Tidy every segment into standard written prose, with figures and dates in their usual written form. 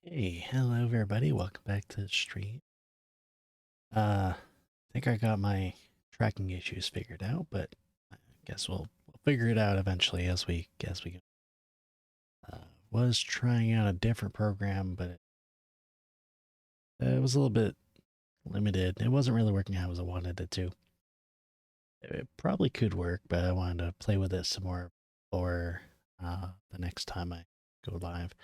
Hey, hello everybody. Welcome back to the stream. I think I got my tracking issues figured out, but I guess we'll figure it out eventually as we go. Was trying out a different program, but it was a little bit limited. It wasn't really working how I wanted it to. It probably could work, but I wanted to play with it some more for the next time I go live.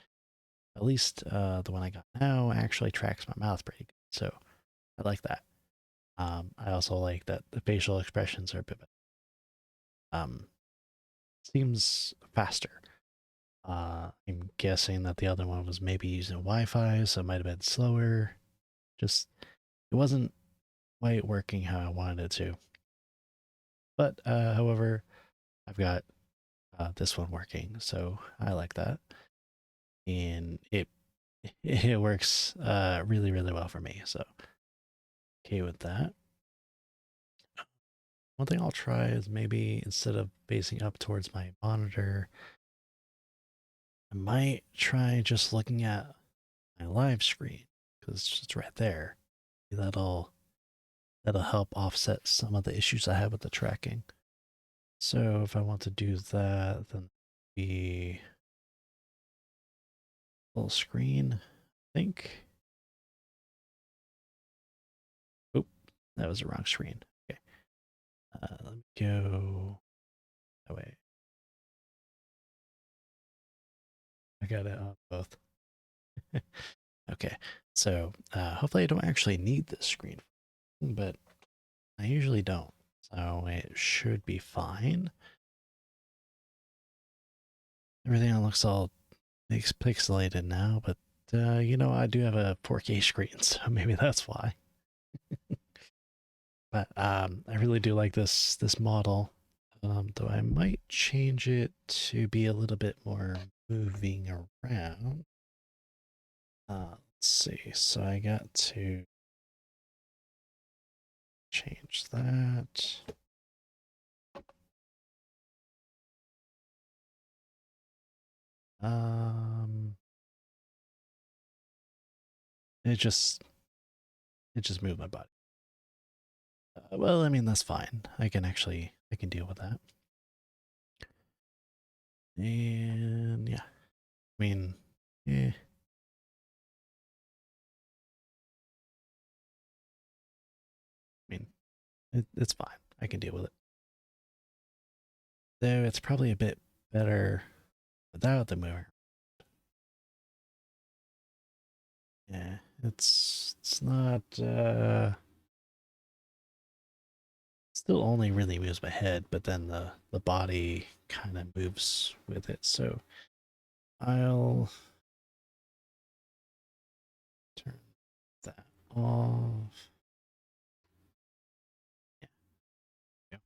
At least the one I got now actually tracks my mouth pretty good, so I like that. I also like that the facial expressions are a bit better. Seems faster. I'm guessing that the other one was maybe using Wi-Fi, so it might have been slower. Just it wasn't quite working how I wanted it to. But however, I've got this one working, so I like that, and it works really really well for me. So okay with that. One thing I'll try is maybe instead of facing up towards my monitor, I might try just looking at my live screen because it's right there. That'll help offset some of the issues I have with the tracking. So if I want to do that, then the full screen, I think. Oop, that was the wrong screen. Okay, let me go that way. I got it on both. Okay, so hopefully I don't actually need this screen, but I usually don't. So it should be fine. Everything looks all pixelated now, but I do have a 4K screen, so maybe that's why. But I really do like this model. Though I might change it to be a little bit more moving around. Let's see. So I got to change that. Um, it just moved my body. Well, I mean that's fine. I can deal with that. And yeah, I mean, eh, I mean, it's fine. I can deal with it. Though it's probably a bit better without the mover. Yeah, it's not still only really moves my head, but then the body kind of moves with it. So I'll turn that off. Yeah, yeah.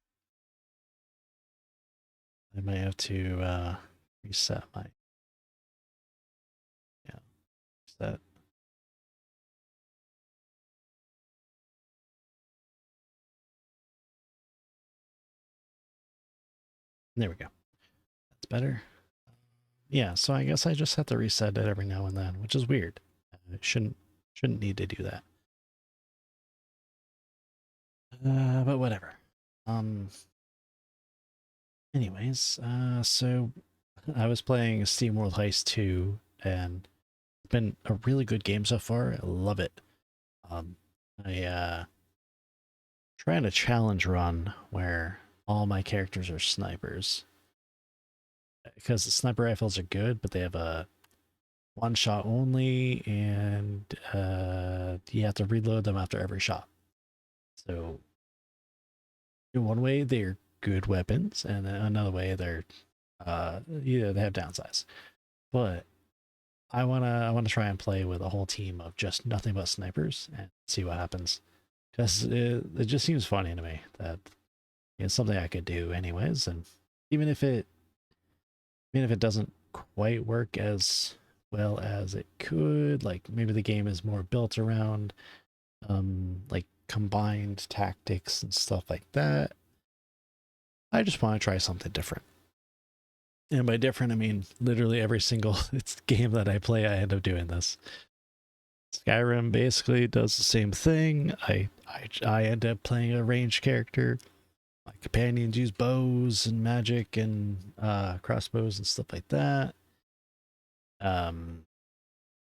I might have to reset my yeah, reset. There we go. That's better. Yeah, so I guess I just have to reset it every now and then, which is weird. I shouldn't need to do that. But whatever. Um. Anyways, so I was playing SteamWorld Heist 2, and it's been a really good game so far. I love it. Um, I trying a challenge run where all my characters are snipers because the sniper rifles are good, but they have a one shot only, and you have to reload them after every shot. So in one way they're good weapons, and then another way they're they have downsides. But I wanna try and play with a whole team of just nothing but snipers and see what happens. Because it just seems funny to me that it's something I could do anyways, and even if it even if it doesn't quite work as well as it could, like maybe the game is more built around like combined tactics and stuff like that. I just want to try something different. And by different, I mean literally every single game that I play, I end up doing this. Skyrim basically does the same thing. I end up playing a ranged character. My companions use bows and magic and crossbows and stuff like that.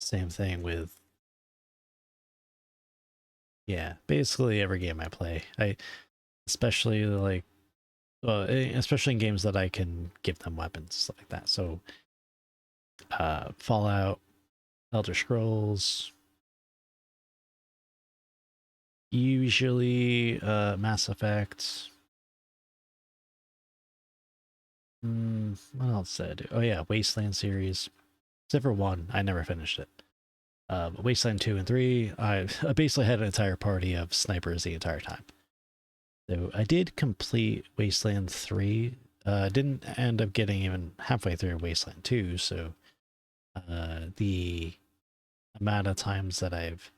Same thing with, yeah, basically every game I play. Especially like, especially in games that I can give them weapons, stuff like that. So, Fallout, Elder Scrolls, usually Mass Effect. What else did I do? Oh yeah, Wasteland series. Except for one, I never finished it. Wasteland 2 and 3, I basically had an entire party of snipers the entire time. So I did complete Wasteland 3. Didn't end up getting even halfway through Wasteland 2, so the amount of times that I've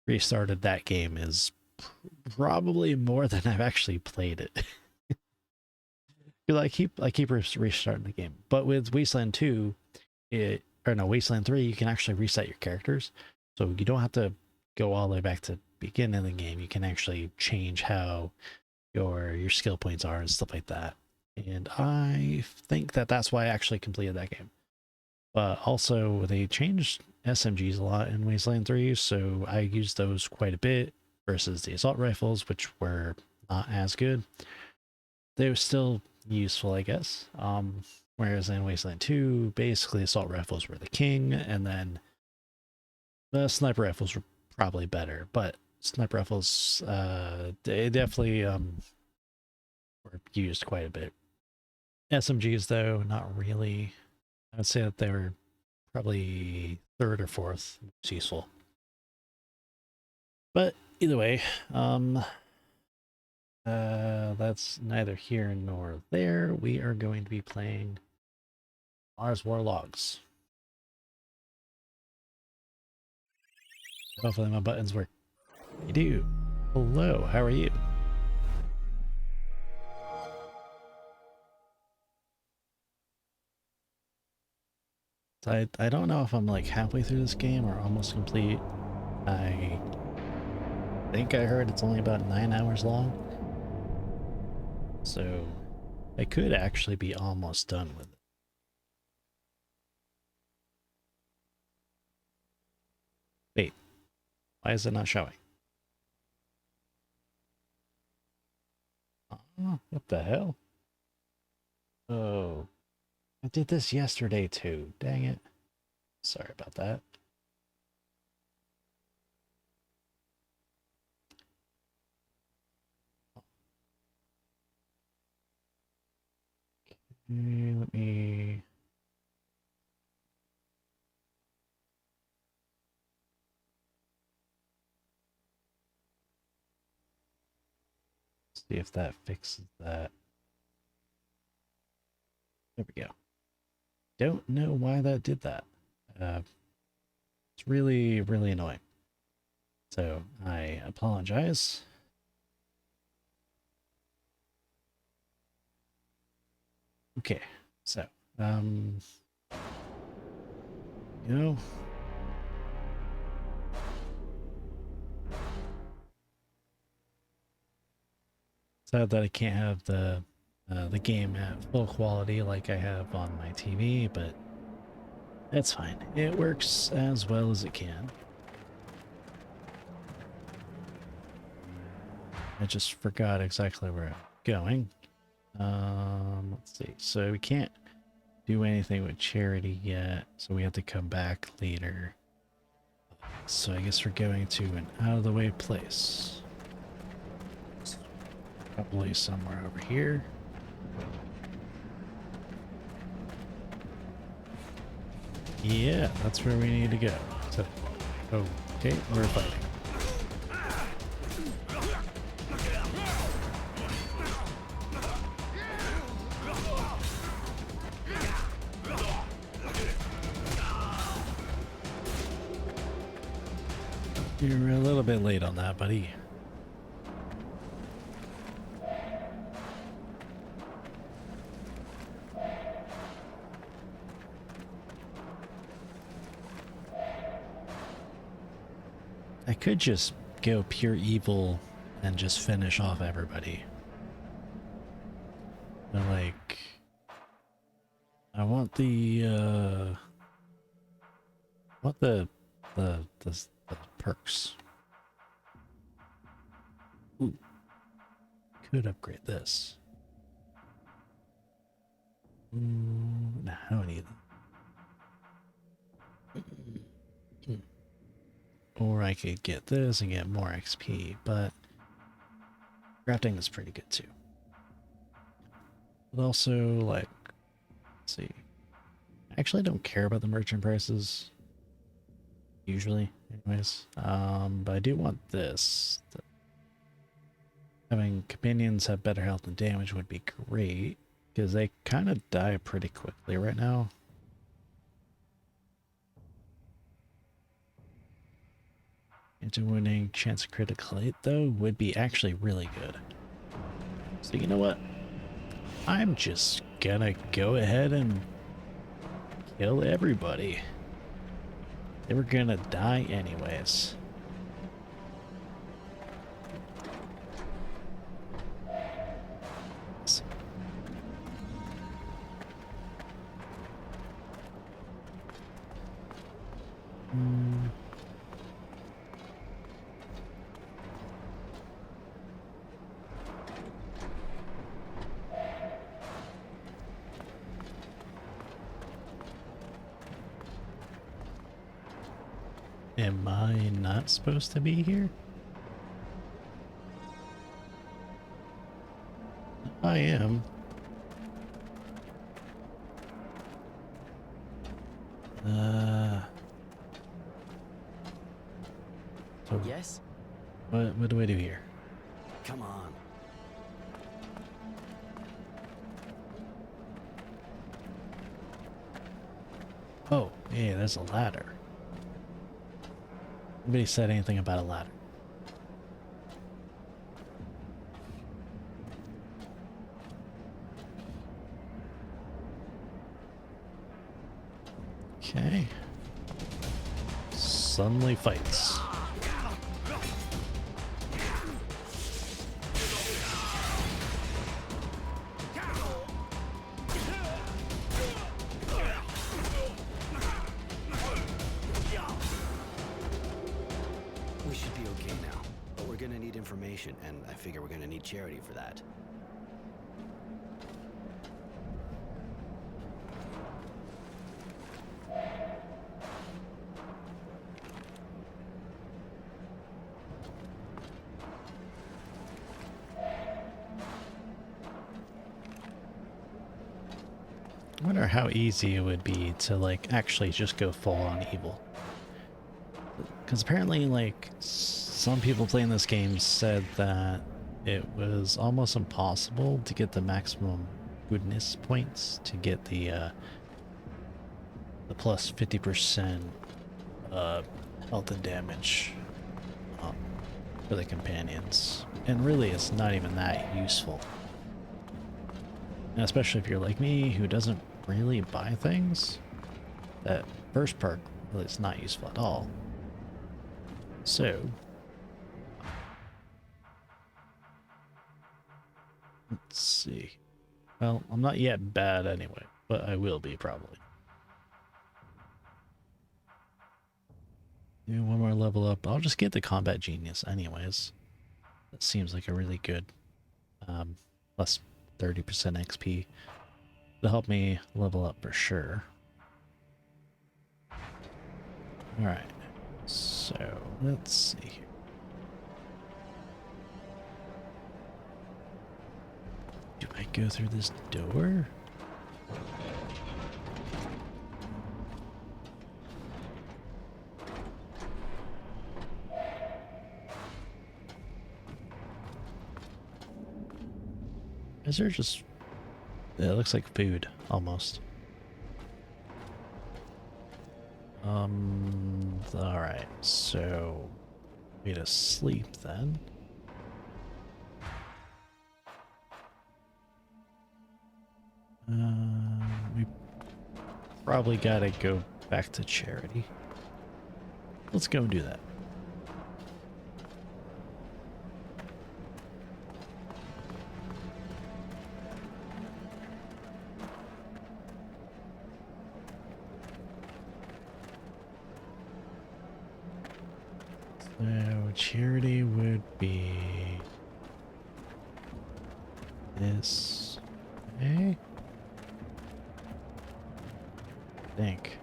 restarted that game is probably more than I've actually played it. Because I keep restarting the game. But with Wasteland 2, Wasteland 3, you can actually reset your characters. So you don't have to go all the way back to the beginning of the game. You can actually change how your skill points are and stuff like that. And I think that that's why I actually completed that game. But also, they changed SMGs a lot in Wasteland 3, so I used those quite a bit versus the assault rifles, which were not as good. They were still useful, I guess. Whereas in Wasteland 2, basically assault rifles were the king, and then the sniper rifles were probably better, but sniper rifles, they definitely were used quite a bit. SMGs, though, not really. I would say that they were probably third or fourth most useful. But either way, that's neither here nor there. We are going to be playing Mars War Logs. Hopefully my buttons work. They do. Hello, how are you? I don't know if I'm like halfway through this game or almost complete. I think I heard it's only about 9 hours long. So I could actually be almost done with it. Wait, why is it not showing? What the hell? Oh, I did this yesterday too. Dang it. Sorry about that. Okay, let me... see if that fixes that. There we go. Don't know why that did that. It's really, really annoying. So I apologize. Okay, so you know, sad that I can't have the game at full quality like I have on my TV, but that's fine. It works as well as it can. I just forgot exactly where I'm going. Let's see. So we can't do anything with charity yet, so we have to come back later. So I guess we're going to an out-of-the-way place. Probably somewhere over here. Yeah, that's where we need to go. So, okay, we're fighting. You're a little bit late on that, buddy. could just go pure evil and just finish off everybody. But like, I want the the perks. Ooh, could upgrade this. Nah, I don't need them. Or I could get this and get more XP, but crafting is pretty good too. But also, like, let's see. I actually don't care about the merchant prices. Usually, anyways. But I do want this. Having companions have better health and damage would be great, because they kind of die pretty quickly right now. Into winning chance of critical hit, though, would be actually really good. So you know what? I'm just gonna go ahead and kill everybody. They were gonna die anyways. Am I not supposed to be here? I am. So yes? What do I do here? Come on. Oh, yeah, there's a ladder. Nobody said anything about a ladder. Okay. Suddenly fights. We should be okay now, but we're gonna need information, and I figure we're gonna need charity for that. I wonder how easy it would be to like actually just go full on evil. Because apparently, like, some people playing this game said that it was almost impossible to get the maximum goodness points to get the plus 50% health and damage for the companions. And really, it's not even that useful. And especially if you're like me, who doesn't really buy things, that first perk really is not useful at all. So, let's see. Well, I'm not yet bad anyway, but I will be probably. Do one more level up. I'll just get the combat genius anyways. That seems like a really good plus 30% XP to help me level up for sure. Alright, so let's see here. Do I go through this door? Is there just... It looks like food, almost. Alright, so... Way to sleep, then. We probably gotta go back to charity. Let's go and do that. So charity would be this. Okay. Think.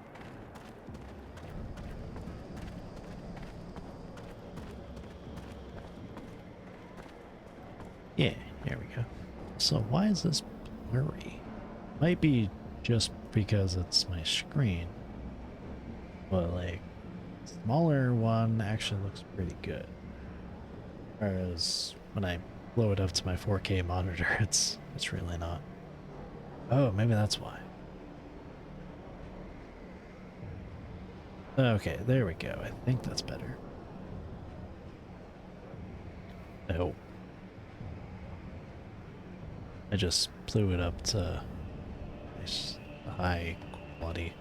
Yeah, there we go. So why is this blurry? Might be just because it's my screen. But like, smaller one actually looks pretty good. Whereas when I blow it up to my 4K monitor, it's really not. Oh, maybe that's why. Okay, there we go. I think that's better. Oh. I just blew it up to nice high quality.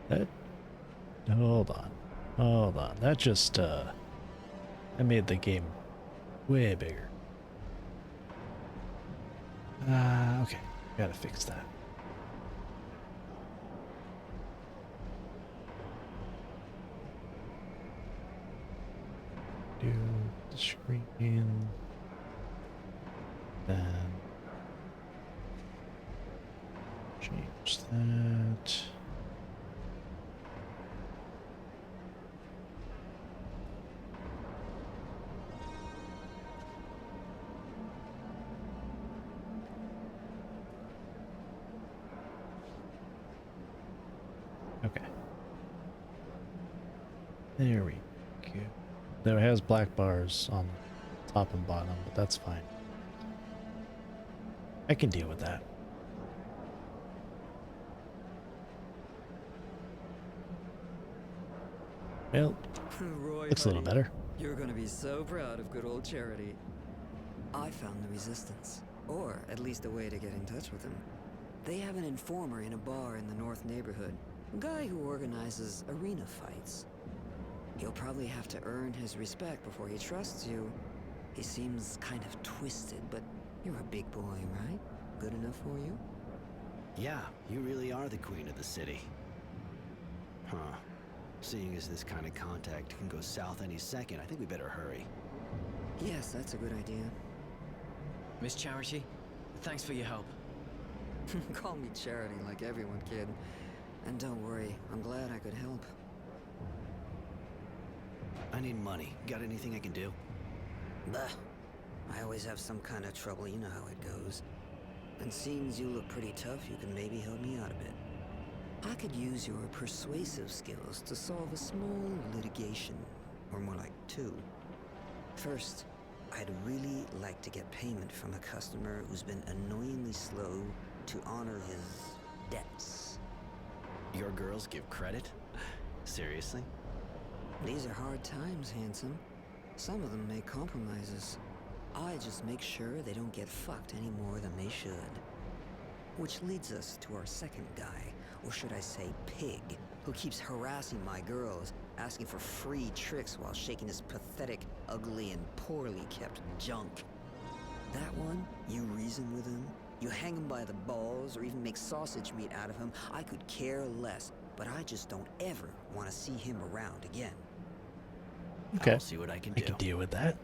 That hold on. Hold on. That just I made the game way bigger. Okay. Gotta fix that. Do the screen. Then change that. Okay. There we go. Though it has black bars on the top and bottom, but that's fine. I can deal with that. Well, Roy, looks a little buddy, better. you're gonna be so proud of good old Charity. I found the Resistance, or at least a way to get in touch with them. They have an informer in a bar in the North neighborhood, a guy who organizes arena fights. You'll probably have to earn his respect before he trusts you. He seems kind of twisted, but you're a big boy, right? Good enough for you? Yeah, you really are the queen of the city. Huh. Seeing as this kind of contact can go south any second, I think we better hurry. Yes, that's a good idea. Miss Charity, thanks for your help. Call me Charity like everyone, kid. And don't worry, I'm glad I could help. I need money. Got anything I can do? Bah. I always have some kind of trouble, you know how it goes. And seeing as you look pretty tough, you can maybe help me out a bit. I could use your persuasive skills to solve a small litigation, or more like two. First, I'd really like to get payment from a customer who's been annoyingly slow to honor his debts. Your girls give credit? Seriously? These are hard times, handsome. Some of them make compromises. I just make sure they don't get fucked any more than they should. Which leads us to our second guy, or should I say pig, who keeps harassing my girls, asking for free tricks while shaking his pathetic, ugly, and poorly kept junk. That one, you reason with him, you hang him by the balls, or even make sausage meat out of him, I could care less, but I just don't ever want to see him around again. Okay. I'll see what I can I do. can deal with that.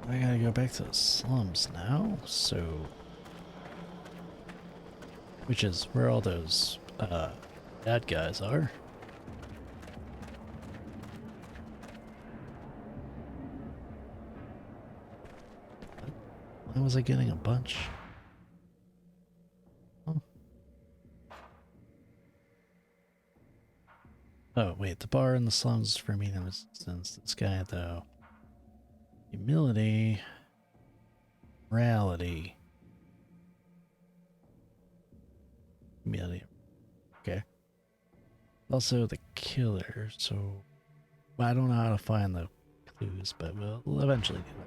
I gotta go back to the slums now, so... Which is where all those, bad guys are. Why was I getting a bunch? Oh. Oh, wait, the bar in the slums is for me no resistance. This guy, though. Humility. Morality. Humility. Okay. Also the killer, so... I don't know how to find the clues, but we'll eventually do that.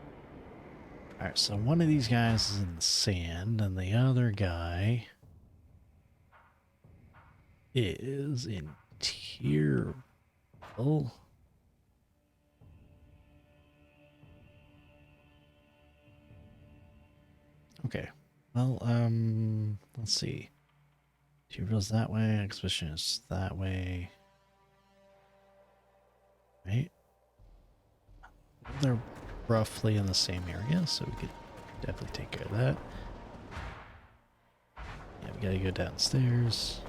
Alright, so one of these guys is in the sand, and the other guy... is in Tierville. Okay. Well, let's see. Tuberville's that way, Exhibition is that way. Right? They're roughly in the same area, so we could definitely take care of that. Yeah, we gotta go downstairs.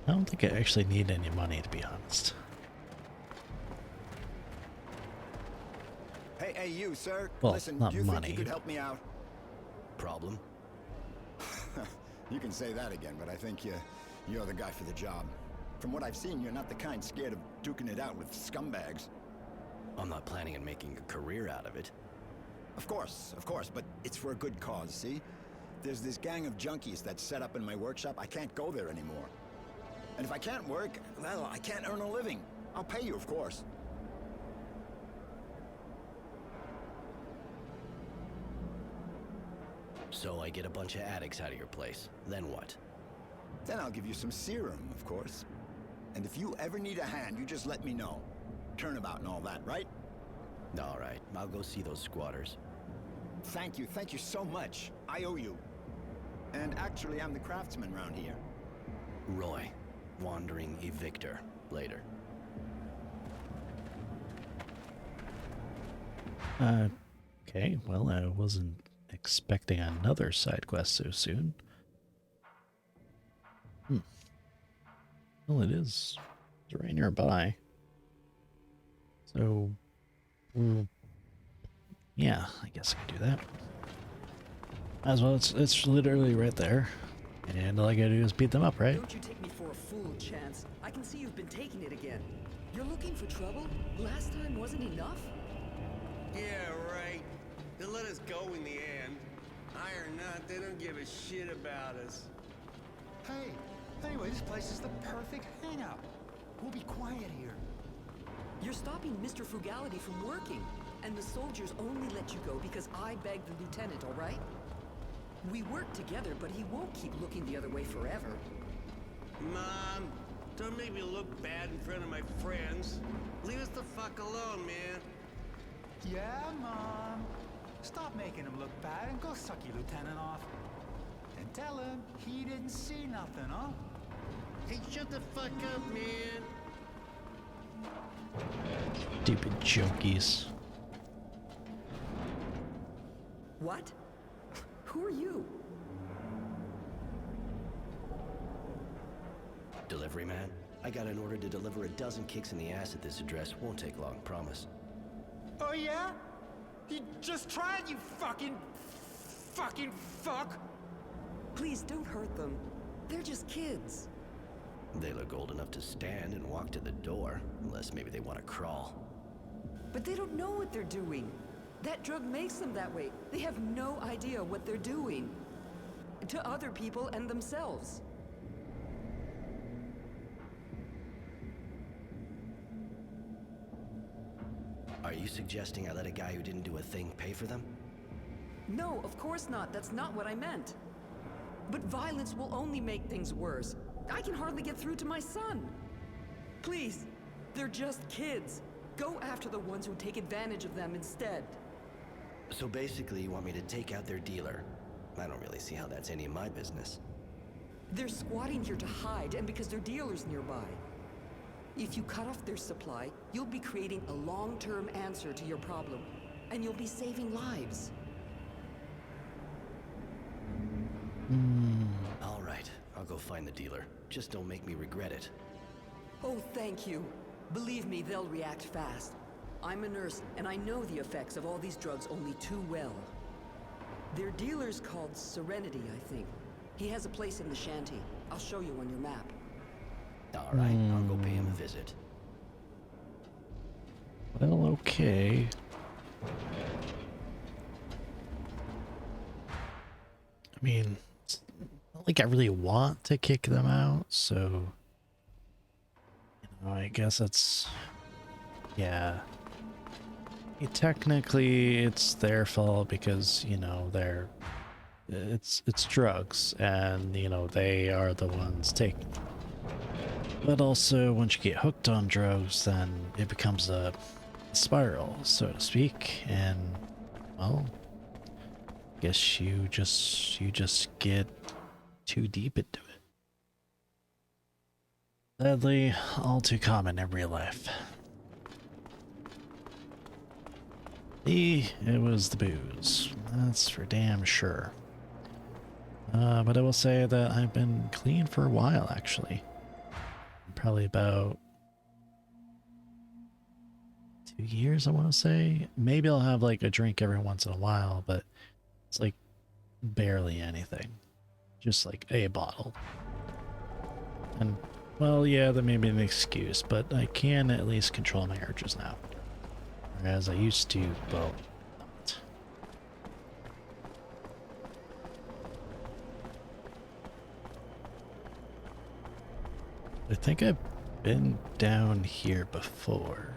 I don't think I actually need any money, to be honest. Hey, you, sir. Well, Listen, not do you think money. you could help me out? Problem? You can say that again, but I think you're the guy for the job. From what I've seen, you're not the kind scared of duking it out with scumbags. I'm not planning on making a career out of it. Of course, but it's for a good cause, see? There's this gang of junkies that's set up in my workshop. I can't go there anymore. And if I can't work, well, I can't earn a living. I'll pay you, of course. So I get a bunch of addicts out of your place. Then what? Then I'll give you some serum, of course. And if you ever need a hand, you just let me know. Turnabout and all that, right? All right, I'll go see those squatters. Thank you so much. I owe you. And actually, I'm the craftsman around here. Roy, wandering evictor. Later. Okay, well, I wasn't expecting another side quest so soon. Well, it's right nearby. So, yeah, I guess I can do that. As well, it's literally right there. And all I gotta do is beat them up, right? Don't you take me for a fool, Chance. I can see you've been taking it again. You're looking for trouble? Last time wasn't enough? Yeah, right. They'll let us go in the end. I or not, they don't give a shit about us. Hey, anyway, this place is the perfect hangout. We'll be quiet here. You're stopping Mr. Frugality from working. And the soldiers only let you go because I begged the lieutenant, all right? We work together, but he won't keep looking the other way forever. Mom, don't make me look bad in front of my friends. Leave us the fuck alone, man. Yeah, Mom. Stop making him look bad and go suck your lieutenant off. And tell him he didn't see nothing, huh? Hey, shut the fuck up, man. Stupid junkies. What? Who are you? Delivery man? I got an order to deliver a dozen kicks in the ass at this address. Won't take long, promise. Oh, yeah? You just tried, you fucking fuck. Please don't hurt them. They're just kids. They look old enough to stand and walk to the door, unless maybe they want to crawl. But they don't know what they're doing. That drug makes them that way. They have no idea what they're doing. To other people and themselves. Are you suggesting I let a guy who didn't do a thing pay for them? No, of course not. That's not what I meant. But violence will only make things worse. I can hardly get through to my son. Please, they're just kids. Go after the ones who take advantage of them instead. So basically, you want me to take out their dealer? I don't really see how that's any of my business. They're squatting here to hide, and because their dealer's nearby. If you cut off their supply, you'll be creating a long-term answer to your problem. And you'll be saving lives. All right, I'll go find the dealer. Just don't make me regret it. Oh, thank you. Believe me, they'll react fast. I'm a nurse, and I know the effects of all these drugs only too well. Their dealer's called Serenity, I think. He has a place in the shanty. I'll show you on your map. All right, I'll go pay him a visit. Well, okay. I mean, it's not like I really want to kick them out, so... I guess it's... Yeah. Technically, it's their fault because, they're... It's drugs, and, they are the ones taking them. But also, once you get hooked on drugs, then it becomes a spiral, so to speak, and well, guess you just get too deep into it. Sadly, all too common in real life. It was the booze, that's for damn sure. But I will say that I've been clean for a while, actually. Probably about 2 years, I want to say. Maybe I'll have like a drink every once in a while, but it's like barely anything. Just like a bottle. And, well, yeah, that may be an excuse, but I can at least control my urges now. Whereas I used to, well, not. I think I've been down here before.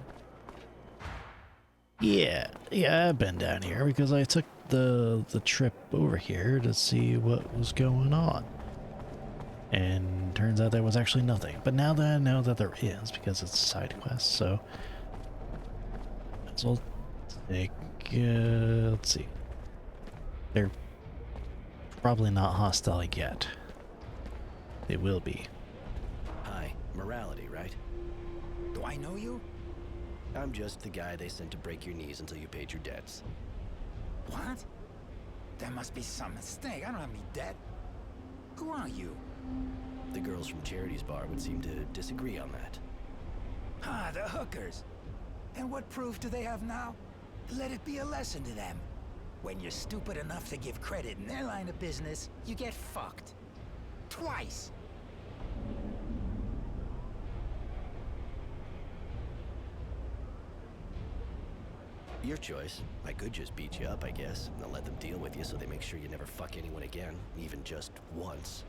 Yeah, I've been down here because I took the trip over here to see what was going on. And turns out there was actually nothing. But now that I know that there is, because it's a side quest, so might as well take, let's see. They're probably not hostile yet. They will be. Hi, Morality, right? Do I know you? I'm just the guy they sent to break your knees until you paid your debts. What? There must be some mistake. I don't have any debt. Who are you? The girls from Charity's bar would seem to disagree on that. Ah, the hookers. And what proof do they have now? Let it be a lesson to them. When you're stupid enough to give credit in their line of business, you get fucked. Twice. Your choice. I could just beat you up, I guess, and then let them deal with you so they make sure you never fuck anyone again, even just once.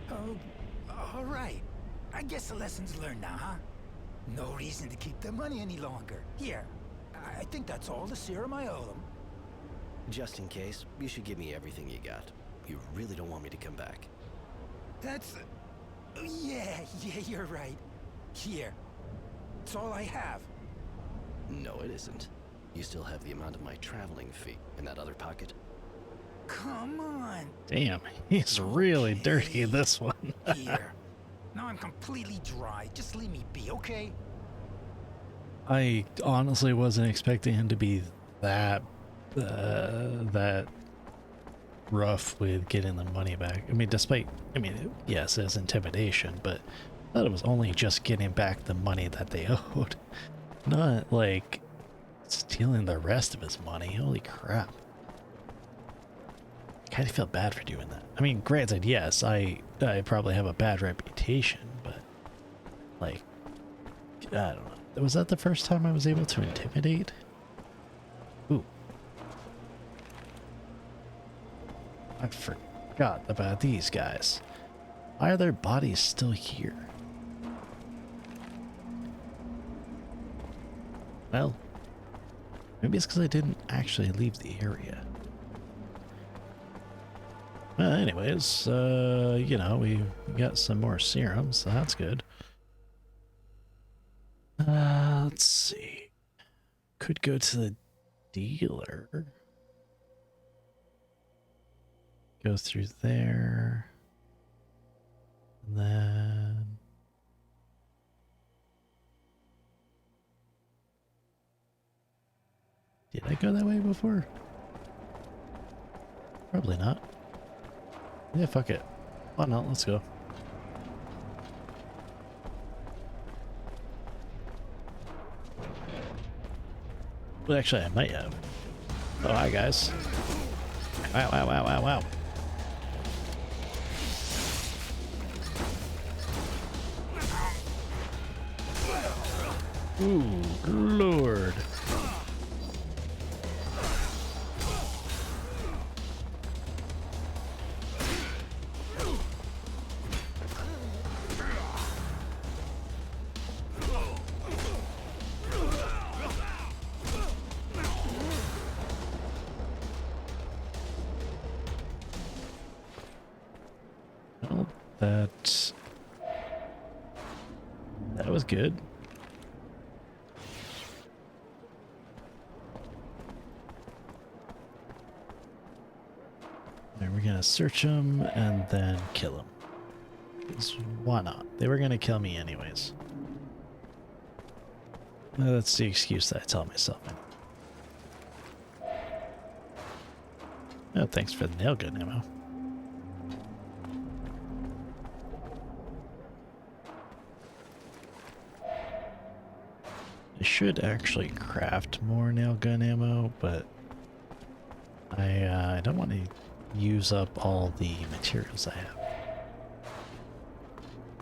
Oh, all right. I guess the lesson's learned now, huh? No reason to keep their money any longer. Here, I think that's all the serum I owe them. Just in case, you should give me everything you got. You really don't want me to come back. That's... yeah, you're right. Here. It's all I have. No, it isn't. You still have the amount of my traveling fee in that other pocket. Come on. Damn, he's really dirty in this one. Here. Now I'm completely dry. Just leave me be, okay? I honestly wasn't expecting him to be that rough with getting the money back. I mean, yes, it's intimidation, but I thought it was only just getting back the money that they owed. Not like stealing the rest of his money. Holy crap. I kind of feel bad for doing that. I mean, granted, yes, I probably have a bad reputation, but like, I don't know. Was that the first time I was able to intimidate? Ooh. I forgot about these guys. Why are their bodies still here? Well, maybe it's because I didn't actually leave the area. Well, anyways, you know, we got some more serums, so that's good. Let's see. Could go to the dealer. Go through there. And then... Did I go that way before? Probably not. Yeah, fuck it. Why not? Let's go. Well, actually, I might have. Oh, hi, guys. Wow, wow, wow, wow, wow. Ooh, Lord. Well, that was good. And we're gonna search them and then kill them. 'Cause why not? They were gonna kill me anyways. That's the excuse that I tell myself. Oh, thanks for the nail gun ammo. I should actually craft more nail gun ammo, but I don't want to use up all the materials I have.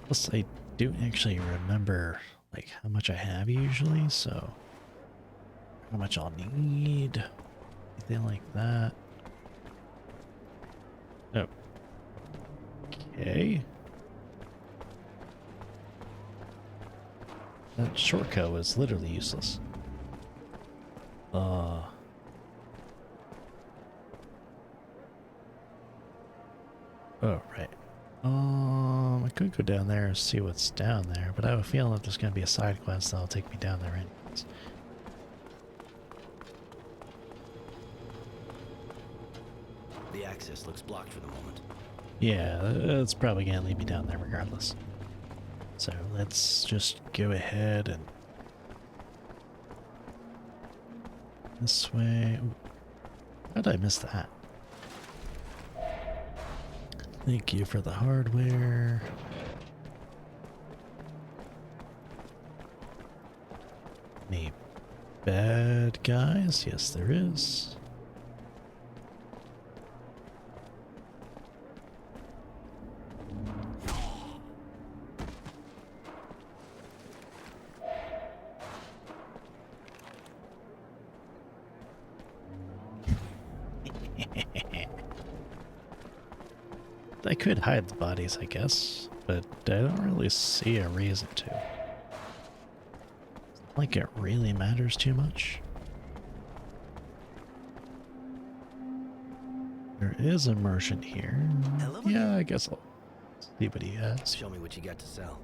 Plus, I do actually remember like how much I have usually, so how much I'll need, anything like that. Oh. Okay. That shortcut was literally useless. Oh, right. I could go down there and see what's down there, but I have a feeling that there's going to be a side quest that'll take me down there anyways. The access looks blocked for the moment. Yeah, it's probably going to lead me down there regardless. So let's just go ahead and this way. Ooh. How did I miss that? Thank you for the hardware. Any bad guys? Yes, there is. I could hide the bodies, I guess, but I don't really see a reason to. Like it really matters too much. There is a merchant here. Hello Yeah, again. I guess I'll see what he has. Show me what you got to sell.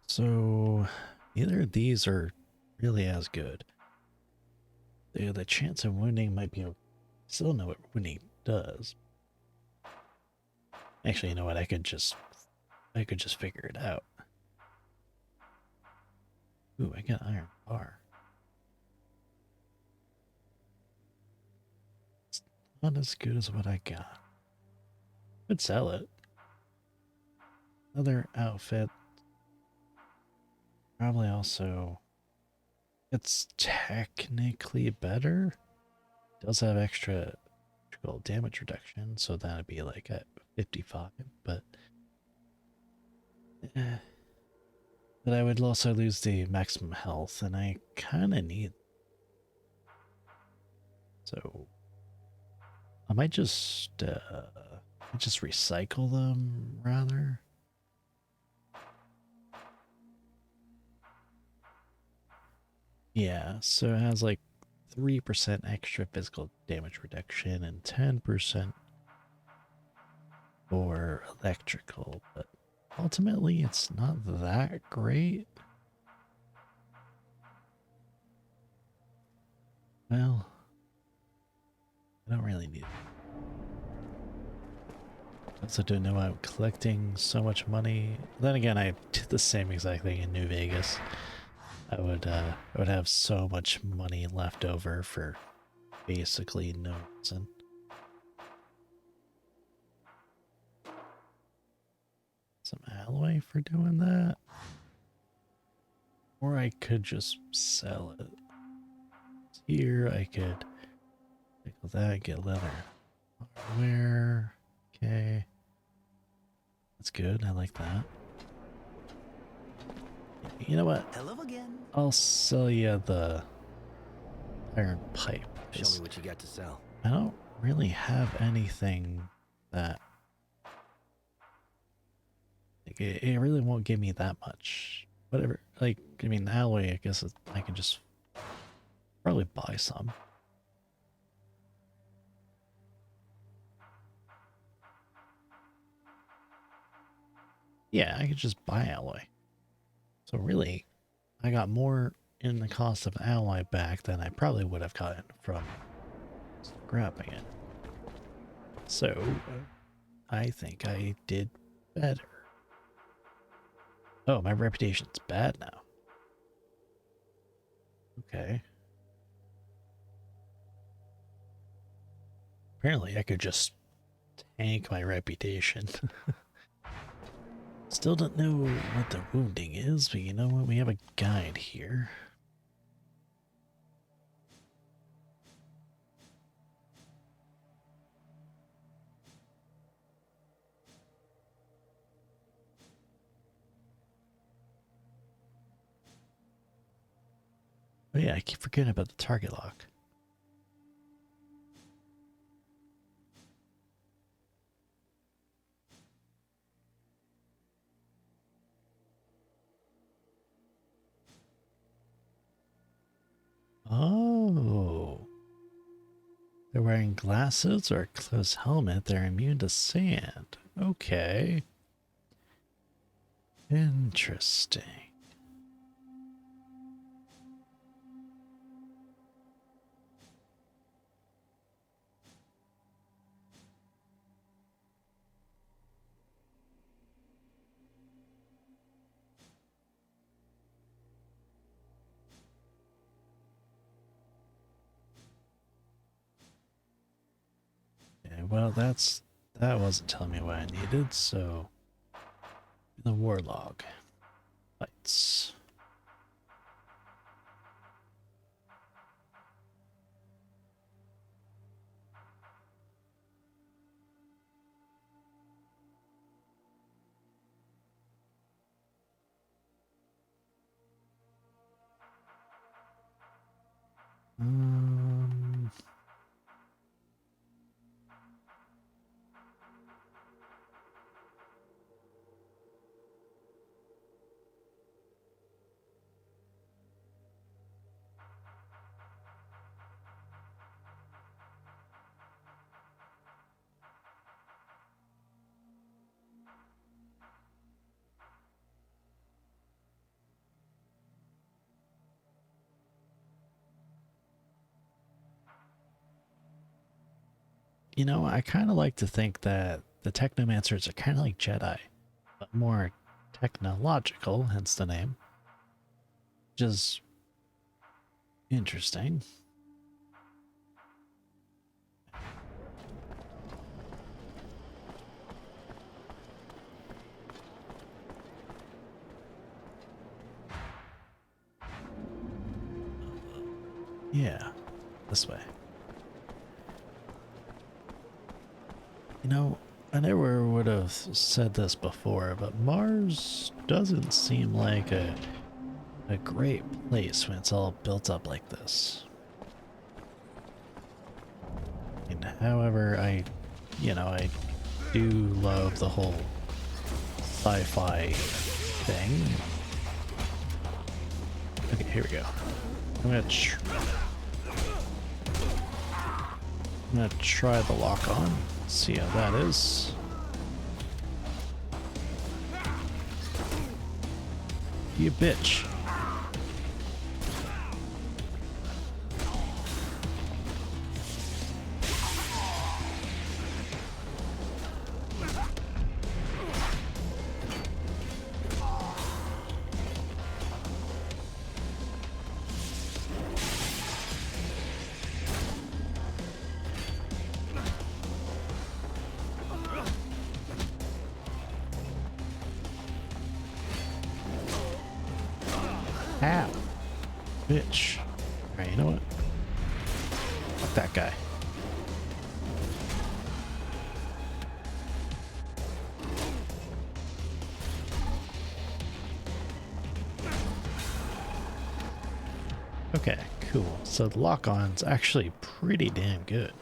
So, neither of these are really as good. The chance of wounding might be... Still know what wounding does. Actually, you know what? I could just figure it out. Ooh, I got iron bar. It's not as good as what I got. Could sell it. Another outfit. Probably also... It's technically better. Does have extra damage reduction, so that'd be like at 55, but I would also lose the maximum health, and I kind of need. So I might just recycle them rather. Yeah, so it has like 3% extra physical damage reduction and 10% for electrical, but ultimately it's not that great. Well, I don't really need it. I also don't know why I'm collecting so much money. Then again, I did the same exact thing in New Vegas. I would have so much money left over for basically no reason. Some alloy for doing that. Or I could just sell it. Here I could take that, get leather hardware. Okay. That's good, I like that. You know what? Hello again. I'll sell you the iron pipe. Show me what you got to sell. I don't really have anything that... Like, it really won't give me that much. Whatever. Like, I mean, alloy, I guess I can just probably buy some. Yeah, I could just buy alloy. So really, I got more in the cost of alloy back than I probably would have gotten from Scrapping it. So, I think I did better. Oh, my reputation's bad now. Okay. Apparently I could just tank my reputation. Still don't know what the wounding is, but you know what? We have a guide here. Oh yeah, I keep forgetting about the target lock. Oh. They're wearing glasses or a closed helmet. They're immune to sand. Okay. Interesting. Yeah, well, that wasn't telling me what I needed, so the war log. Lights. Um, you know, I kind of like to think that the Technomancers are kind of like Jedi, but more technological, hence the name. Which is interesting. Yeah, this way. You know, I never would have said this before, but Mars doesn't seem like a great place when it's all built up like this. And however, I do love the whole sci-fi thing. Okay, here we go. I'm gonna try the lock on. See how that is. You bitch. Ow. Bitch. Alright, you know what? Fuck that guy. Okay, cool. So the lock-on's actually pretty damn good.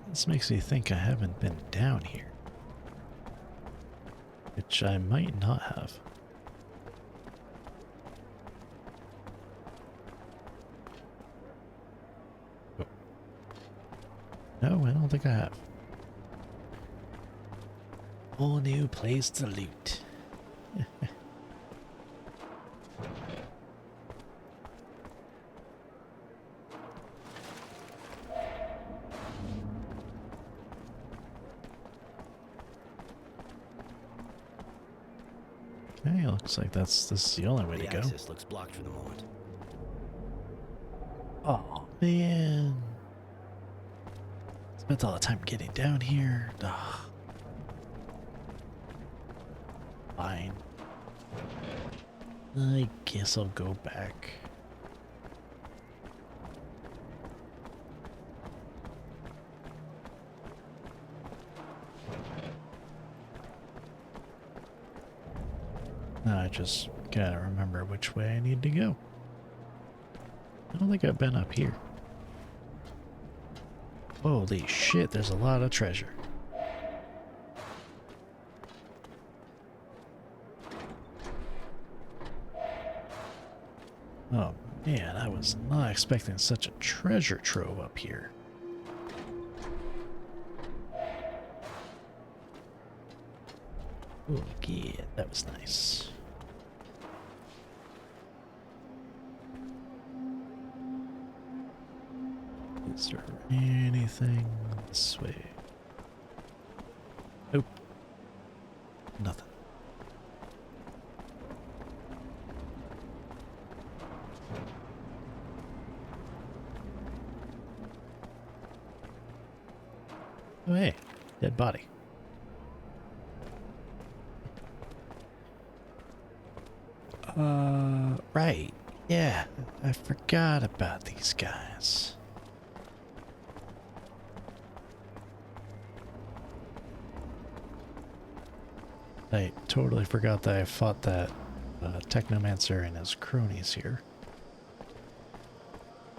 This makes me think I haven't been down here. Which I might not have. Oh. No, I don't think I have. Whole new place to loot. Okay, looks like this is the only way to The go. access looks blocked for the moment. Oh man. Spent all the time getting down here. Ugh. Fine. I guess I'll go back. Now I just gotta remember which way I need to go. I don't think I've been up here. Holy shit, there's a lot of treasure. Oh man, I was not expecting such a treasure trove up here. Oh yeah, that was nice. Is there anything this way? Nope. Nothing. Oh hey, dead body. Right. Yeah, I forgot about these guys. I totally forgot that I fought that Technomancer and his cronies here.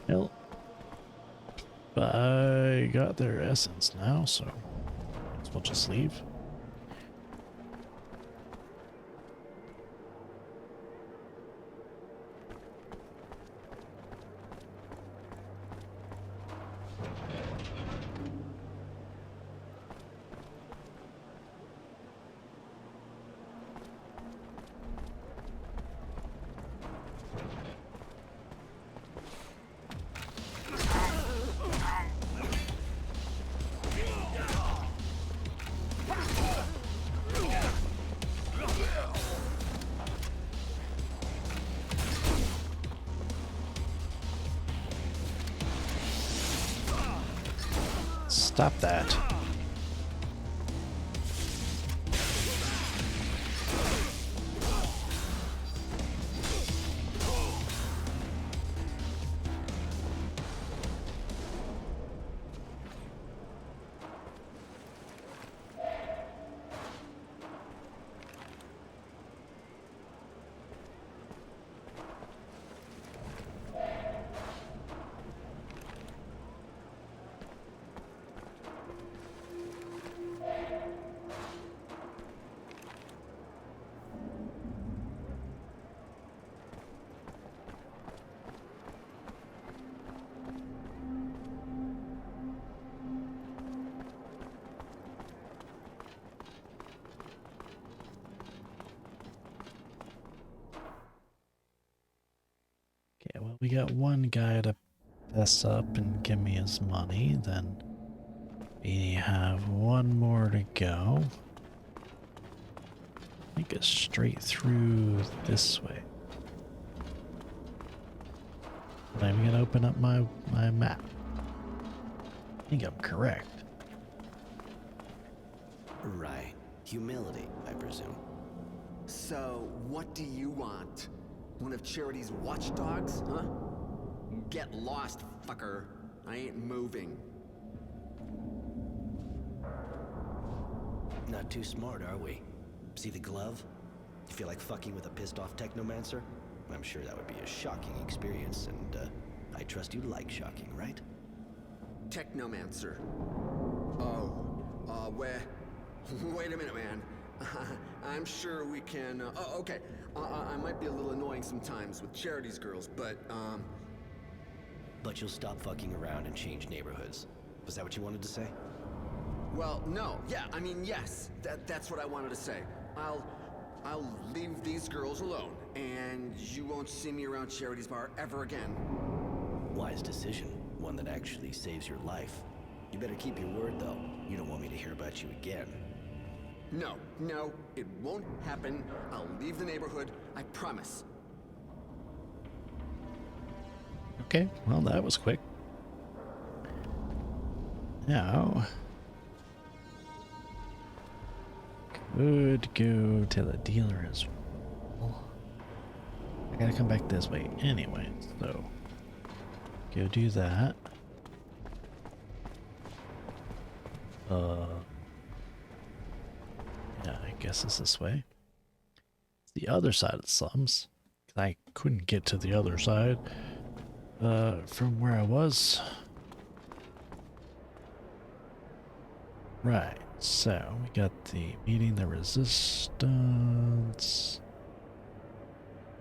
Well, I got their essence now, so I guess we'll just leave. Stop that. Okay, well, we got one guy to fess up and give me his money, then we have one more to go. I think it's straight through this way. I'm gonna open up my map. I think I'm correct. Right. Humility, I presume. So, what do you want? One of Charity's watchdogs, huh? Get lost, fucker. I ain't moving. Not too smart, are we? See the glove? You feel like fucking with a pissed-off Technomancer? I'm sure that would be a shocking experience, and I trust you like shocking, right? Technomancer. Wait a minute, man. I'm sure we can, oh, okay. I might be a little annoying sometimes with Charity's girls, but, But you'll stop fucking around and change neighborhoods. Was that what you wanted to say? well, no. Yeah, I mean, yes. That's what I wanted to say. I'll leave these girls alone, and you won't see me around Charity's bar ever again. Wise decision. One that actually saves your life. You better keep your word, though. You don't want me to hear about you again. No, it won't happen. I'll leave the neighborhood, I promise. Okay, well, that was quick. Now, could go to the dealer as well. I gotta come back this way anyway, so go do that. Yeah, I guess it's this way. It's the other side of the slums. 'Cause I couldn't get to the other side from where I was. Right, so we got the meeting the resistance.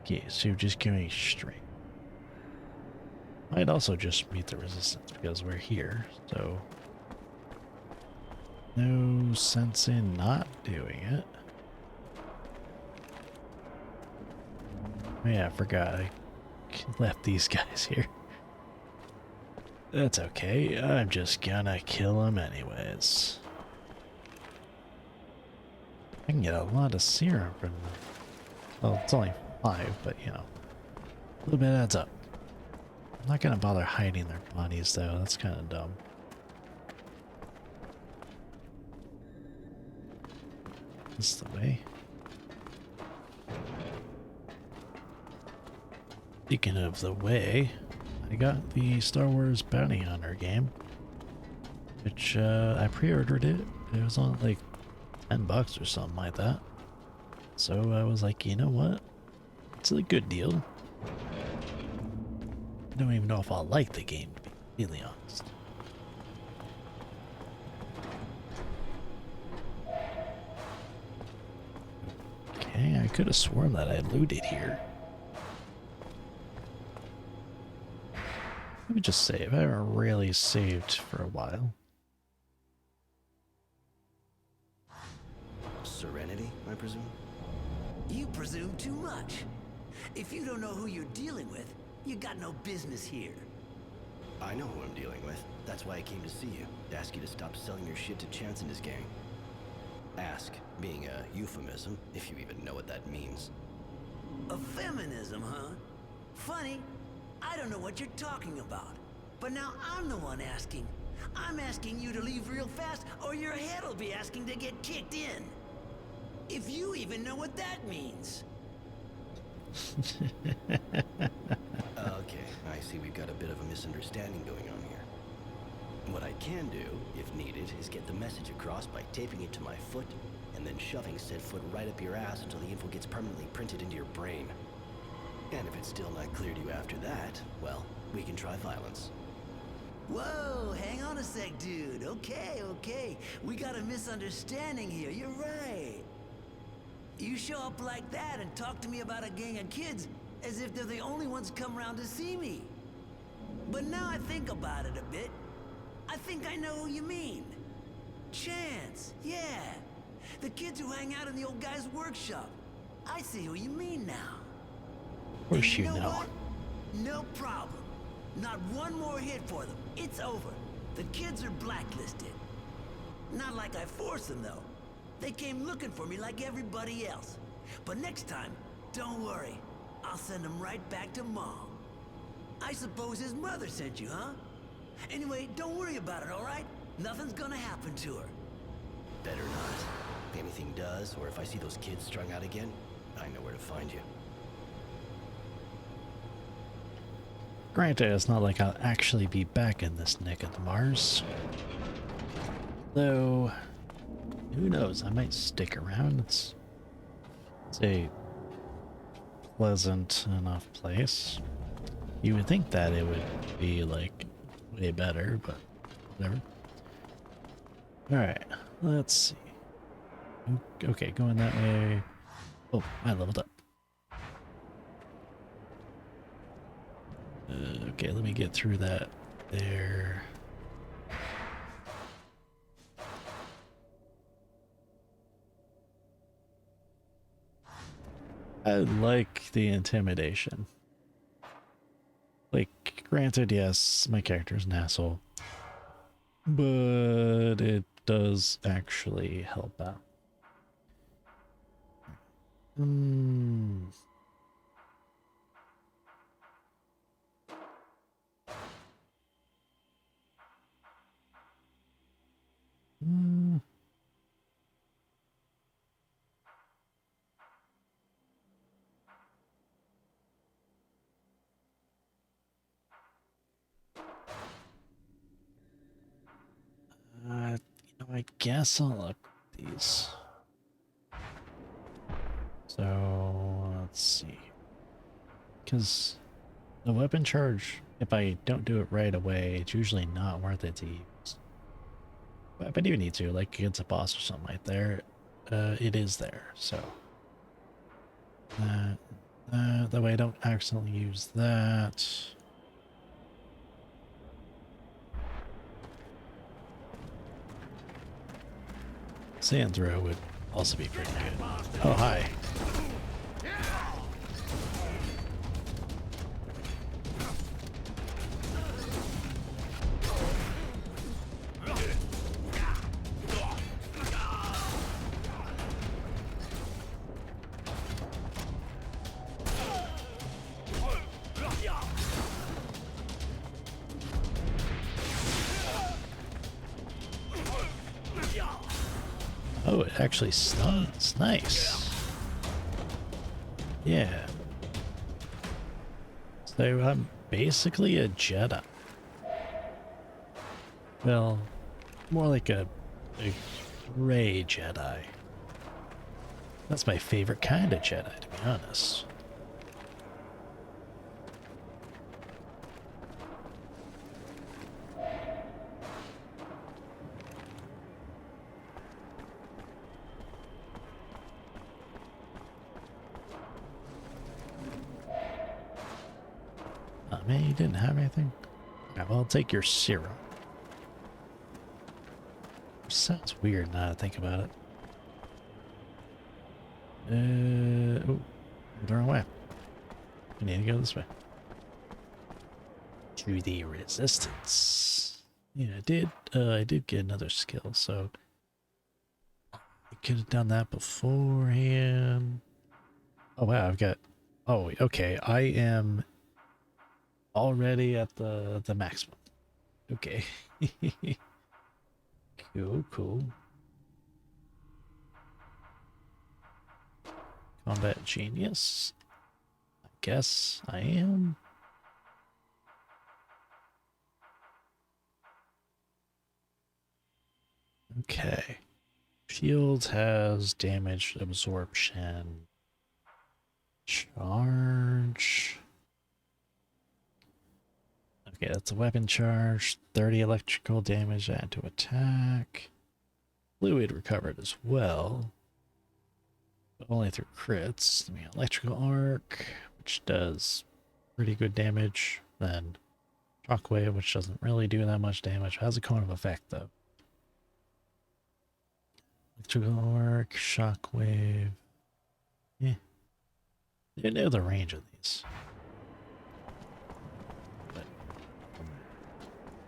Okay, so just going straight. Might also just meet the resistance because we're here, so no sense in not doing it. Oh yeah, I forgot I left these guys here. That's okay, I'm just gonna kill them anyways. I can get a lot of serum from them. Well, it's only 5, but you know, a little bit adds up. I'm not gonna bother hiding their bodies though, that's kind of dumb. This is the way. Speaking of the way, I got the Star Wars Bounty Hunter game, which I pre-ordered it. It was on like $10 or something like that. So I was like, you know what? It's a good deal. I don't even know if I'll like the game, to be completely honest. Okay, I could have sworn that I looted here. Let me just save. I haven't really saved for a while. Serenity, I presume? You presume too much. If you don't know who you're dealing with, you got no business here. I know who I'm dealing with. That's why I came to see you. To ask you to stop selling your shit to Chance and his gang. Ask being a euphemism, if you even know what that means. A feminism, huh? Funny. I don't know what you're talking about. But now I'm the one asking. I'm asking you to leave real fast, or your head'll be asking to get kicked in. If you even know what that means. Okay, I see we've got a bit of a misunderstanding going on here. What I can do, if needed, is get the message across by taping it to my foot, and then shoving said foot right up your ass until the info gets permanently printed into your brain. And if it's still not clear to you after that, well, we can try violence. Whoa, hang on a sec, dude. Okay. We got a misunderstanding here. You're right. You show up like that and talk to me about a gang of kids as if they're the only ones come around to see me. But now I think about it a bit. I think I know who you mean. Chance, yeah. The kids who hang out in the old guy's workshop. I see who you mean now. Of course you know know. what? No problem. Not one more hit for them. It's over. The kids are blacklisted. Not like I forced them, though. They came looking for me like everybody else. But next time, don't worry. I'll send them right back to Mom. I suppose his mother sent you, huh? Anyway, don't worry about it, all right? Nothing's gonna happen to her. Better not. If anything does, or if I see those kids strung out again, I know where to find you. Granted, it's not like I'll actually be back in this neck of the Mars. Though, who knows? I might stick around. It's a pleasant enough place. You would think that it would be like way better, but whatever. Alright, Let's see. Okay, going that way. Oh, I leveled up. Okay, let me get through that there. I like the intimidation. Like, granted, yes, my character's an asshole, but it does actually help out. Hmm. Hmm. I guess I'll look at these. So let's see. Because the weapon charge, if I don't do it right away, it's usually not worth it to use. But if I do need to, like against a boss or something like there, it is there. So that way I don't accidentally use that. Sand throw would also be pretty good. Oh, hi. Oh, it actually stuns. Nice. Yeah. So I'm basically a Jedi. Well, more like a gray Jedi. That's my favorite kind of Jedi, to be honest. Oh man, you didn't have anything? Alright, well, I'll take your serum. Sounds weird now that I think about it. Oh, the wrong way. I need to go this way. To the resistance. Yeah, I did get another skill, so I could have done that beforehand. Oh wow, I've got, oh, okay, I am already at the maximum. Okay. Cool. Combat genius. I guess I am. Okay. Shield has damage absorption. Charge. Okay, that's a weapon charge. 30 electrical damage add to attack. Fluid recovered as well. But only through crits. I mean, electrical arc, which does pretty good damage. Then shockwave, which doesn't really do that much damage. Has a cone of effect though. Electrical arc, shockwave. Yeah. You know the range of these.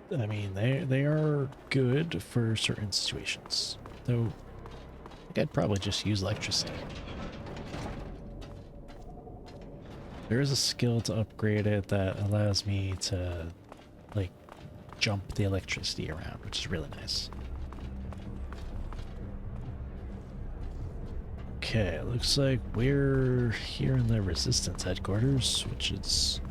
But, I mean, they are good for certain situations. Though, I think I'd probably just use electricity. There is a skill to upgrade it that allows me to, like, jump the electricity around, which is really nice. Okay, looks like we're here in the Resistance headquarters, which is...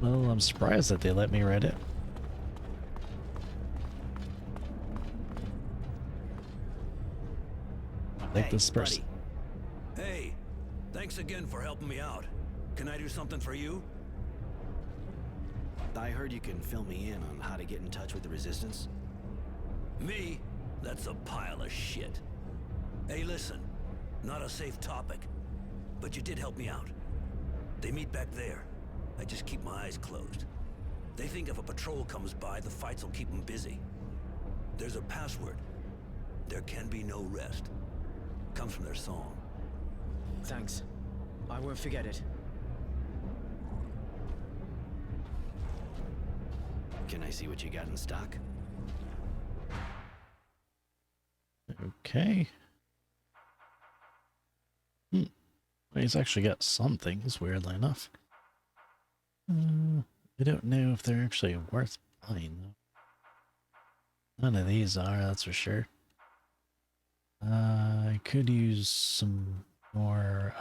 Well, I'm surprised that they let me read it. I think this person... Hey, thanks again for helping me out. Can I do something for you? I heard you can fill me in on how to get in touch with the Resistance. Me? That's a pile of shit. Hey, listen. Not a safe topic. But you did help me out. They meet back there. I just keep my eyes closed. They think if a patrol comes by, the fights will keep them busy. There's a password. There can be no rest. Comes from their song. Thanks. I won't forget it. Can I see what you got in stock? Okay. Well, he's actually got some things, weirdly enough. I don't know if they're actually worth buying, though. None of these are, that's for sure. I could use some more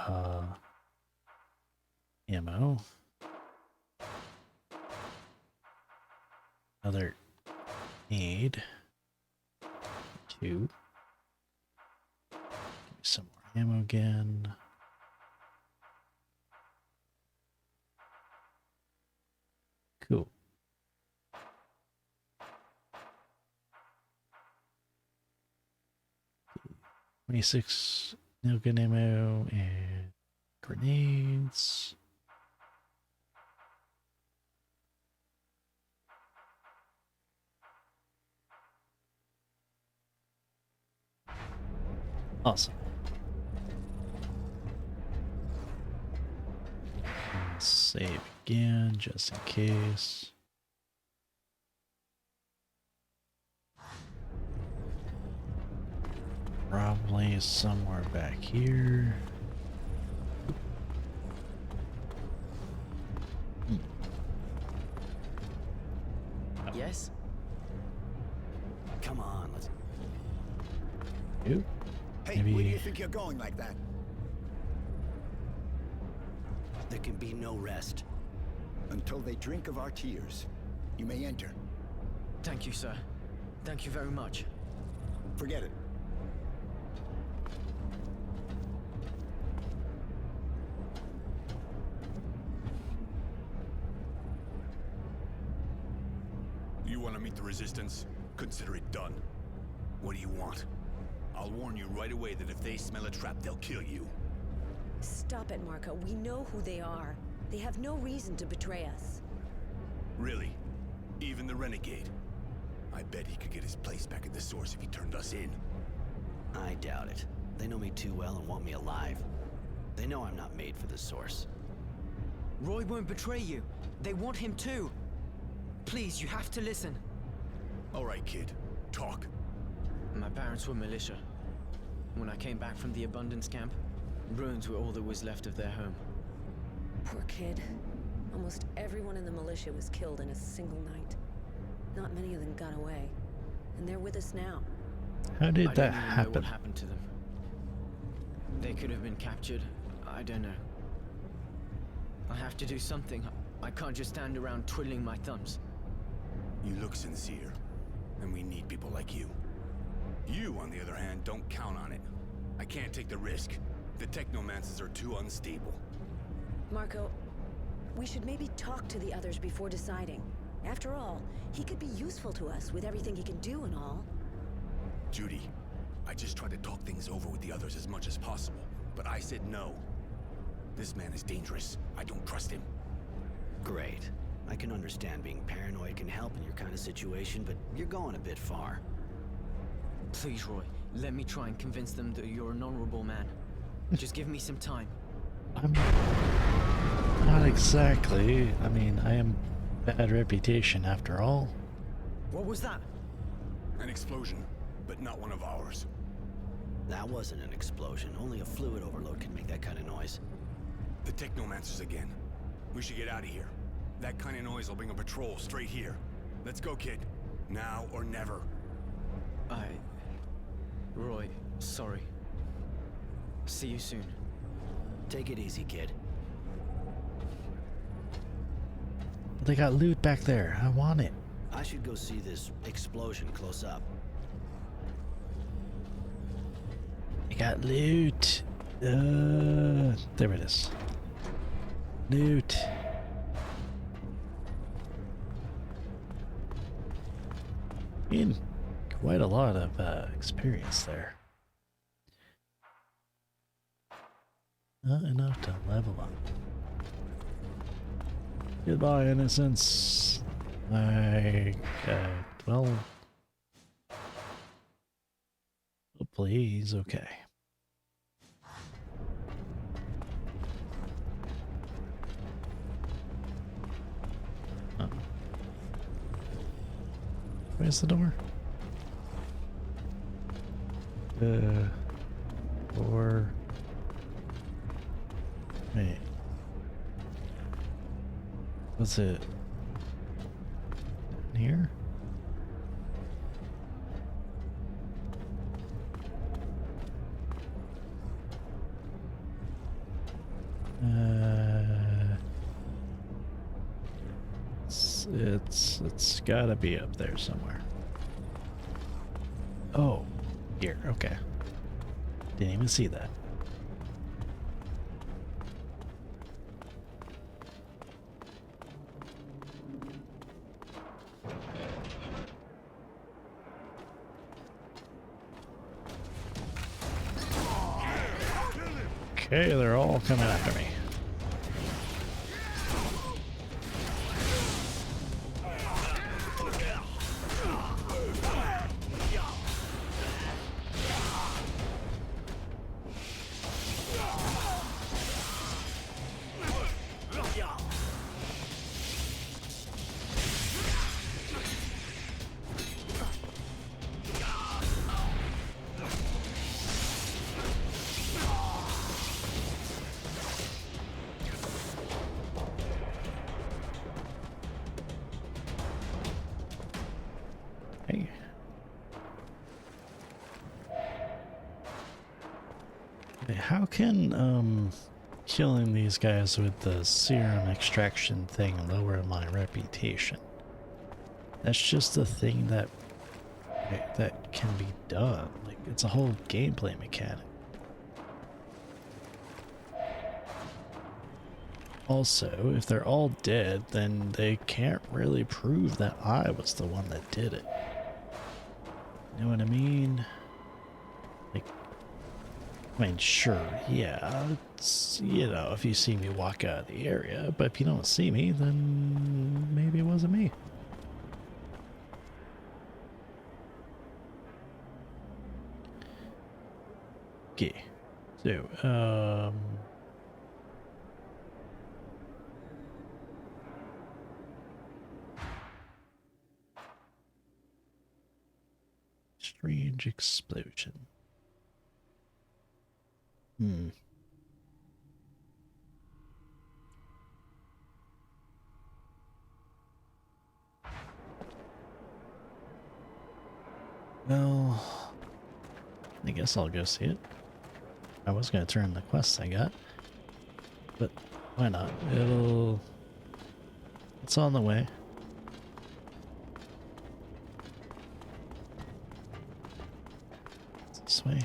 ammo. Another aid. 2. Give me some more ammo again. Cool. Okay. 26 nail gun ammo and grenades. Awesome. Save again, just in case. Probably somewhere back here. Yes? Come on, let's... Ooh. Hey, Maybe- where do you think you're going like that? There can be no rest. Until they drink of our tears. You may enter. Thank you, sir. Thank you very much. Forget it. You want to meet the Resistance? Consider it done. What do you want? I'll warn you right away that if they smell a trap, they'll kill you. Stop it, Marco. We know who they are. They have no reason to betray us. Really? Even the Renegade? I bet he could get his place back at the Source if he turned us in. I doubt it. They know me too well and want me alive. They know I'm not made for the Source. Roy won't betray you. They want him too. Please, you have to listen. All right, kid. Talk. My parents were militia. When I came back from the Abundance camp, ruins were all that was left of their home. Poor kid. Almost everyone in the militia was killed in a single night. Not many of them got away. And they're with us now. How did I that don't even know happen? what happened to them. They could have been captured. I don't know. I have to do something. I can't just stand around twiddling my thumbs. You look sincere, and we need people like you. You, on the other hand, don't count on it. I can't take the risk. The Technomancers are too unstable. Marco, we should maybe talk to the others before deciding. After all, he could be useful to us with everything he can do and all. Judy, I just tried to talk things over with the others as much as possible, but I said no. This man is dangerous. I don't trust him. Great. I can understand being paranoid can help in your kind of situation, but you're going a bit far. Please, Roy, let me try and convince them that you're an honorable man. Just give me some time. I'm not exactly. I mean, I am bad reputation after all. What was that? An explosion, but not one of ours. That wasn't an explosion. Only a fluid overload can make that kind of noise. The Technomancers again. We should get out of here. That kind of noise will bring a patrol straight here. Let's go, kid. Now or never. Roy, sorry. See you soon. Take it easy, kid. They got loot back there. I want it. I should go see this explosion close up. They got loot. There it is. Loot. In. quite a lot of experience there. Not enough to level up. Goodbye, innocence. Well, hopefully he's okay. Oh. Where's the door? Door. Wait. What's it? Here? It's gotta be up there somewhere. Oh, here, okay. Didn't even see that. Okay, they're all coming after me. Hey. How can killing these guys with the serum extraction thing lower my reputation? That's just a thing that can be done. Like, it's a whole gameplay mechanic. Also, if they're all dead, then they can't really prove that I was the one that did it. You know what I mean? Like, I mean, sure, yeah, it's, you know, if you see me walk out of the area, but if you don't see me, then maybe it wasn't me. Okay, so, strange explosion. Well, I guess I'll go see it. I was gonna turn the quests I got, but why not? It's on the way. It's this way.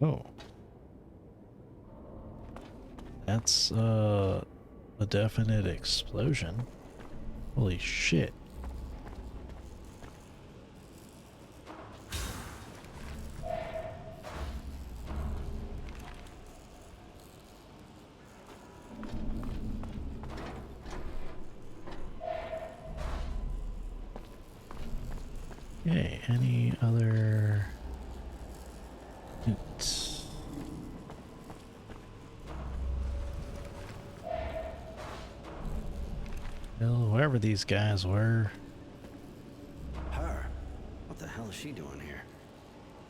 Oh. That's a definite explosion. Holy shit. Okay, any other loot? Well, whoever these guys were. Her? What the hell is she doing here?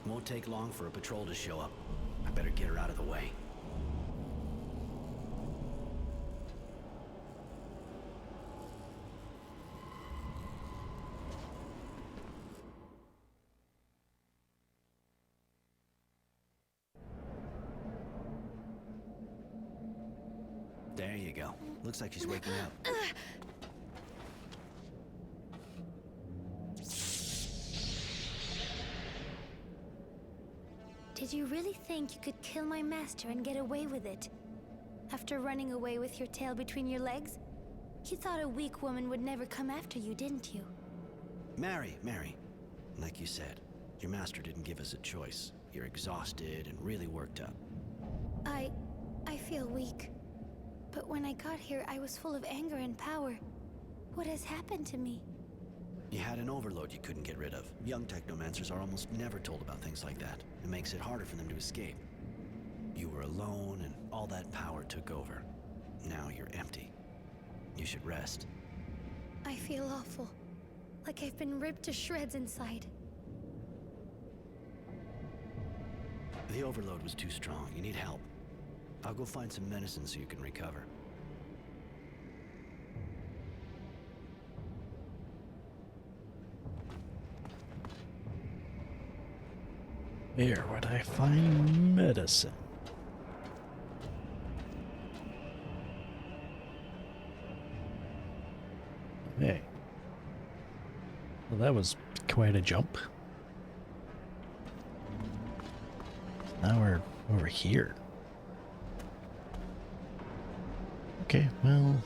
Won't take long for a patrol to show up. I better get her out of the way. There you go. Looks like she's waking up. Did you really think you could kill my master and get away with it? After running away with your tail between your legs? You thought a weak woman would never come after you, didn't you? Mary, like you said, your master didn't give us a choice. You're exhausted and really worked up. I feel weak. But when I got here, I was full of anger and power. What has happened to me? You had an overload you couldn't get rid of. Young technomancers are almost never told about things like that. It makes it harder for them to escape. You were alone and all that power took over. Now you're empty. You should rest. I feel awful. Like I've been ripped to shreds inside. The overload was too strong. You need help. I'll go find some medicine so you can recover. Where would I find medicine? Hey. Well, that was quite a jump. Now we're over here. Okay, well...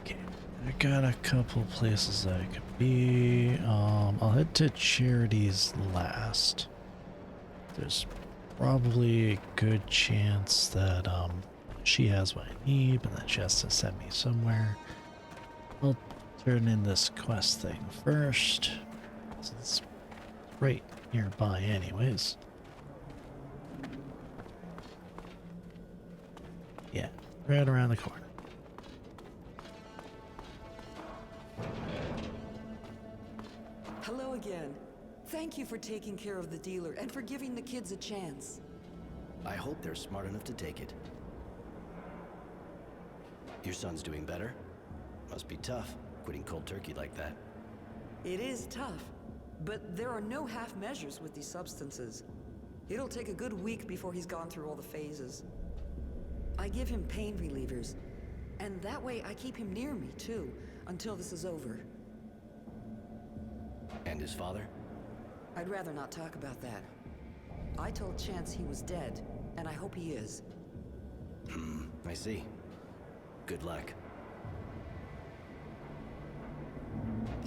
Okay, I got a couple places that I could be. I'll head to Charity's last. There's probably a good chance that, she has what I need, but then she has to send me somewhere. I'll turn in this quest thing first. It's right nearby anyways. Yeah, right around the corner. Hello again. Thank you for taking care of the dealer and for giving the kids a chance. I hope they're smart enough to take it. Your son's doing better? Must be tough, quitting cold turkey like that. It is tough, but there are no half measures with these substances. It'll take a good week before he's gone through all the phases. I give him pain relievers, and that way I keep him near me, too, until this is over. And his father? I'd rather not talk about that. I told Chance he was dead, and I hope he is. I see. Good luck.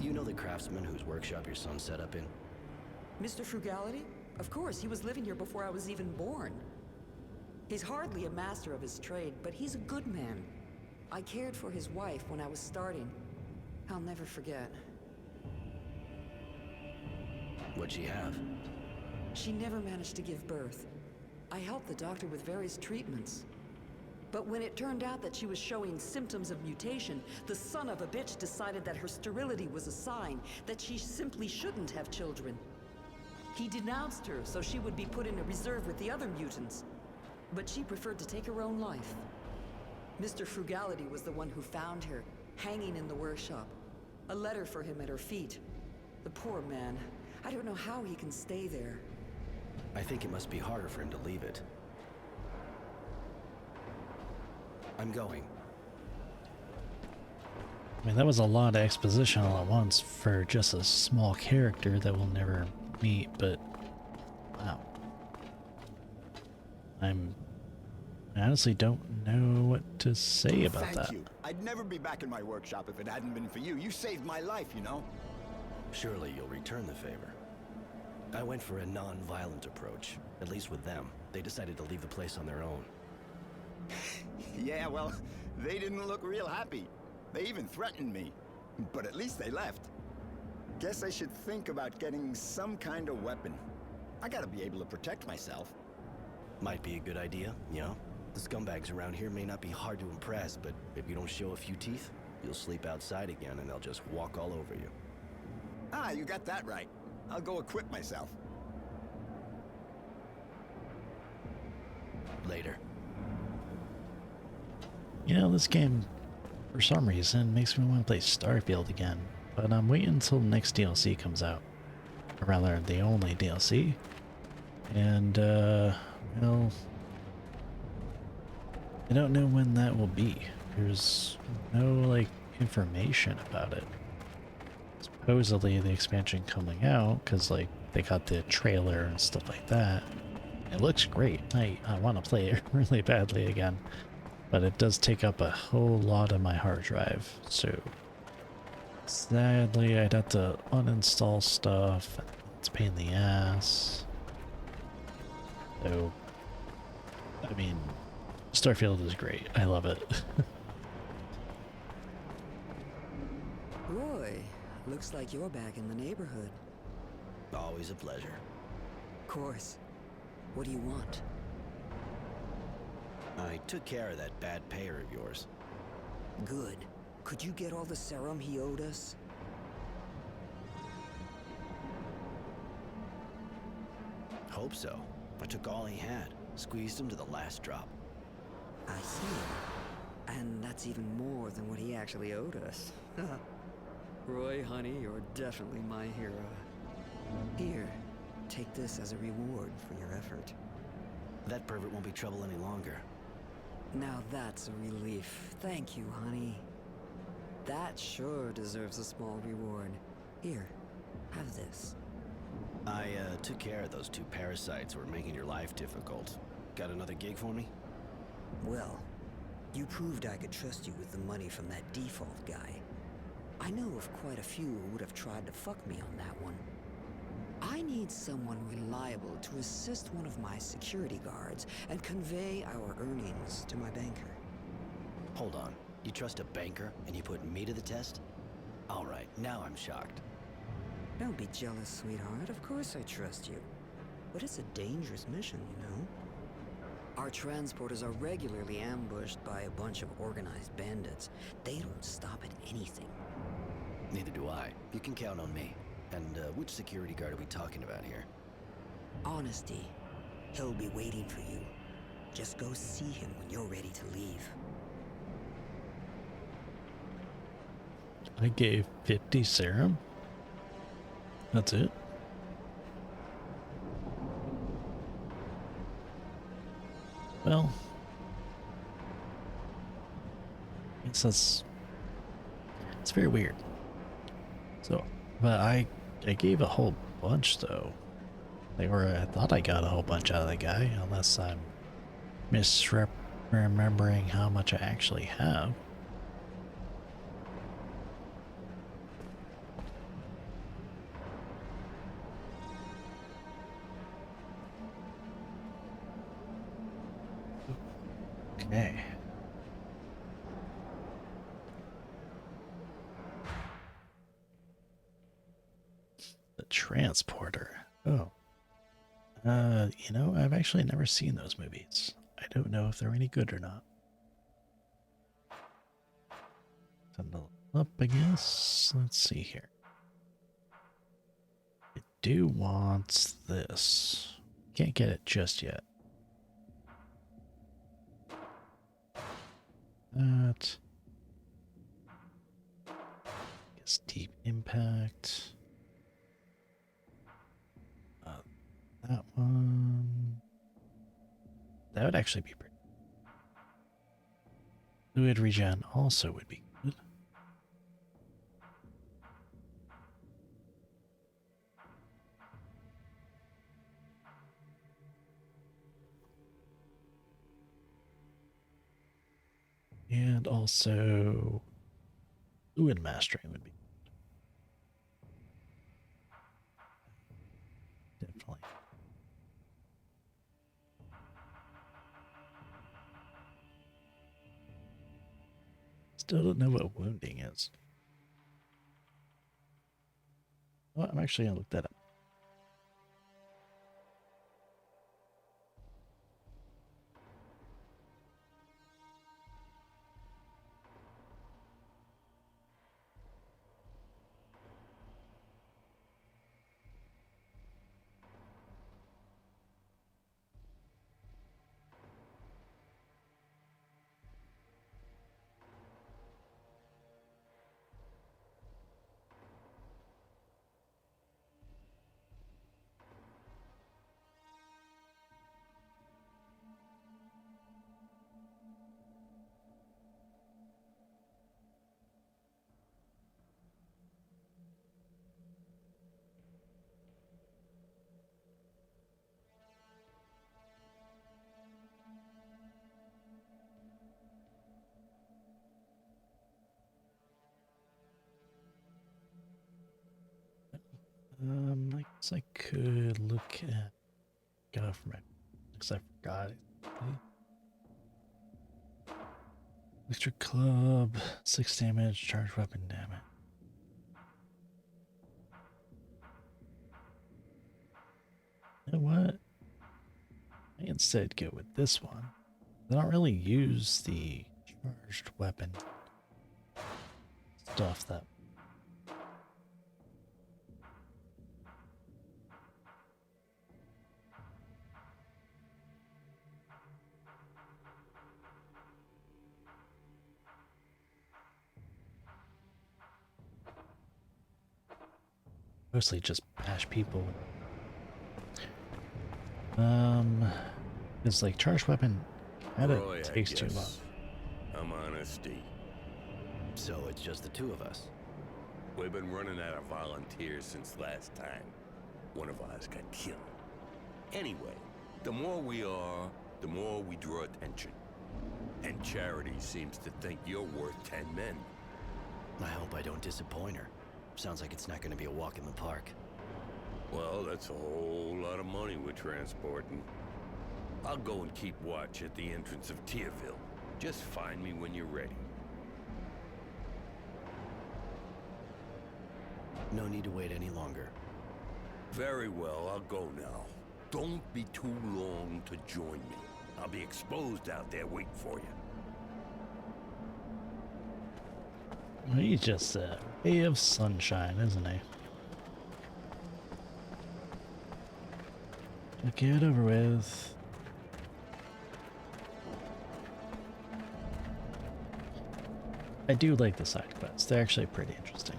You know the craftsman whose workshop your son set up in? Mr. Frugality? Of course, he was living here before I was even born. He's hardly a master of his trade, but he's a good man. I cared for his wife when I was starting. I'll never forget. What'd she have? She never managed to give birth. I helped the doctor with various treatments. But when it turned out that she was showing symptoms of mutation, the son of a bitch decided that her sterility was a sign that she simply shouldn't have children. He denounced her so she would be put in a reserve with the other mutants. But she preferred to take her own life. Mr. Frugality was the one who found her, hanging in the workshop. A letter for him at her feet. The poor man. I don't know how he can stay there. I think it must be harder for him to leave it. I'm going. I mean, that was a lot of exposition all at once for just a small character that we'll never meet, but wow. I honestly don't know what to say about that. Thank you. I'd never be back in my workshop if it hadn't been for you. You saved my life, you know? Surely you'll return the favor. I went for a non-violent approach, at least with them. They decided to leave the place on their own. Yeah, well, they didn't look real happy. They even threatened me. But at least they left. Guess I should think about getting some kind of weapon. I gotta be able to protect myself. Might be a good idea, you know? The scumbags around here may not be hard to impress, but if you don't show a few teeth, you'll sleep outside again and they'll just walk all over you. Ah, you got that right. I'll go equip myself. Later. You know, this game, for some reason, makes me want to play Starfield again. But I'm waiting until the next DLC comes out. Or rather, the only DLC. And, well... I don't know when that will be. There's no, like, information about it. It's supposedly the expansion coming out, because like they got the trailer and stuff like that. It looks great. I want to play it really badly again, but it does take up a whole lot of my hard drive, so sadly I'd have to uninstall stuff. It's a pain in the ass. So, I mean, Starfield is great. I love it. Roy, looks like you're back in the neighborhood. Always a pleasure. Of course. What do you want? I took care of that bad payer of yours. Good. Could you get all the serum he owed us? Hope so. I took all he had, squeezed him to the last drop. I see. And that's even more than what he actually owed us. Roy, honey, you're definitely my hero. Here, take this as a reward for your effort. That pervert won't be trouble any longer. Now that's a relief. Thank you, honey. That sure deserves a small reward. Here, have this. I took care of those two parasites who were making your life difficult. Got another gig for me? Well, you proved I could trust you with the money from that default guy. I know of quite a few who would have tried to fuck me on that one. I need someone reliable to assist one of my security guards and convey our earnings to my banker. Hold on. You trust a banker and you put me to the test? All right, now I'm shocked. Don't be jealous, sweetheart. Of course I trust you. But it's a dangerous mission, you know? Our transporters are regularly ambushed by a bunch of organized bandits. They don't stop at anything. Neither do I. You can count on me. And which security guard are we talking about here? Honesty. He'll be waiting for you. Just go see him when you're ready to leave. I gave 50 serum? That's it? Well, I guess it's very weird. So, but I gave a whole bunch though. I thought I got a whole bunch out of the guy, unless I'm misremembering how much I actually have. Okay. The transporter. Oh. You know, I've actually never seen those movies. I don't know if they're any good or not. Send it up, I guess. Let's see here. I do want this. Can't get it just yet. That. Guess deep impact. That one. That would actually be pretty. Fluid regen also would be good. And also fluid mastering would be good. Definitely. Still don't know what wounding is. Well, I'm actually gonna look that up. I guess I could look at government because I forgot. Electric club, 6 damage, charge weapon damage. You know what? I instead go with this one. I don't really use the charged weapon stuff that. Mostly just bash people. It's like charged weapon kinda Roy, I takes too long. guess. I'm honesty. So it's just the two of us. We've been running out of volunteers since last time. One of us got killed. Anyway, the more we are, the more we draw attention. And Charity seems to think you're worth 10 men. I hope I don't disappoint her. Sounds like it's not going to be a walk in the park. Well, that's a whole lot of money we're transporting. I'll go and keep watch at the entrance of Tierville. Just find me when you're ready. No need to wait any longer. Very well, I'll go now. Don't be too long to join me. I'll be exposed out there waiting for you. He's just a ray of sunshine, isn't he? Get it over with. I do like the side quests. They're actually pretty interesting.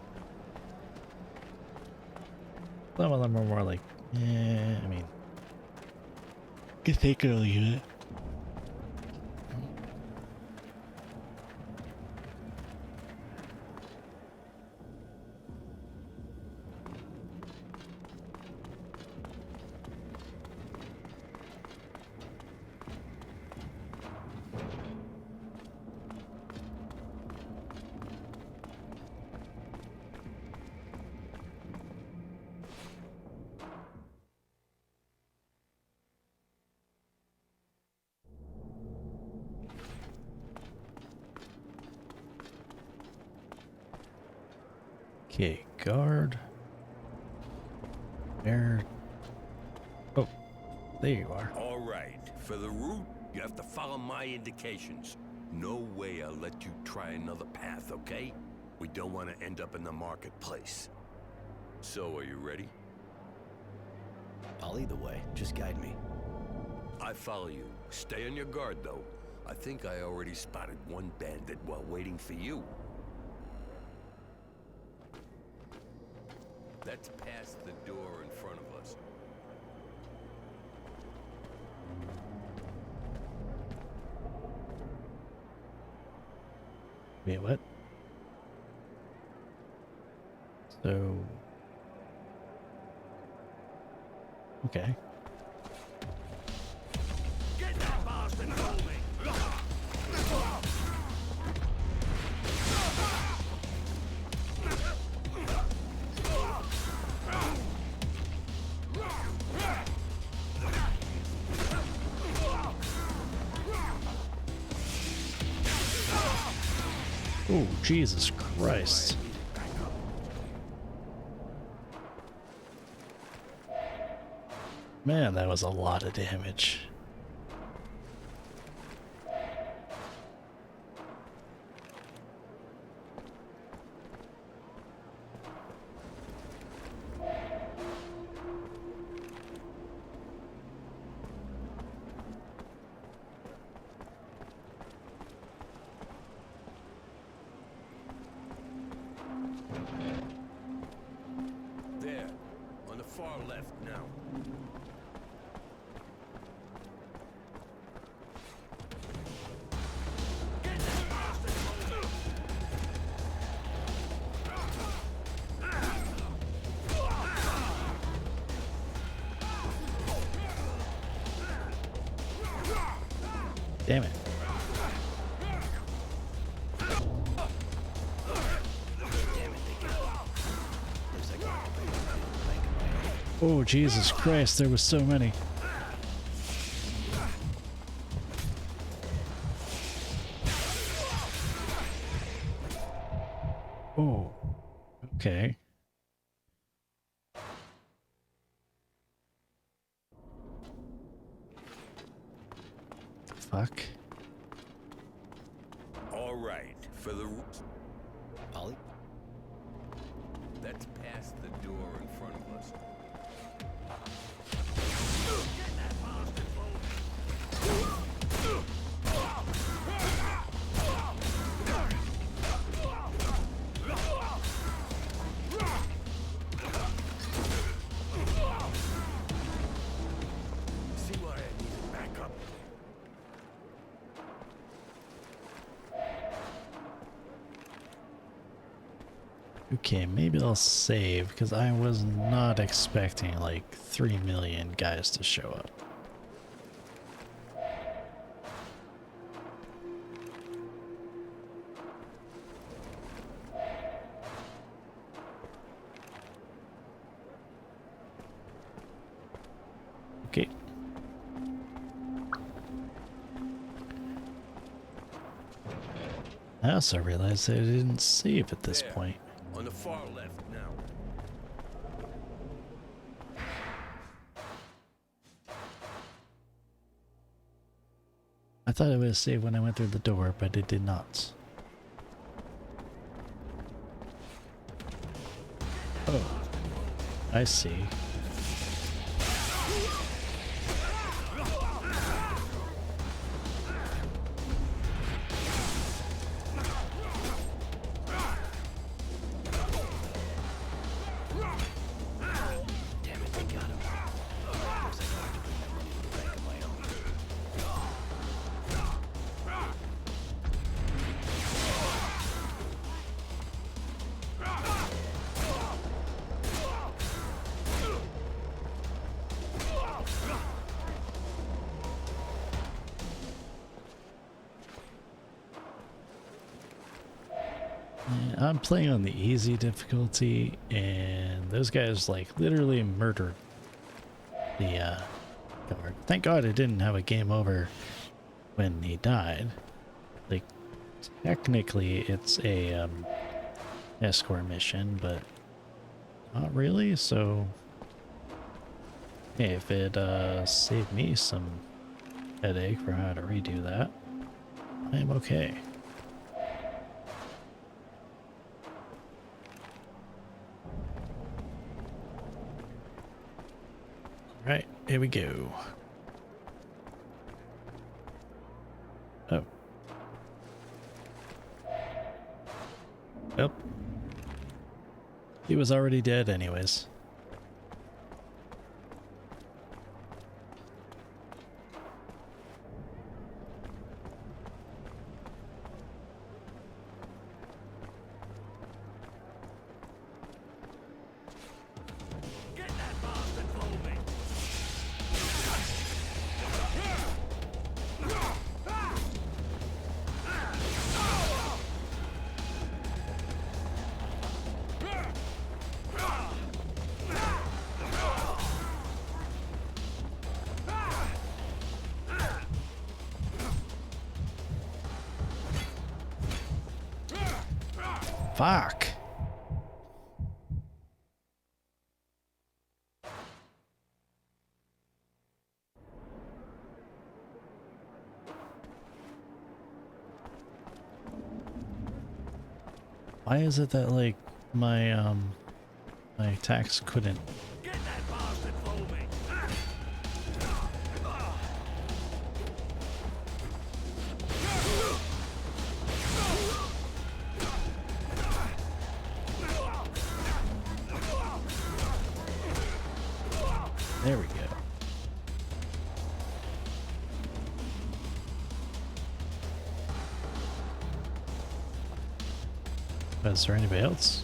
Some of them are more like, I mean, you can take it or leave it. Okay, guard. There. Oh, there you are. All right, for the route, you have to follow my indications. No way I'll let you try another path, okay? We don't want to end up in the marketplace. So, are you ready? I'll lead the way. Just guide me. I follow you. Stay on your guard, though. I think I already spotted one bandit while waiting for you. That's past the door in front of us. Wait, what? So... Okay. Get that bastard moving! Oh, Jesus Christ. Man, that was a lot of damage. There, on the far left now. Damn it. Damn it, they got me. Looks like I have to pay my bill back in my Oh, Jesus Christ, there was so many. Oh, okay. Fuck. All right, for the... Ollie? That's past the door in front of us. See why I needed backup? Okay, maybe I'll save, because I was not expecting like 3 million guys to show up. Okay. I also realized that I didn't save at this There, point. On the far left now. I thought I would have saved when I went through the door, but it did not. Oh, I see. Damn it, they got him. Looks like I'll have to bring that money to the bank of my own. Yeah, I'm playing on the easy difficulty, and those guys like literally murdered the guard. Thank God it didn't have a game over when he died. Like, technically it's a escort mission, but not really, so hey, if it saved me some headache for how to redo that, I am okay. Right, here we go. Oh. Yep. He was already dead anyways. Fuck. Why is it that like my my attacks couldn't? Get that bastard moving! There we go. Is there anybody else?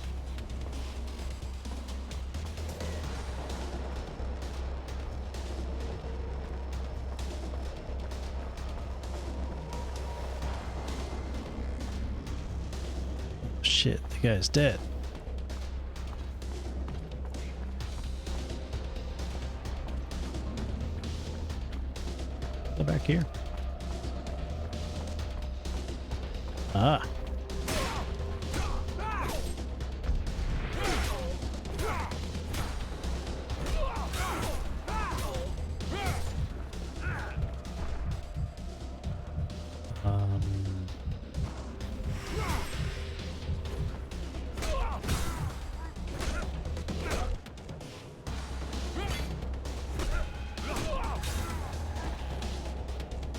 Shit, the guy's dead. Go back here. Ah.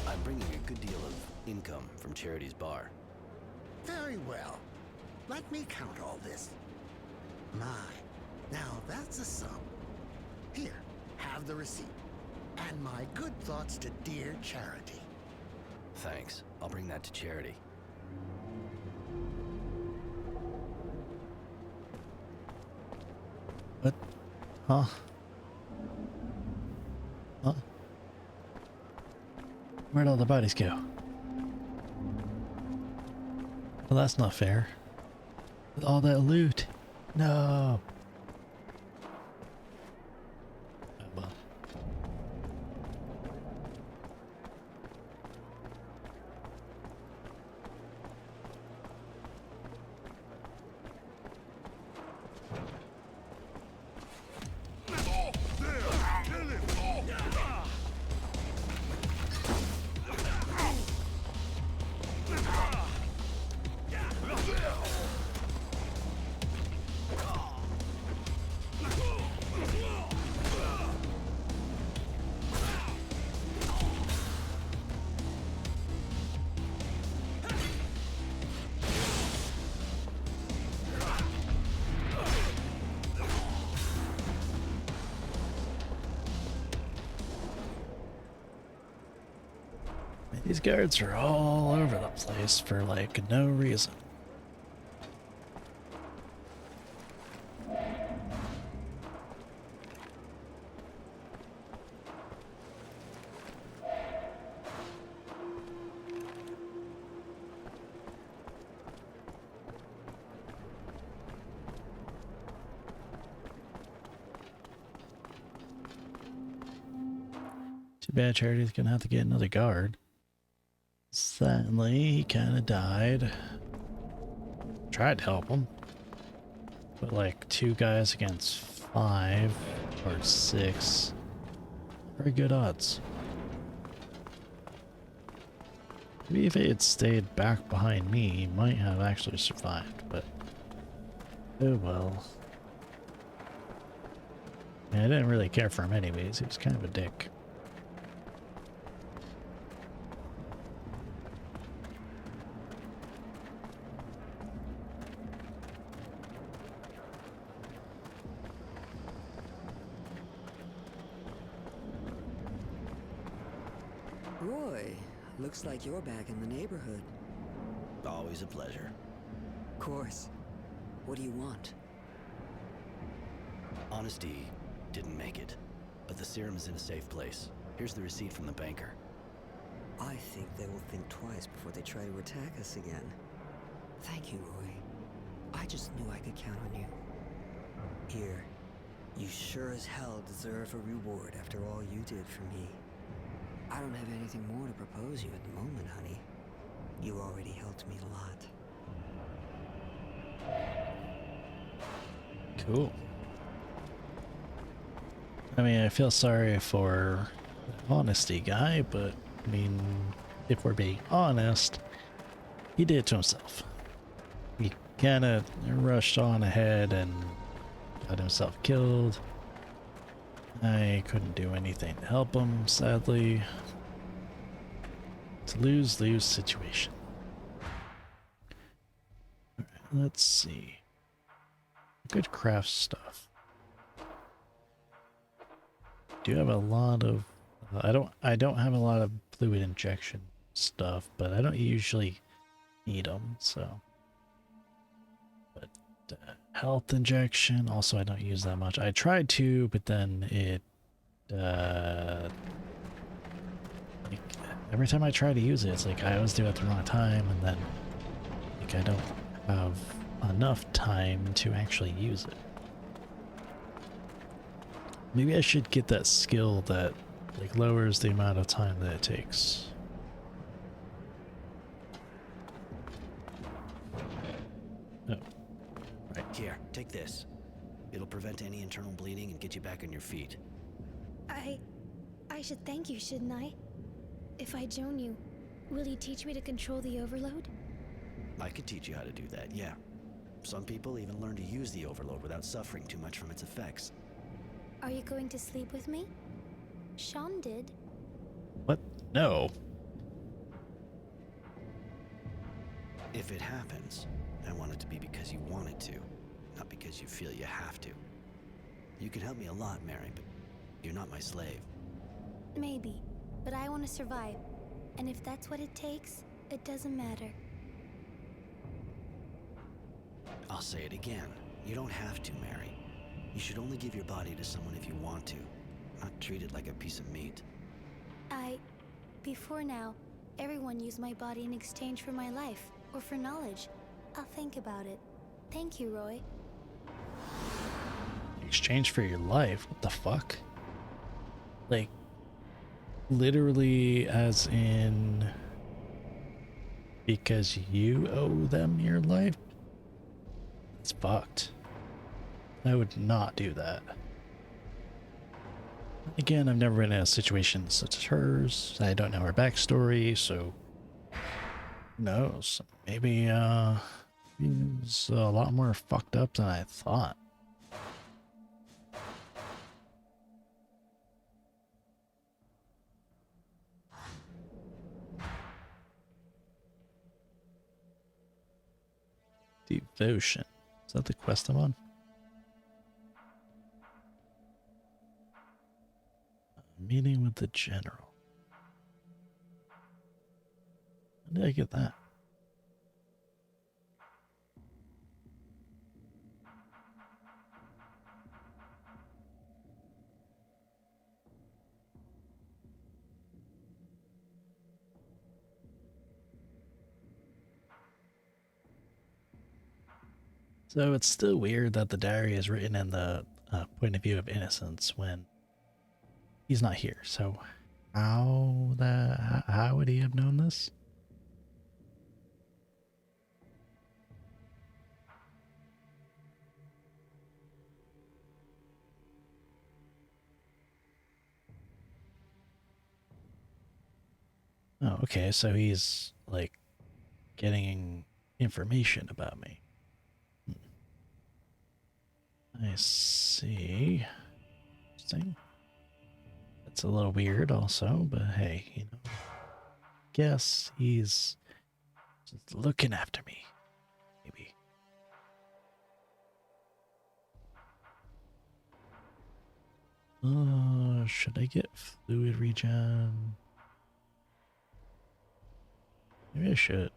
I'm bringing a good deal of income from Charity's bar. Very well. Let me count all this. My, now that's a sum. Here, have the receipt. And my good thoughts to dear Charity. Thanks. I'll bring that to Charity. What? Huh? Huh? Where'd all the bodies go? Well, that's not fair. With all that loot. No. Oh, well. These guards are all over the place for like no reason. Too bad Charity's gonna have to get another guard. Sadly, he kind of died. Tried to help him. But like 2 guys against 5 or 6. Very good odds. Maybe if he had stayed back behind me, he might have actually survived, but oh well. I didn't really care for him anyways, he was kind of a dick. Roy, looks like you're back in the neighborhood. Always a pleasure. Of course. What do you want? Honesty didn't make it, but the serum is in a safe place. Here's the receipt from the banker. I think they will think twice before they try to attack us again. Thank you, Roy. I just knew I could count on you. Here, you sure as hell deserve a reward after all you did for me. I don't have anything more to propose you at the moment, honey. You already helped me a lot. Cool. I mean, I feel sorry for the honesty guy, but I mean, if we're being honest, he did it to himself. He kind of rushed on ahead and got himself killed. I couldn't do anything to help him, sadly. It's a lose-lose situation. Alright, let's see. Good craft stuff. Do have a lot of I don't have a lot of fluid injection stuff, but I don't usually need them, so. But health injection, also I don't use that much. I tried to, but then it like every time I try to use it, it's like I always do it at the wrong time, and then like I don't have enough time to actually use it. Maybe I should get that skill that like lowers the amount of time that it takes. Oh. Right. Here, take this. It'll prevent any internal bleeding and get you back on your feet. I should thank you, shouldn't I? If I join you, will you teach me to control the overload? I could teach you how to do that, yeah. Some people even learn to use the overload without suffering too much from its effects. Are you going to sleep with me? Sean did. What? No. If it happens, I want it to be because you want it to, not because you feel you have to. You can help me a lot, Mary, but you're not my slave. Maybe, but I want to survive. And if that's what it takes, it doesn't matter. I'll say it again. You don't have to, Mary. You should only give your body to someone if you want to, not treat it like a piece of meat. Before now, everyone used my body in exchange for my life, or for knowledge. I'll think about it. Thank you, Roy. Exchange for your life? What the fuck? Like, literally as in because you owe them your life? It's fucked. I would not do that. Again, I've never been in a situation such as hers. I don't know her backstory, so who knows? Maybe he's a lot more fucked up than I thought. Devotion. Is that the quest I'm on? Meeting with the general. How did I get that? So it's still weird that the diary is written in the point of view of innocence when he's not here. So how would he have known this? Oh, okay, so he's like getting information about me. I see. Interesting. That's a little weird also, but hey, you know. Guess he's just looking after me. Maybe. Should I get fluid regen? Maybe I should.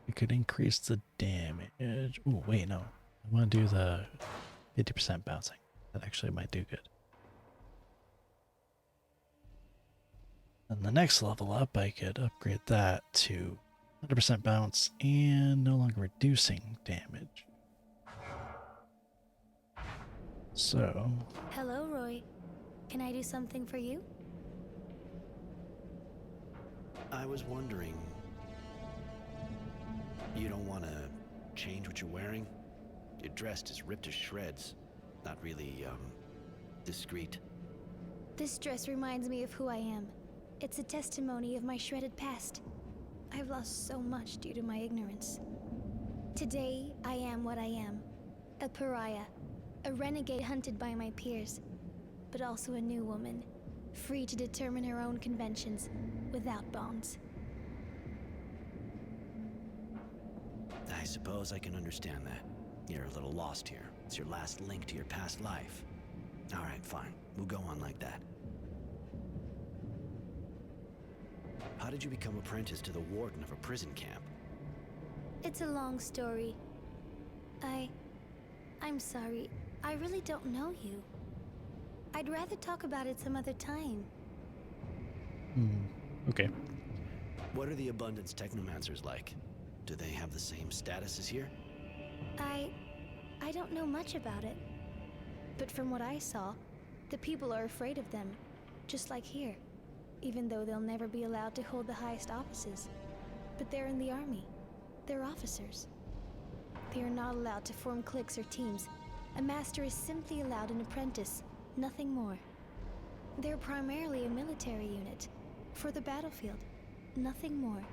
We could increase the damage. Oh, wait, no. I want to do the 50% bouncing. That actually might do good. And the next level up, I could upgrade that to 100% bounce and no longer reducing damage. So. Hello, Roy. Can I do something for you? I was wondering, you don't want to change what you're wearing? Your dress is ripped to shreds. Not really, discreet. This dress reminds me of who I am. It's a testimony of my shredded past. I've lost so much due to my ignorance. Today, I am what I am. A pariah. A renegade hunted by my peers. But also a new woman. Free to determine her own conventions, without bonds. I suppose I can understand that. You're a little lost here. It's your last link to your past life. Alright, fine. We'll go on like that. How did you become apprentice to the warden of a prison camp? It's a long story. I'm sorry. I really don't know you. I'd rather talk about it some other time. Okay. What are the Abundance Technomancers like? Do they have the same status as here? I I don't know much about it. But from what I saw, the people are afraid of them, just like here. Even though they'll never be allowed to hold the highest offices. But they're in the army. They're officers. They are not allowed to form cliques or teams. A master is simply allowed an apprentice, nothing more. They're primarily a military unit, for the battlefield, nothing more.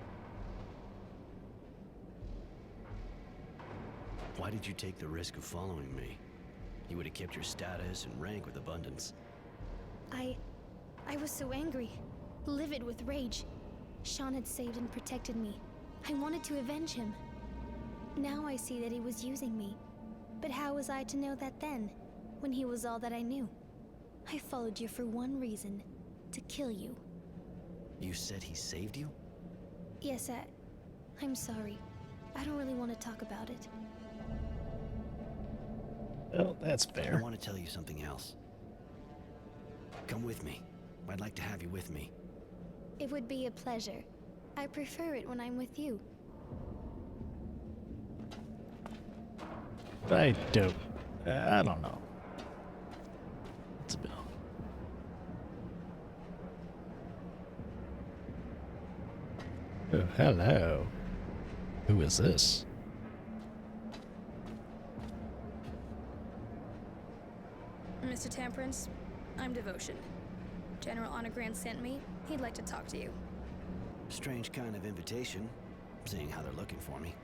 Why did you take the risk of following me? You would have kept your status and rank with abundance. I was so angry, livid with rage. Sean had saved and protected me. I wanted to avenge him. Now I see that he was using me. But how was I to know that then, when he was all that I knew? I followed you for one reason, to kill you. You said he saved you? Yes, I'm sorry. I don't really want to talk about it. Well, that's I fair. want to tell you something else. Come with me. I'd like to have you with me. It would be a pleasure. I prefer it when I'm with you. I don't know. It's a bill. Oh, hello. Who is this? Mr. Temperance, I'm Devotion. General Honorgrant sent me. He'd like to talk to you. Strange kind of invitation, seeing how they're looking for me.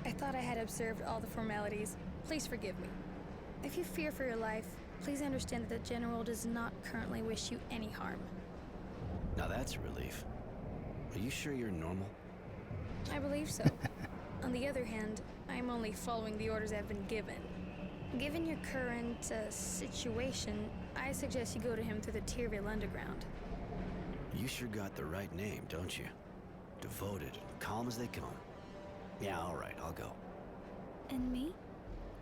I thought I had observed all the formalities. Please forgive me. If you fear for your life, please understand that the General does not currently wish you any harm. Now that's a relief. Are you sure you're normal? I believe so. On the other hand, I'm only following the orders I've been given. Given your current situation, I suggest you go to him through the Tyrville Underground. You sure got the right name, don't you? Devoted and calm as they come. Yeah, all right, I'll go. And me?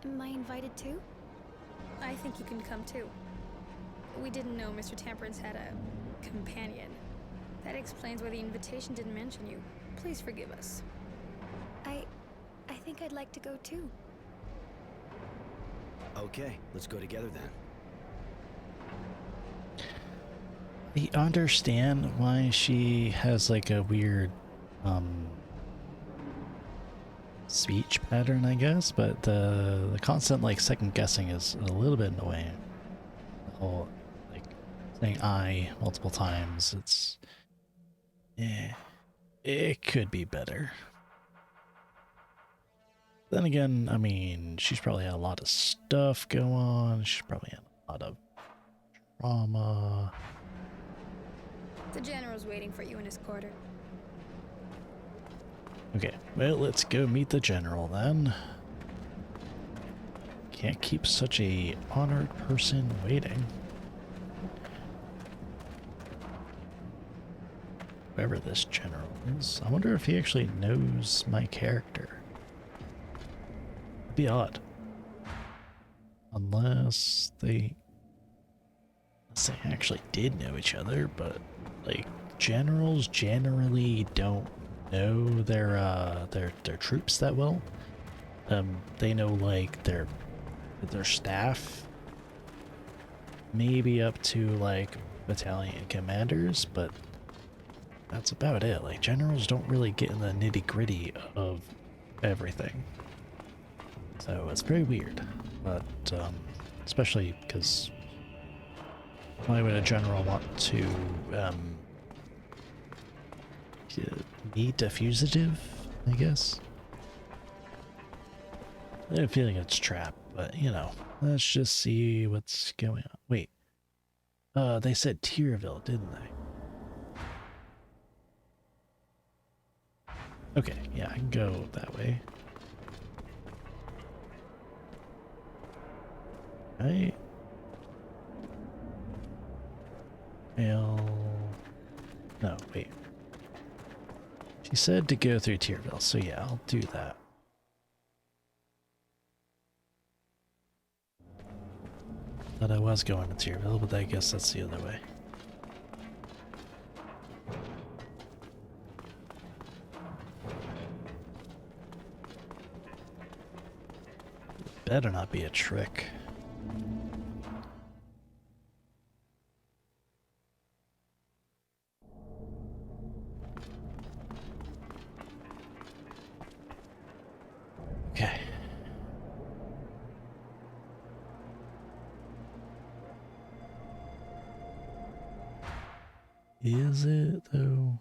Am I invited too? I think you can come too. We didn't know Mr. Temperance had a companion. That explains why the invitation didn't mention you. Please forgive us. I think I'd like to go too. Okay, let's go together then. I understand why she has like a weird speech pattern, I guess, but the constant like second guessing is a little bit annoying. The whole like saying I multiple times, it's it could be better. Then again, I mean, she's probably had a lot of stuff go on. She's probably had a lot of trauma. The General's waiting for you in his quarter. Okay, well, let's go meet the General then. Can't keep such a honored person waiting. Whoever this General is, I wonder if he actually knows my character. It'd be odd. Unless they actually did know each other, but like generals generally don't know their troops that well. They know like their staff, maybe up to like battalion commanders, but that's about it. Like generals don't really get in the nitty-gritty of everything, so it's very weird. But especially because why would a general want to meet a fugitive, I guess? I have a feeling it's trapped, but you know, let's just see what's going on. Wait, they said Tyrville, didn't they? Okay, yeah, I can go that way. Right? No, wait. She said to go through Tyrville, so yeah, I'll do that. Thought I was going to Tyrville, but I guess that's the other way. better not be a trick. Okay. Is it though?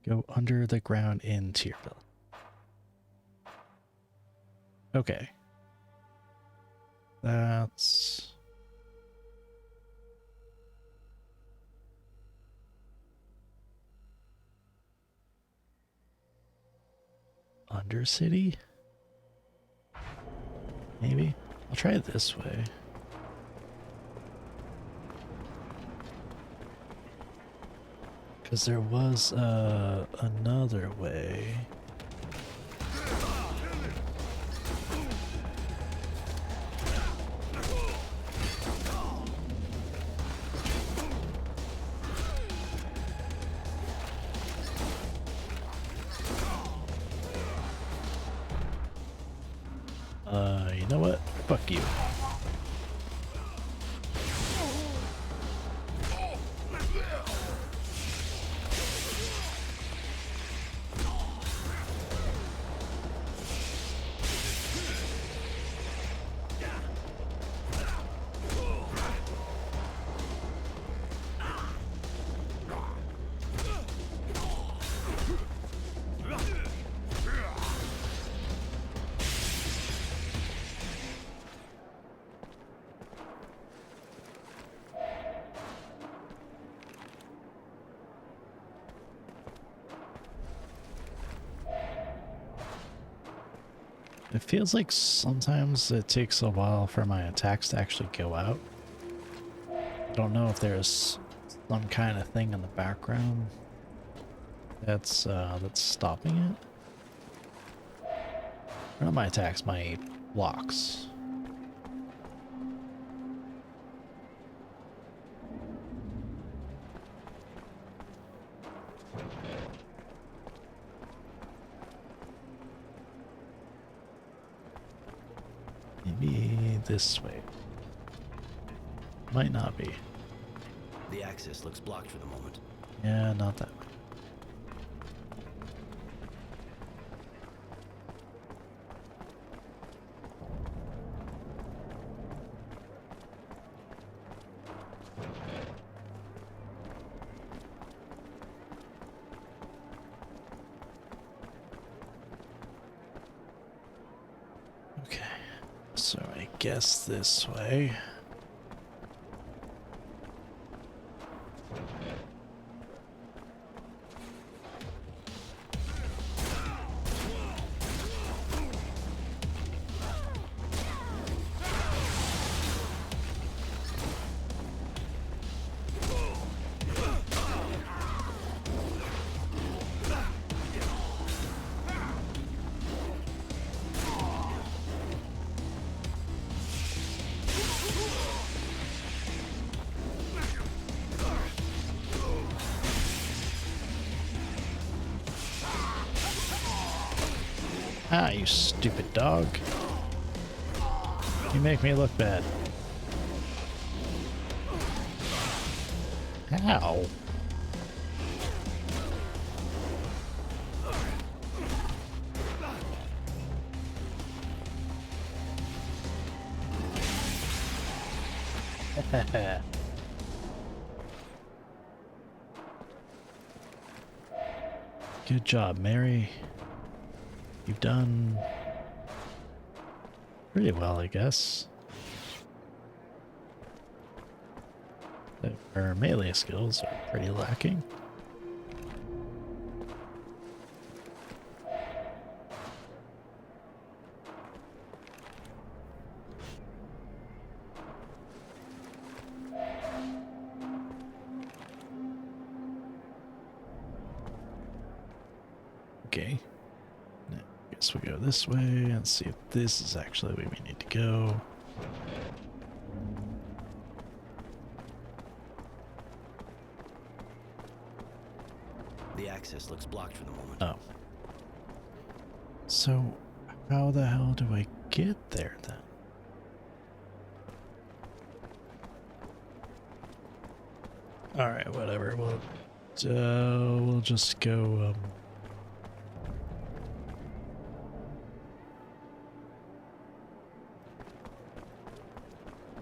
Go under the ground in Tyrville. Okay. That's... Undercity? Maybe? I'll try it this way. Because there was another way. You know what? Fuck you. It feels like sometimes it takes a while for my attacks to actually go out. I don't know if there's some kind of thing in the background that's stopping it. Not my attacks, my blocks. Maybe this way. Might not be. The access looks blocked for the moment. Yeah, not that way. Okay, so I guess this way. Ah, you stupid dog. You make me look bad. Ow. Good job, Mary. You've done pretty well, I guess. Her melee skills are pretty lacking. Okay. Now, I guess we go this way and see if this is actually where we need to go. The access looks blocked for the moment. Oh. So, how the hell do I get there then? All right, whatever. We'll just go.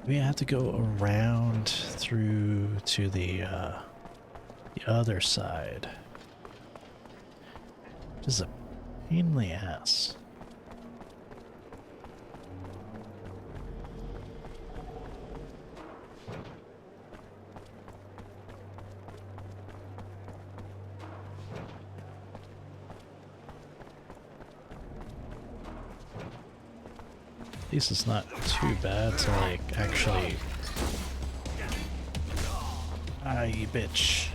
We have to go around through to the other side. This is a pain in the ass. At least it's not too bad to like actually. Ah, you bitch.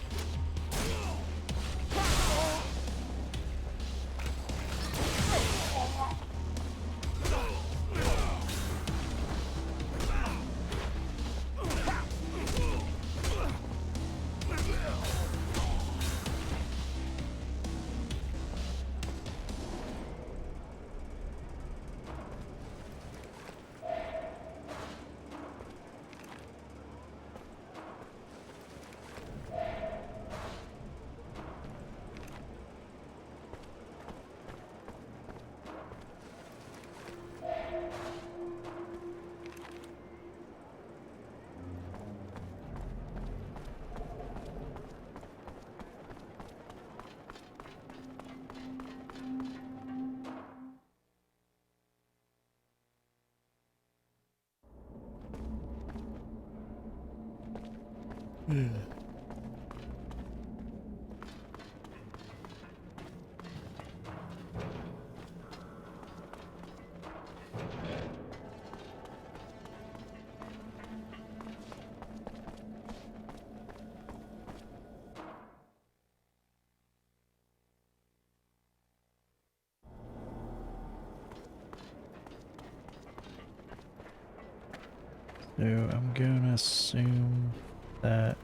So I'm gonna assume that.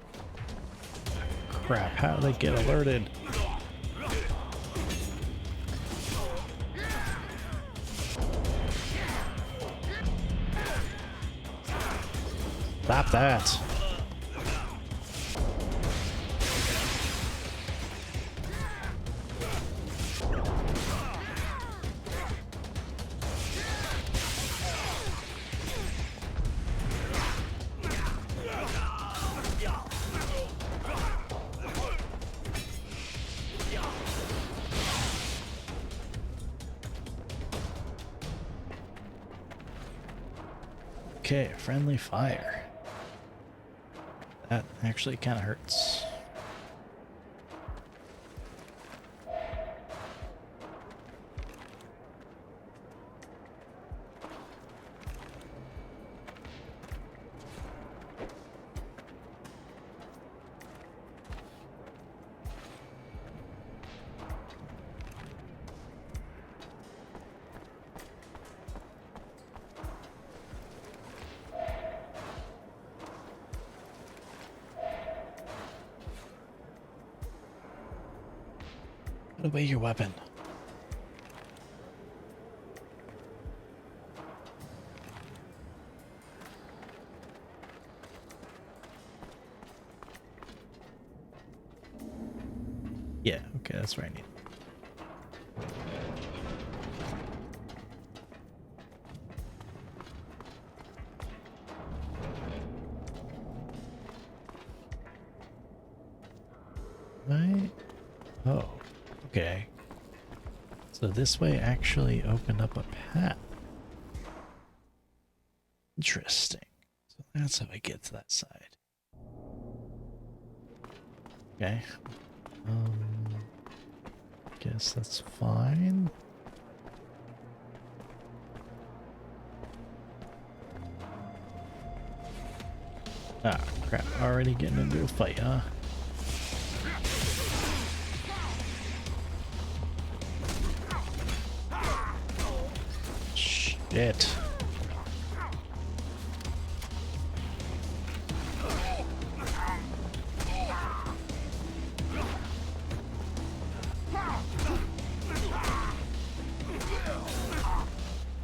Crap, how did they get alerted? Stop that. Okay, friendly fire. That actually kind of hurts. Put away your weapon. Yeah, okay, that's what I need. Right? Oh. Okay. So this way actually opened up a path. Interesting. So that's how I get to that side. Okay. Guess that's fine. Ah, crap. Already getting into a fight, huh? Shit.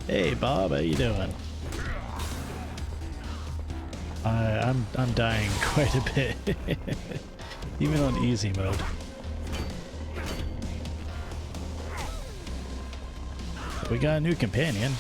Hey Bob, how you doing? I'm dying quite a bit, even on easy mode. We got a new companion.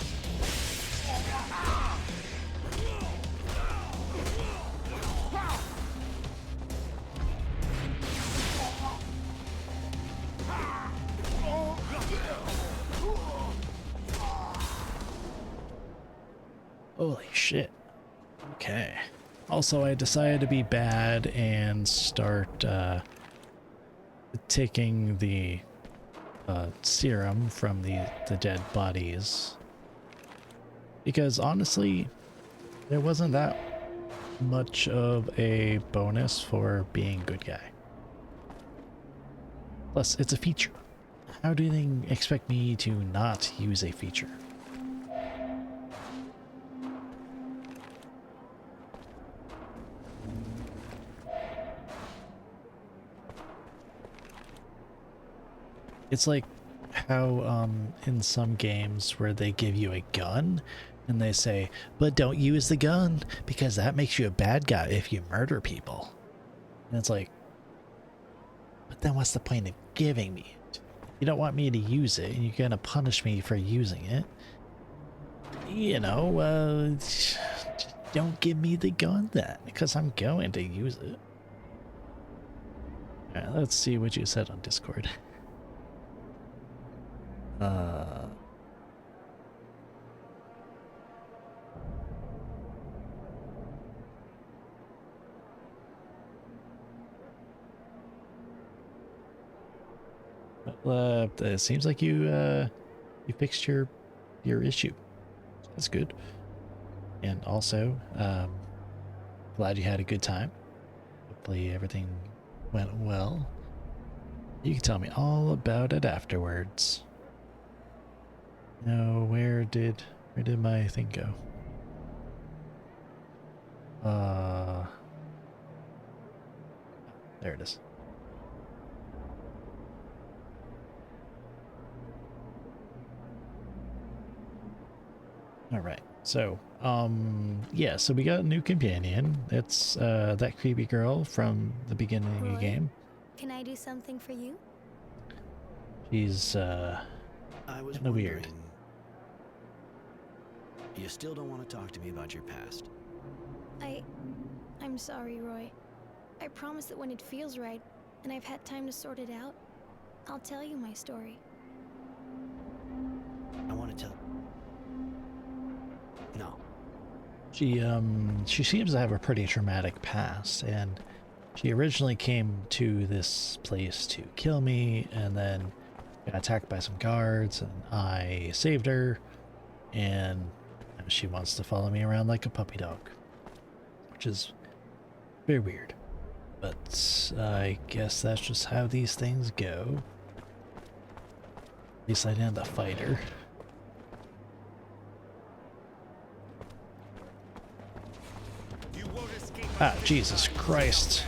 Holy shit. Okay. Also, I decided to be bad and start taking the serum from the dead bodies. Because honestly, there wasn't that much of a bonus for being good guy. Plus, it's a feature. How do they expect me to not use a feature? It's like how in some games where they give you a gun and they say, but don't use the gun because that makes you a bad guy if you murder people. And it's like, but then what's the point of giving me it? You don't want me to use it and you're gonna punish me for using it. You know, don't give me the gun then, because I'm going to use it. Alright, let's see what you said on Discord. It seems like you fixed your issue. That's good. And also, glad you had a good time. Hopefully everything went well. You can tell me all about it afterwards. Now, where did my thing go? There it is. All right. So, yeah, so we got a new companion. It's that creepy girl from the beginning of the game. Can I do something for you? She's I was kinda weird. wondering, you still don't want to talk to me about your past? I'm sorry, Roy. I promise that when it feels right, and I've had time to sort it out, I'll tell you my story. I want to tell... No. She seems to have a pretty traumatic past, and she originally came to this place to kill me, and then got attacked by some guards, and I saved her, and she wants to follow me around like a puppy dog, which is very weird. But I guess that's just how these things go. At least I didn't have to fight her. Ah, Jesus Christ.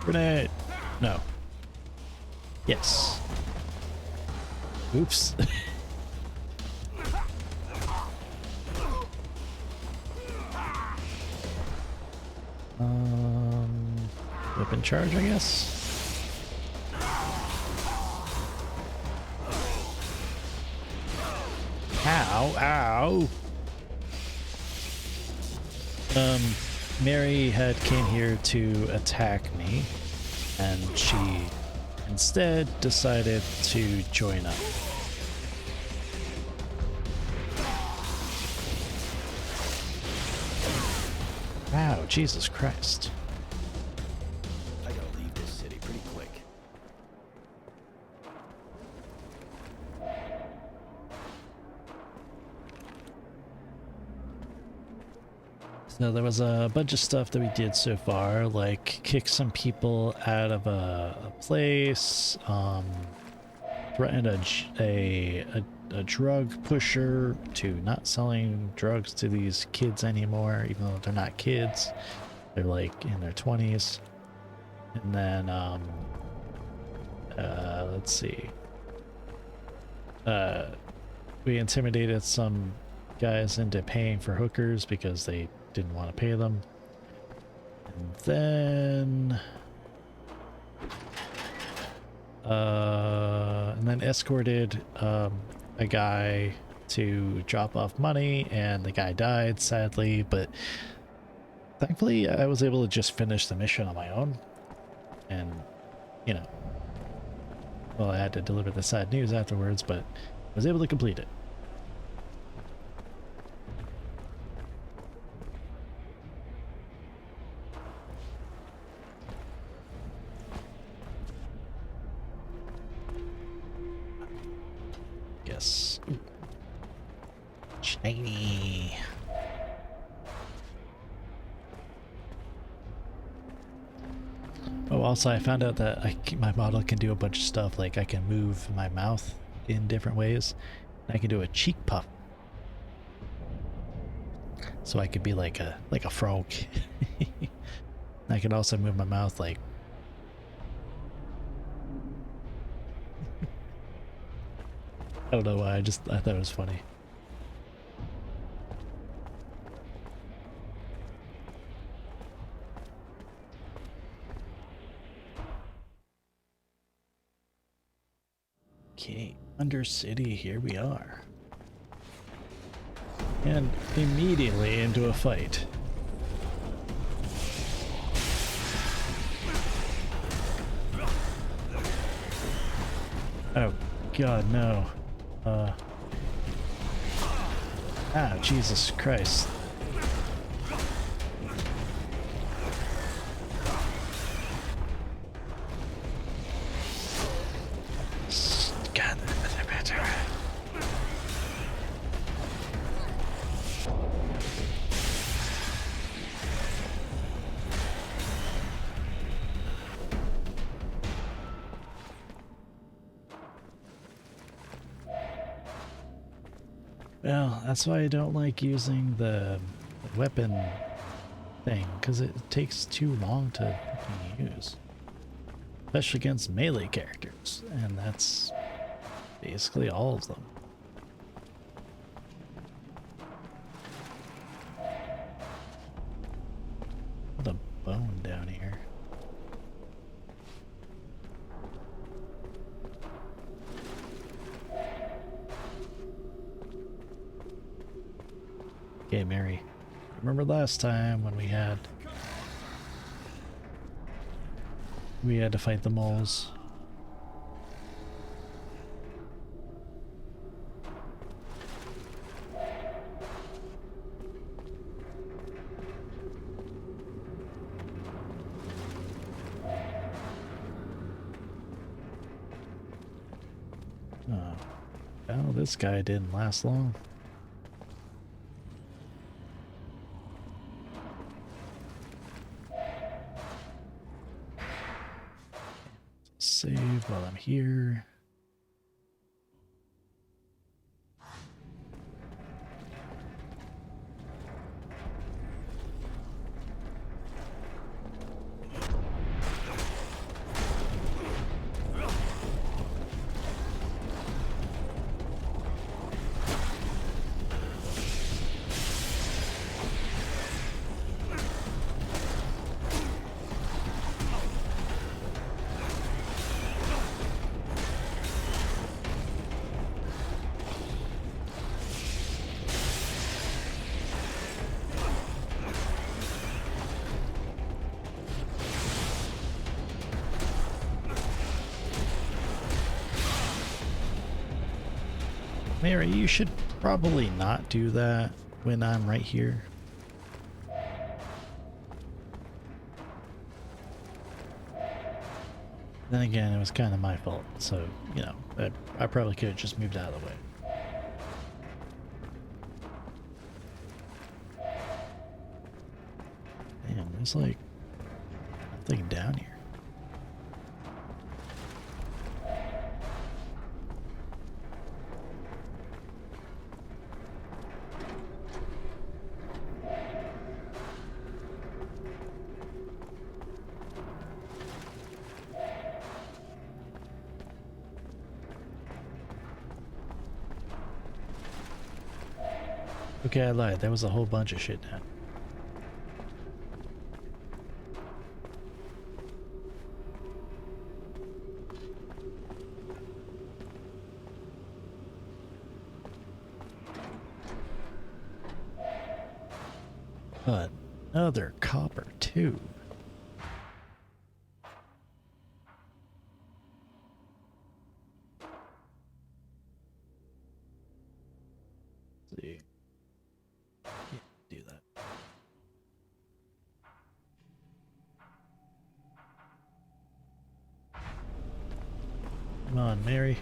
Grenade. No. Yes. Oops. Weapon charge, I guess. Ow, ow. Mary had came here to attack me, and she instead decided to join up. Wow, Jesus Christ. I gotta leave this city pretty quick. So there was a bunch of stuff that we did so far, like kick some people out of a place, threatened a drug pusher to not selling drugs to these kids anymore, even though they're not kids. They're like in their 20s. And then, let's see. We intimidated some guys into paying for hookers because they didn't want to pay them. And then escorted a guy to drop off money, and the guy died sadly, but thankfully I was able to just finish the mission on my own. And you know, well, I had to deliver the sad news afterwards, but I was able to complete it. Yes. Ooh. Shiny. Oh, also I found out that my model can do a bunch of stuff, like I can move my mouth in different ways. I can do a cheek puff. So I could be like a frog. I can also move my mouth like I don't know why, I thought it was funny. Okay, Undercity, here we are. And immediately into a fight. Oh god, no. Ah, Jesus Christ. God. Well, that's why I don't like using the weapon thing, because it takes too long to use. Especially against melee characters, and that's basically all of them. The bone down here. Okay, Mary. Remember last time when we had to fight the moles? Oh, well, this guy didn't last long. Save while I'm here. Mary, you should probably not do that when I'm right here. Then again, it was kind of my fault, so, you know, I probably could have just moved out of the way. Damn, there's like nothing down here. Okay, I lied. That was a whole bunch of shit now. Another copper tube. Let's see. Can't do that. Come on, Mary.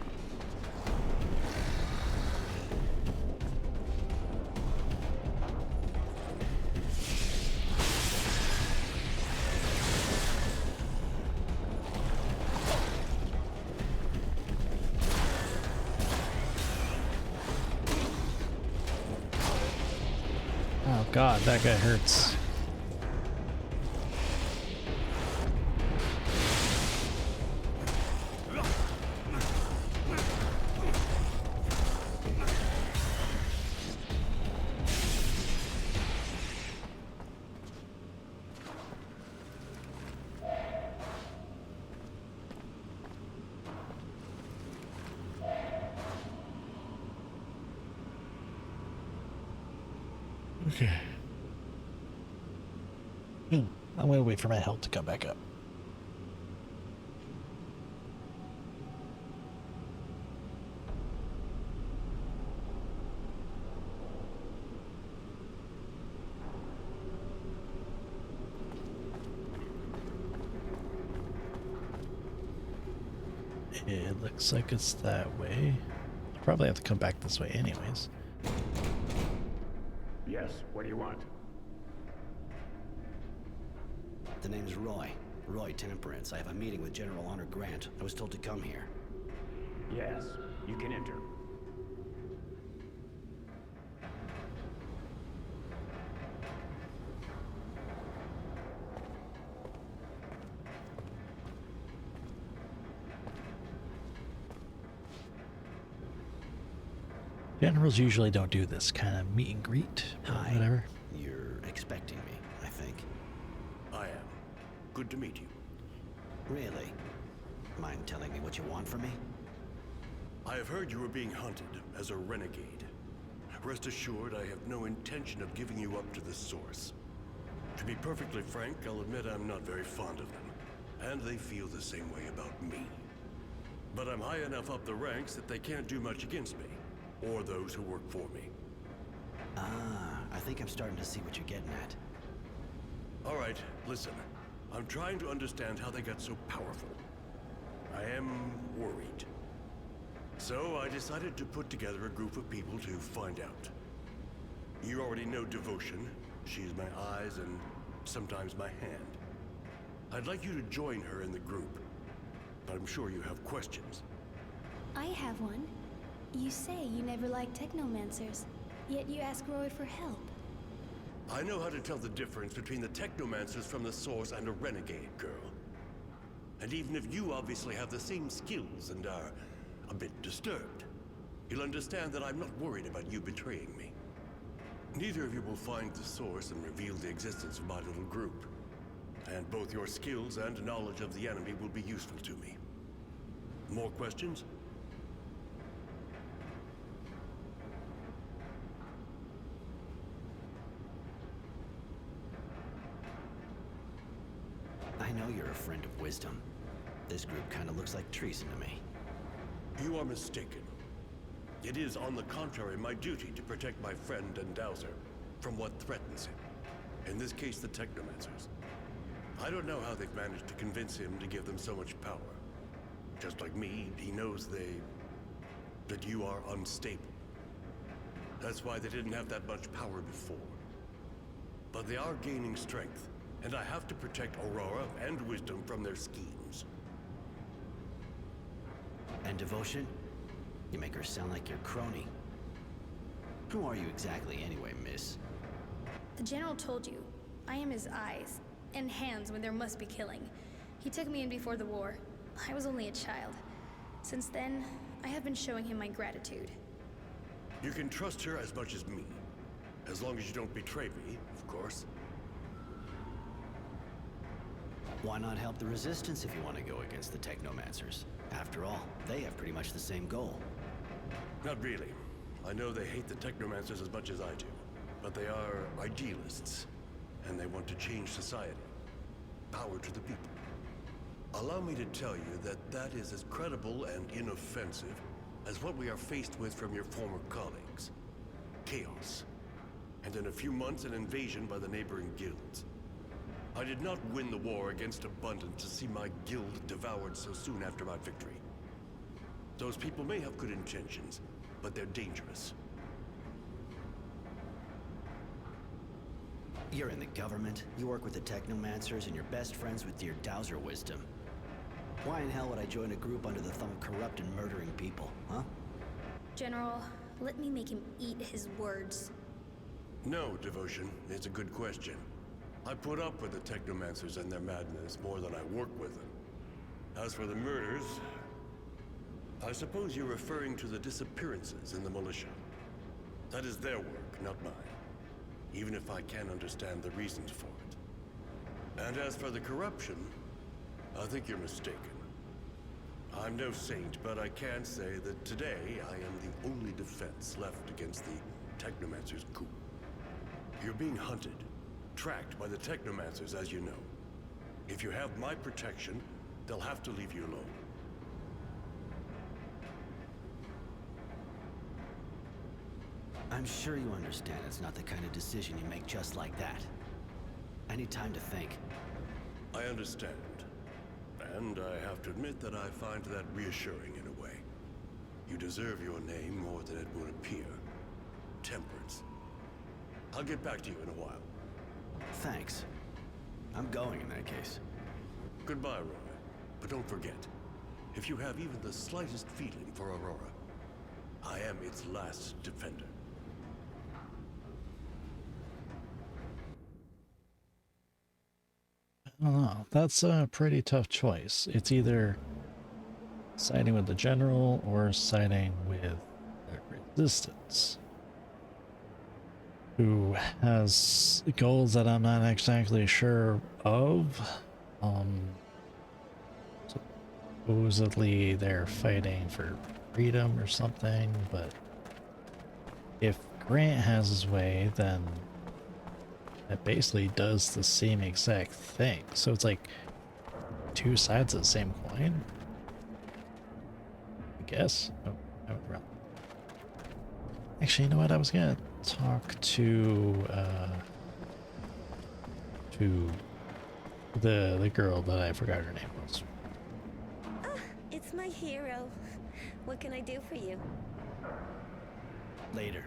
Oh god, that guy hurts. Okay. I'm gonna wait for my health to come back up. It looks like it's that way. I'll probably have to come back this way anyways. Yes, what do you want? The name's Roy. Roy Temperance. I have a meeting with General Honor Grant. I was told to come here. Yes, you can enter. Generals usually don't do this kind of meet and greet or whatever. You're expecting me, I think. I am. Good to meet you. Really? Mind telling me what you want from me? I have heard you were being hunted as a renegade. Rest assured, I have no intention of giving you up to the Source. To be perfectly frank, I'll admit I'm not very fond of them, and they feel the same way about me. But I'm high enough up the ranks that they can't do much against me, or those who work for me. Ah, I think I'm starting to see what you're getting at. All right, listen. I'm trying to understand how they got so powerful. I am worried. So I decided to put together a group of people to find out. You already know Devotion. She's my eyes and sometimes my hand. I'd like you to join her in the group. I'm sure you have questions. I have one. You say you never liked technomancers, yet you ask Roy for help. I know how to tell the difference between the technomancers from the Source and a renegade, girl. And even if you obviously have the same skills and are a bit disturbed, you'll understand that I'm not worried about you betraying me. Neither of you will find the Source and reveal the existence of my little group. And both your skills and knowledge of the enemy will be useful to me. More questions? I know you're a friend of wisdom. This group kind of looks like treason to me. You are mistaken. It is, on the contrary, my duty to protect my friend and Dowser from what threatens him. In this case, the Technomancers. I don't know how they've managed to convince him to give them so much power. Just like me, he knows that you are unstable. That's why they didn't have that much power before. But they are gaining strength, and I have to protect Aurora and Wisdom from their schemes. And Devotion? You make her sound like your crony. Who are you exactly anyway, miss? The General told you, I am his eyes and hands when there must be killing. He took me in before the war. I was only a child. Since then, I have been showing him my gratitude. You can trust her as much as me. As long as you don't betray me, of course. Why not help the Resistance if you want to go against the Technomancers? After all, they have pretty much the same goal. Not really. I know they hate the Technomancers as much as I do. But they are idealists, and they want to change society. Power to the people. Allow me to tell you that that is as credible and inoffensive as what we are faced with from your former colleagues. Chaos. And in a few months, an invasion by the neighboring guilds. I did not win the war against Abundant to see my guild devoured so soon after my victory. Those people may have good intentions, but they're dangerous. You're in the government, you work with the Technomancers, and you're best friends with Dear Dowser Wisdom. Why in hell would I join a group under the thumb of corrupt and murdering people, huh? General, let me make him eat his words. No, Devotion. It's a good question. I put up with the Technomancers and their madness more than I work with them. As for the murders, I suppose you're referring to the disappearances in the militia. That is their work, not mine. Even if I can't understand the reasons for it. And as for the corruption, I think you're mistaken. I'm no saint, but I can say that today I am the only defense left against the Technomancers' coup. You're being hunted, tracked by the Technomancers, as you know. If you have my protection, they'll have to leave you alone. I'm sure you understand it's not the kind of decision you make just like that. I need time to think. I understand. And I have to admit that I find that reassuring in a way. You deserve your name more than it would appear. Temperance. I'll get back to you in a while. Thanks. I'm going in that case. Goodbye, Roy. But don't forget, if you have even the slightest feeling for Aurora, I am its last defender. I don't know. That's a pretty tough choice. It's either siding with the general or siding with the Resistance, who has goals that I'm not exactly sure of. Supposedly they're fighting for freedom or something, but if Grant has his way, then it basically does the same exact thing. So it's like two sides of the same coin, I guess. Oh, I went wrong. Actually, you know what? I was gonna talk to the girl that I forgot her name was. It's my hero. What can I do for you? Later.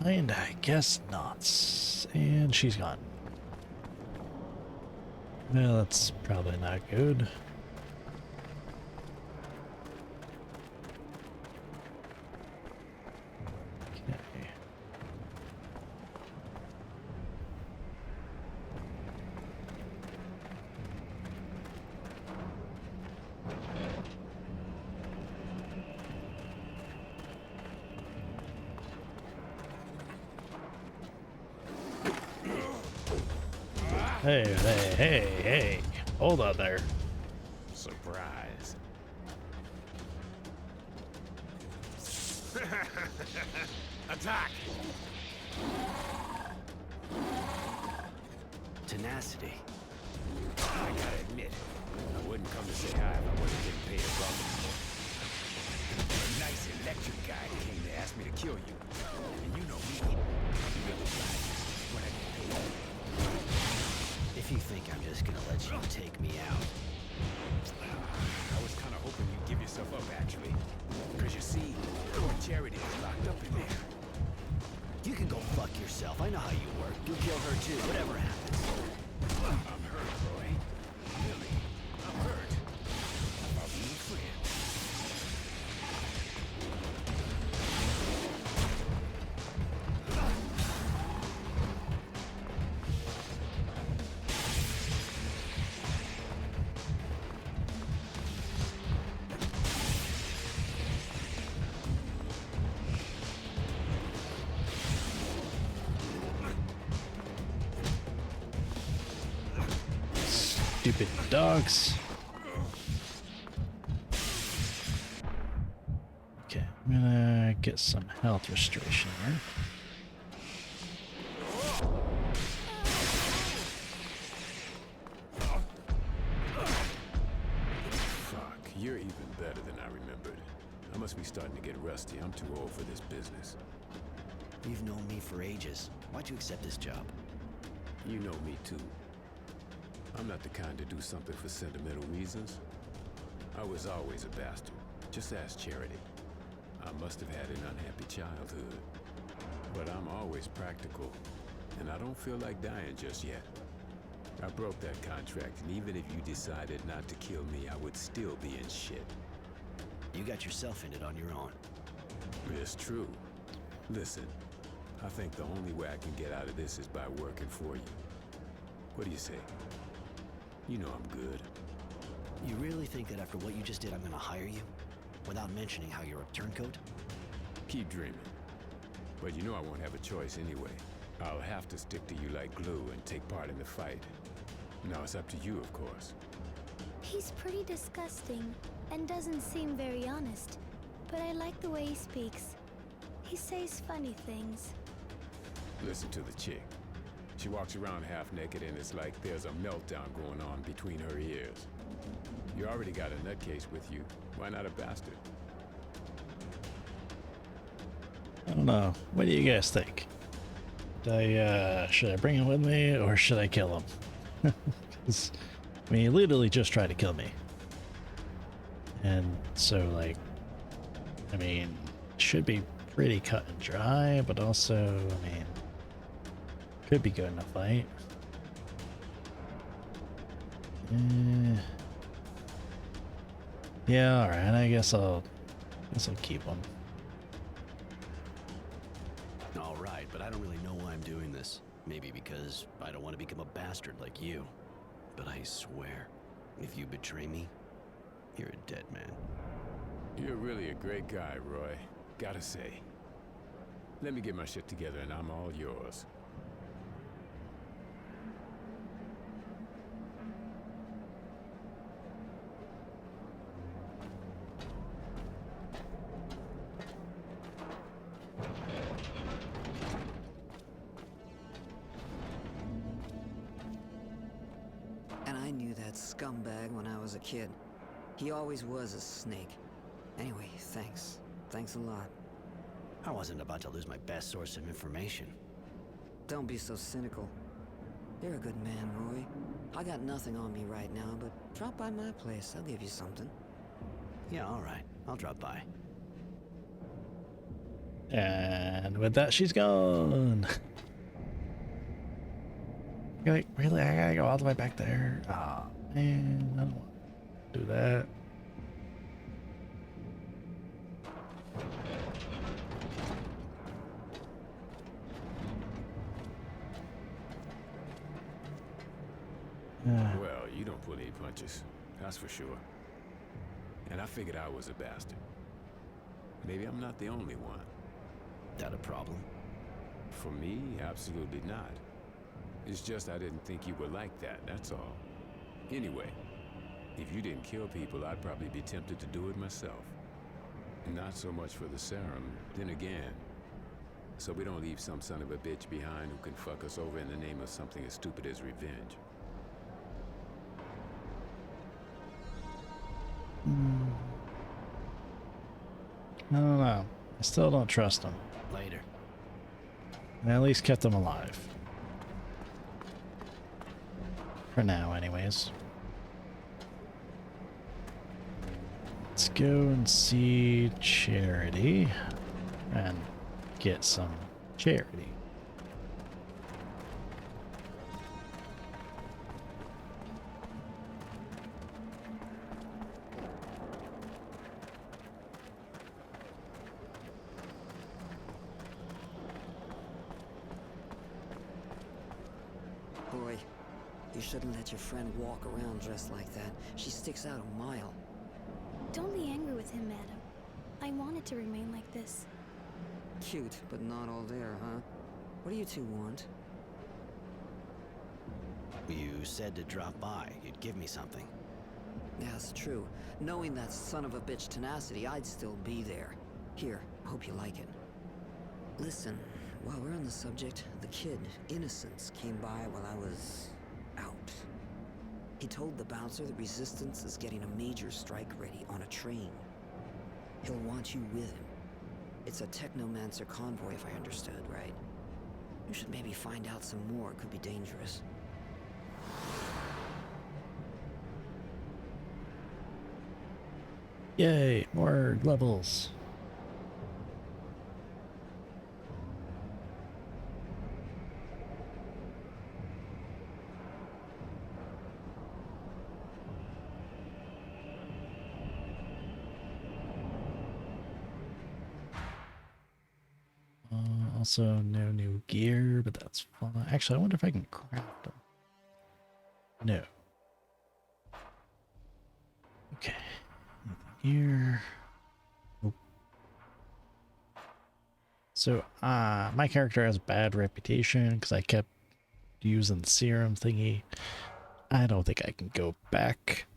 And I guess not. And she's gone. Well, that's probably not good. Okay. Hey, hold on there. Surprise. Attack! Tenacity. I gotta admit, I wouldn't come to say hi if I wasn't getting paid a profit for it. A nice electric guy came to ask me to kill you. And you know me, I'm really glad when I get paid. If you think I'm just gonna let you take me out. I was kind of hoping you'd give yourself up, actually. Because you see, Charity is locked up in there. You can go fuck yourself. I know how you work. You'll kill her too, whatever happens. I'm hurt, Roy. Really, I'm hurt. I thought we were friends. stupid dogs. Okay, I'm gonna get some health restoration here. Fuck, you're even better than I remembered. I must be starting to get rusty. I'm too old for this business. You've known me for ages. Why'd you accept this job? You know me too. I'm not the kind to do something for sentimental reasons. I was always a bastard. Just ask Charity. I must have had an unhappy childhood. But I'm always practical, and I don't feel like dying just yet. I broke that contract, and even if you decided not to kill me, I would still be in shit. You got yourself in it on your own. It's true. Listen, I think the only way I can get out of this is by working for you. What do you say? You know I'm good. You really think that after what you just did, I'm gonna hire you? Without mentioning how you're a turncoat? Keep dreaming. But you know I won't have a choice anyway. I'll have to stick to you like glue and take part in the fight. Now it's up to you, of course. He's pretty disgusting and doesn't seem very honest, but I like the way he speaks. He says funny things. Listen to the chick. She walks around half naked and it's like there's a meltdown going on between her ears. You already got a nutcase with you. Why not a bastard? I don't know. What do you guys think? Should I bring him with me or should I kill him? 'Cause, I mean, he literally just tried to kill me. And so, like, I mean, should be pretty cut and dry, but also, I mean, could be good in a fight. Yeah, alright, I guess I'll keep him. All right, but I don't really know why I'm doing this. Maybe because I don't want to become a bastard like you. But I swear, if you betray me, you're a dead man. You're really a great guy, Roy. Gotta say. Let me get my shit together and I'm all yours. And I knew that scumbag when I was a kid. He always was a snake. Anyway, thanks. Thanks a lot. I wasn't about to lose my best source of information. Don't be so cynical. You're a good man, Roy. I got nothing on me right now, but drop by my place. I'll give you something. Yeah, all right. I'll drop by. And with that, she's gone. Like, really? I gotta go all the way back there? Oh, man. I don't want to do that. Well, you don't pull any punches. That's for sure. And I figured I was a bastard. Maybe I'm not the only one. That a problem? For me, absolutely not. It's just I didn't think you were like that, that's all. Anyway, if you didn't kill people, I'd probably be tempted to do it myself. Not so much for the serum, then again. So we don't leave some son of a bitch behind who can fuck us over in the name of something as stupid as revenge. I don't know. I still don't trust him. Later. And I at least kept him alive. For now, anyways. Let's go and see Charity. And get some charity. Boy, you shouldn't let your friend walk around dressed like that. She sticks out a mile. Don't be angry with him, madam. I wanted to remain like this. Cute, but not all there, huh? What do you two want? You said to drop by. You'd give me something. Yeah, it's true. Knowing that son of a bitch tenacity, I'd still be there. Here, hope you like it. Listen, while we're on the subject, the kid, Innocence, came by while I was out. He told the bouncer the Resistance is getting a major strike ready on a train. He'll want you with him. It's a Technomancer convoy, if I understood, right? You should maybe find out some more. It could be dangerous. Yay, more levels. Also, no new gear, but that's fine. Actually, I wonder if I can craft them. No. Okay. Nothing here. Nope. So, my character has a bad reputation because I kept using the serum thingy. I don't think I can go back.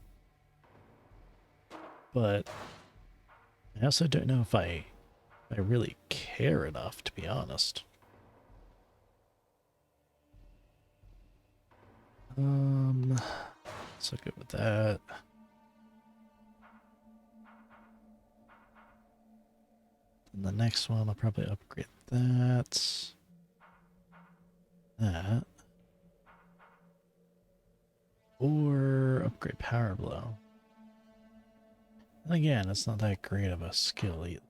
But I also don't know if I really care enough, to be honest. So good with that. And the next one, I'll probably upgrade that. That. Or upgrade Power Blow. And again, it's not that great of a skill either.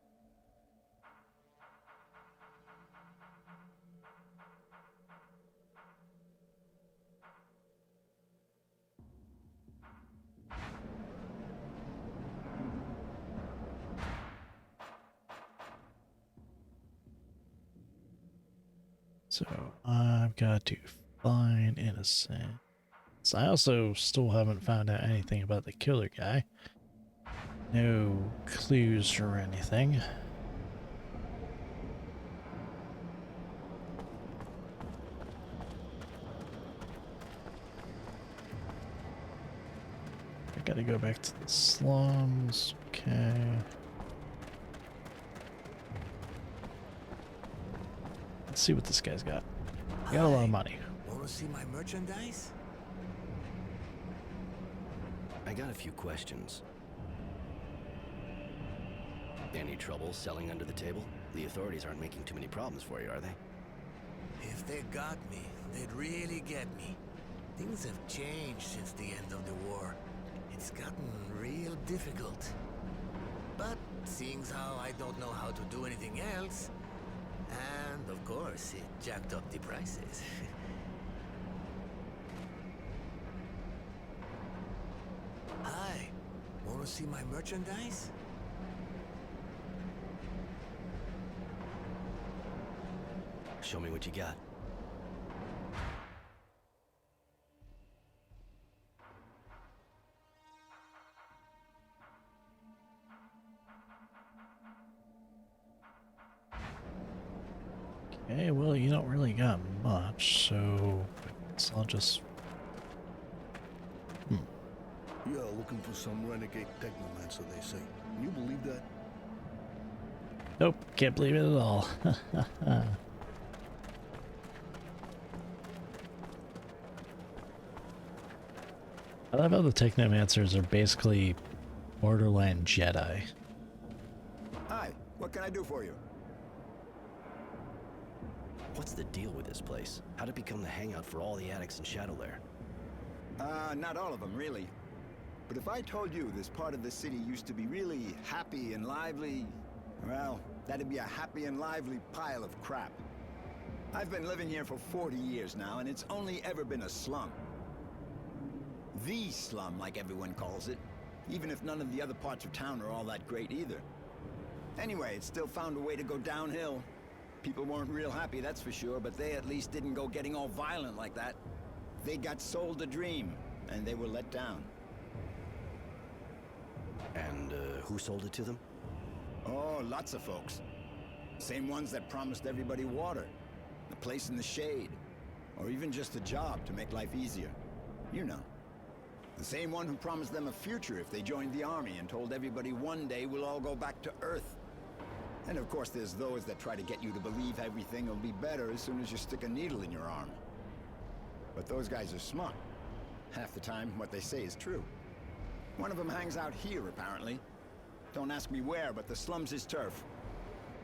So I've got to find Innocence. I also still haven't found out anything about the killer guy. No clues or anything. I gotta go back to the slums. Okay. Let's see what this guy's got. He got a lot of money. Want to see my merchandise? I got a few questions. Any trouble selling under the table? The authorities aren't making too many problems for you, are they? If they got me, they'd really get me. Things have changed since the end of the war. It's gotten real difficult. But seeing how I don't know how to do anything else, and of course, it jacked up the prices. Hi, want to see my merchandise? Show me what you got. Okay, well, you don't really got much, so I guess I'll just... Yeah, looking for some renegade technomancer, they say. Can you believe that? Nope, can't believe it at all. I love how the Technomancers are basically borderline Jedi. Hi, what can I do for you? What's the deal with this place? How'd it become the hangout for all the addicts in Shadowlair? Not all of them, really. But if I told you this part of the city used to be really happy and lively, well, that'd be a happy and lively pile of crap. I've been living here for 40 years now, and it's only ever been a slum. The slum, like everyone calls it, even if none of the other parts of town are all that great either. Anyway, it still found a way to go downhill. People weren't real happy, that's for sure, but they at least didn't go getting all violent like that. They got sold a dream, and they were let down. And who sold it to them? Oh, lots of folks. Same ones that promised everybody water, a place in the shade, or even just a job to make life easier. You know. The same one who promised them a future if they joined the army and told everybody one day we'll all go back to Earth. And of course there's those that try to get you to believe everything will be better as soon as you stick a needle in your arm. But those guys are smart. Half the time, what they say is true. One of them hangs out here, apparently. Don't ask me where, but the slum's his turf.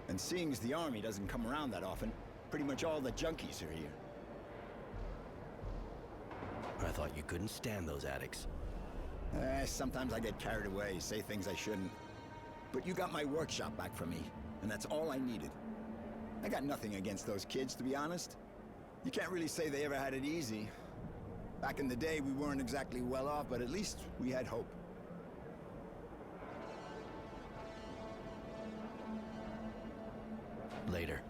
And seeing as the army doesn't come around that often, pretty much all the junkies are here. I thought you couldn't stand those addicts. Sometimes I get carried away, say things I shouldn't. But you got my workshop back from me, and that's all I needed. I got nothing against those kids, to be honest. You can't really say they ever had it easy. Back in the day, we weren't exactly well off, but at least we had hope. Later.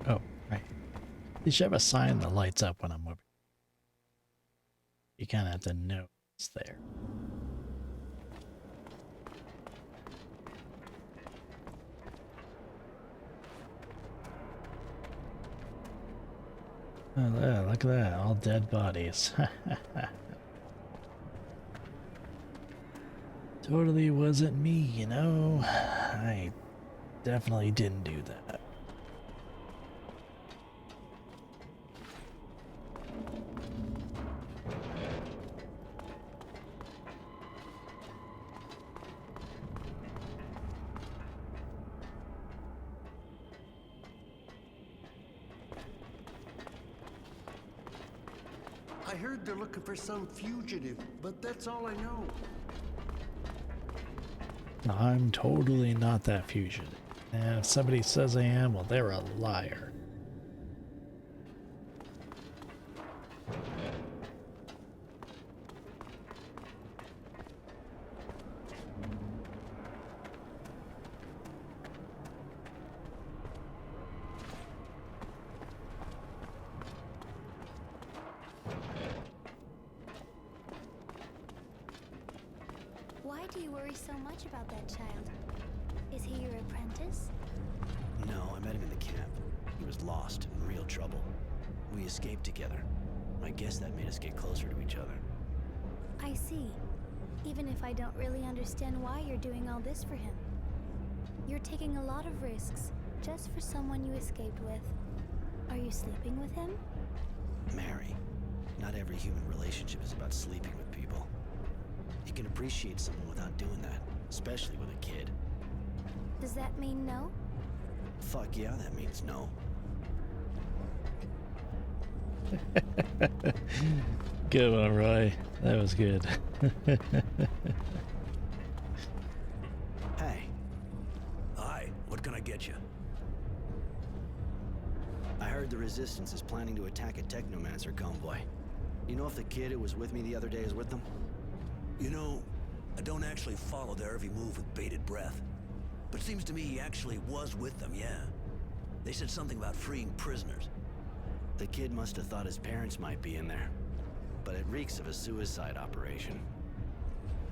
Oh, right. You should have a sign that lights up when I'm moving. You kind of have to know it's there. Oh, yeah, look at that. All dead bodies. Totally wasn't me, you know? I definitely didn't do that. I heard they're looking for some fugitive, but that's all I know. I'm totally not that fugitive. And if somebody says I am, well, they're a liar. Why do you worry so much about that child? Is he your apprentice? No, I met him in the camp. He was lost, in real trouble. We escaped together. I guess that made us get closer to each other. I see. Even if I don't really understand why you're doing all this for him. You're taking a lot of risks, just for someone you escaped with. Are you sleeping with him? Mary, not every human relationship is about sleeping with people. You can appreciate someone without doing that, especially with a kid. Does that mean no? Fuck yeah, that means no. Good one, Roy. That was good. Hey. Hi, what can I get you? I heard the Resistance is planning to attack a Technomancer convoy. You know if the kid who was with me the other day is with them? You know, I don't actually follow their every move with bated breath. But it seems to me he actually was with them, yeah. They said something about freeing prisoners. The kid must have thought his parents might be in there. But it reeks of a suicide operation.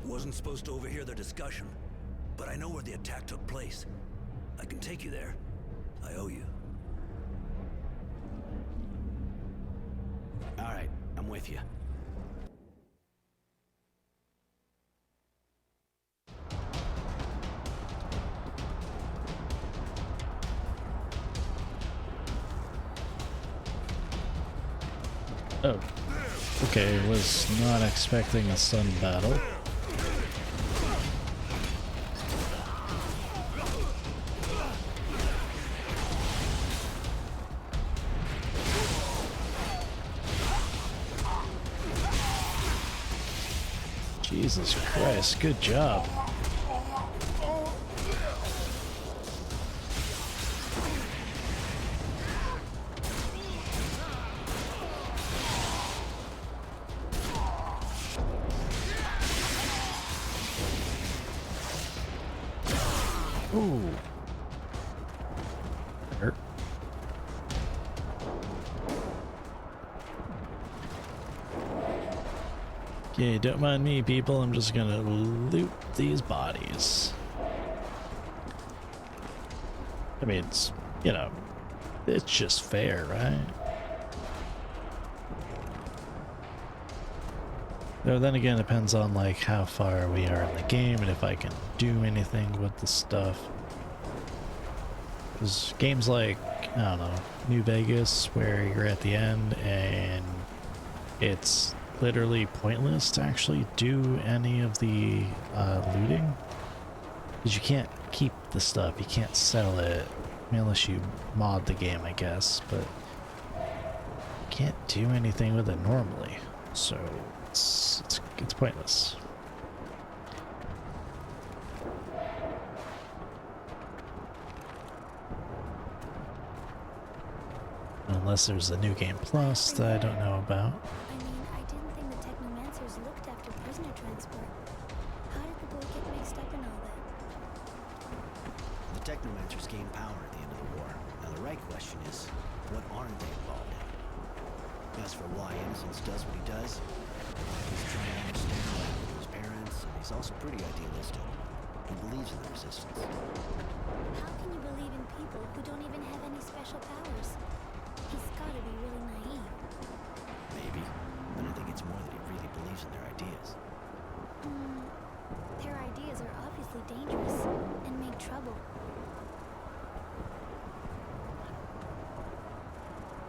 Wasn't supposed to overhear their discussion, but I know where the attack took place. I can take you there. I owe you. All right, I'm with you. Oh. Okay, was not expecting a sun battle. Jesus Christ, good job. Ooh. Hurt. Okay, don't mind me, people. I'm just gonna loot these bodies. I mean, it's, you know, it's just fair, right? Though then again, it depends on like how far we are in the game and if I can do anything with the stuff. Because games like, I don't know, New Vegas, where you're at the end and it's literally pointless to actually do any of the looting. Because you can't keep the stuff, you can't sell it, I mean, unless you mod the game, I guess, but you can't do anything with it normally, so it's pointless. Unless there's a new game plus that I don't know about. I mean, I didn't think the Technomancers looked after prisoner transport. How did the boy get mixed up in all that? The Technomancers gained power at the end of the war. Now the right question is, what aren't they involved in? As for why Innocence does what he does, he's trying to understand what happened to his parents, and he's also pretty idealistic. He believes in the Resistance. How can you believe in people who don't even have any special powers? He's gotta be really naive. Maybe, but I think it's more that he really believes in their ideas. Their ideas are obviously dangerous and make trouble.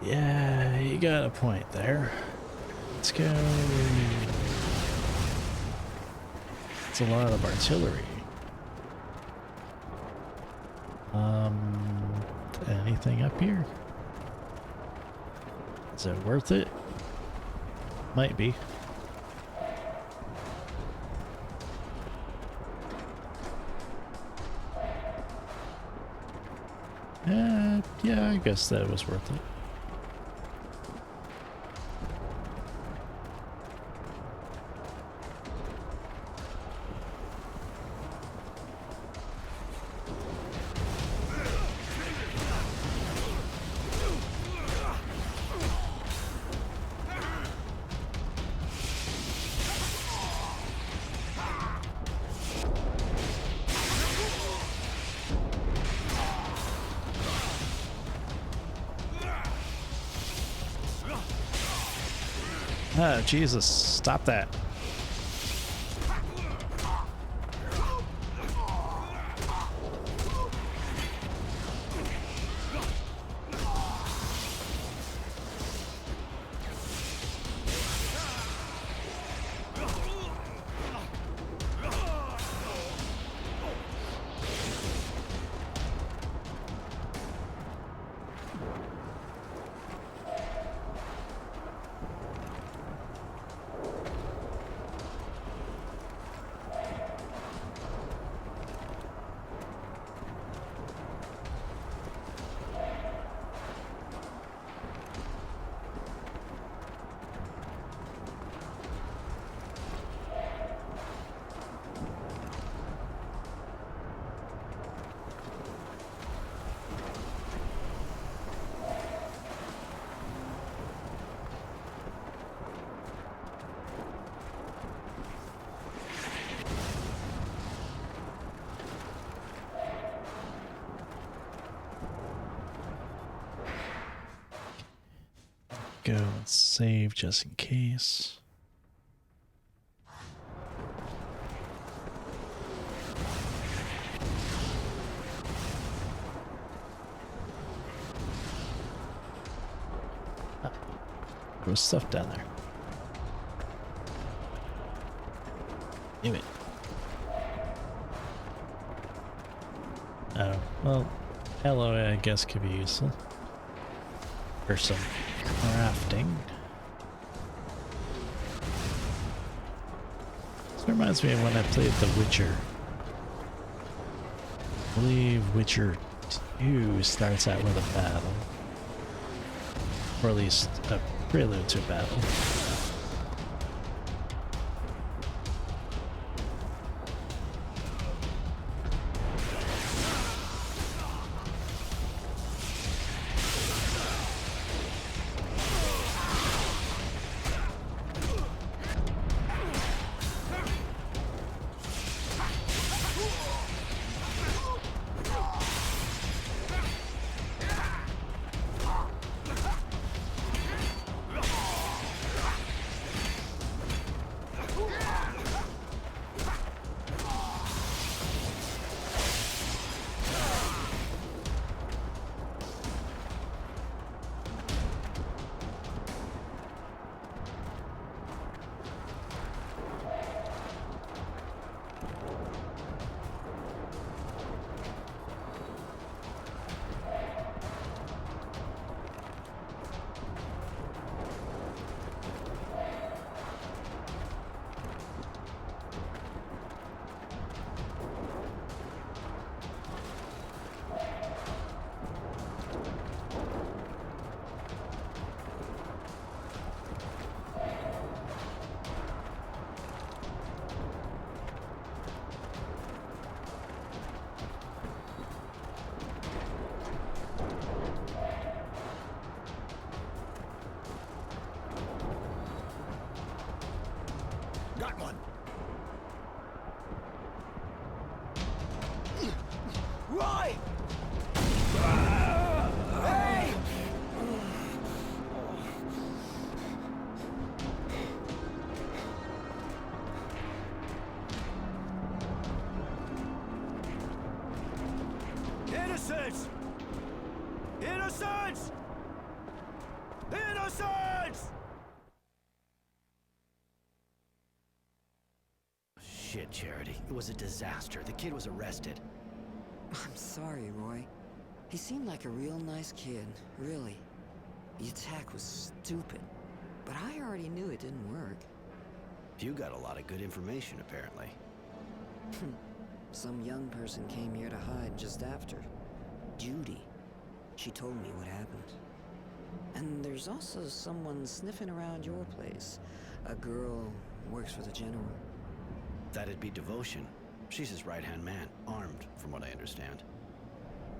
Yeah, you got a point there. Let's go. It's a lot of artillery. Anything up here? Is it worth it? Might be. Yeah, I guess that was worth it. Oh, Jesus, stop that. Go and save just in case. Ah, there was stuff down there. Damn it. Oh, well, alloy I guess could be useful. For some crafting. This reminds me of when I played The Witcher. I believe Witcher 2 starts out with a battle. Or at least a prelude to a battle. Got one. Roy! Hey! Innocence! Innocence! Innocence! Shit, Charity. It was a disaster. The kid was arrested. I'm sorry, Roy. He seemed like a real nice kid, really. The attack was stupid, but I already knew it didn't work. You got a lot of good information, apparently. Some young person came here to hide just after. Judy. She told me what happened. And there's also someone sniffing around your place. A girl who works for the General. That'd be Devotion. She's his right-hand man, armed, from what I understand.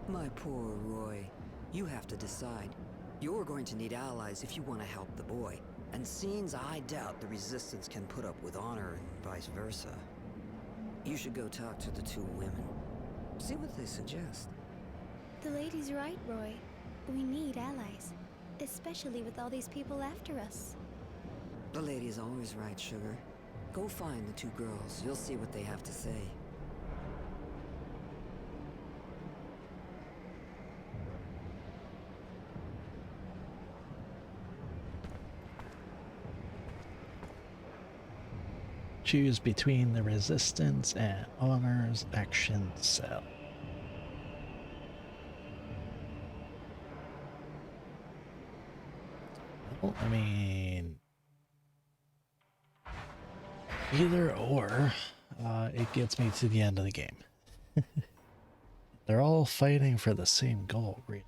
My poor Roy. You have to decide. You're going to need allies if you want to help the boy. And scenes I doubt the Resistance can put up with honor and vice versa. You should go talk to the two women. See what they suggest. The lady's right, Roy. We need allies. Especially with all these people after us. The lady's always right, Sugar. Go find the two girls. You'll see what they have to say. Choose between the Resistance and Honor's action cell. Well, I mean, either or, it gets me to the end of the game. They're all fighting for the same goal, really.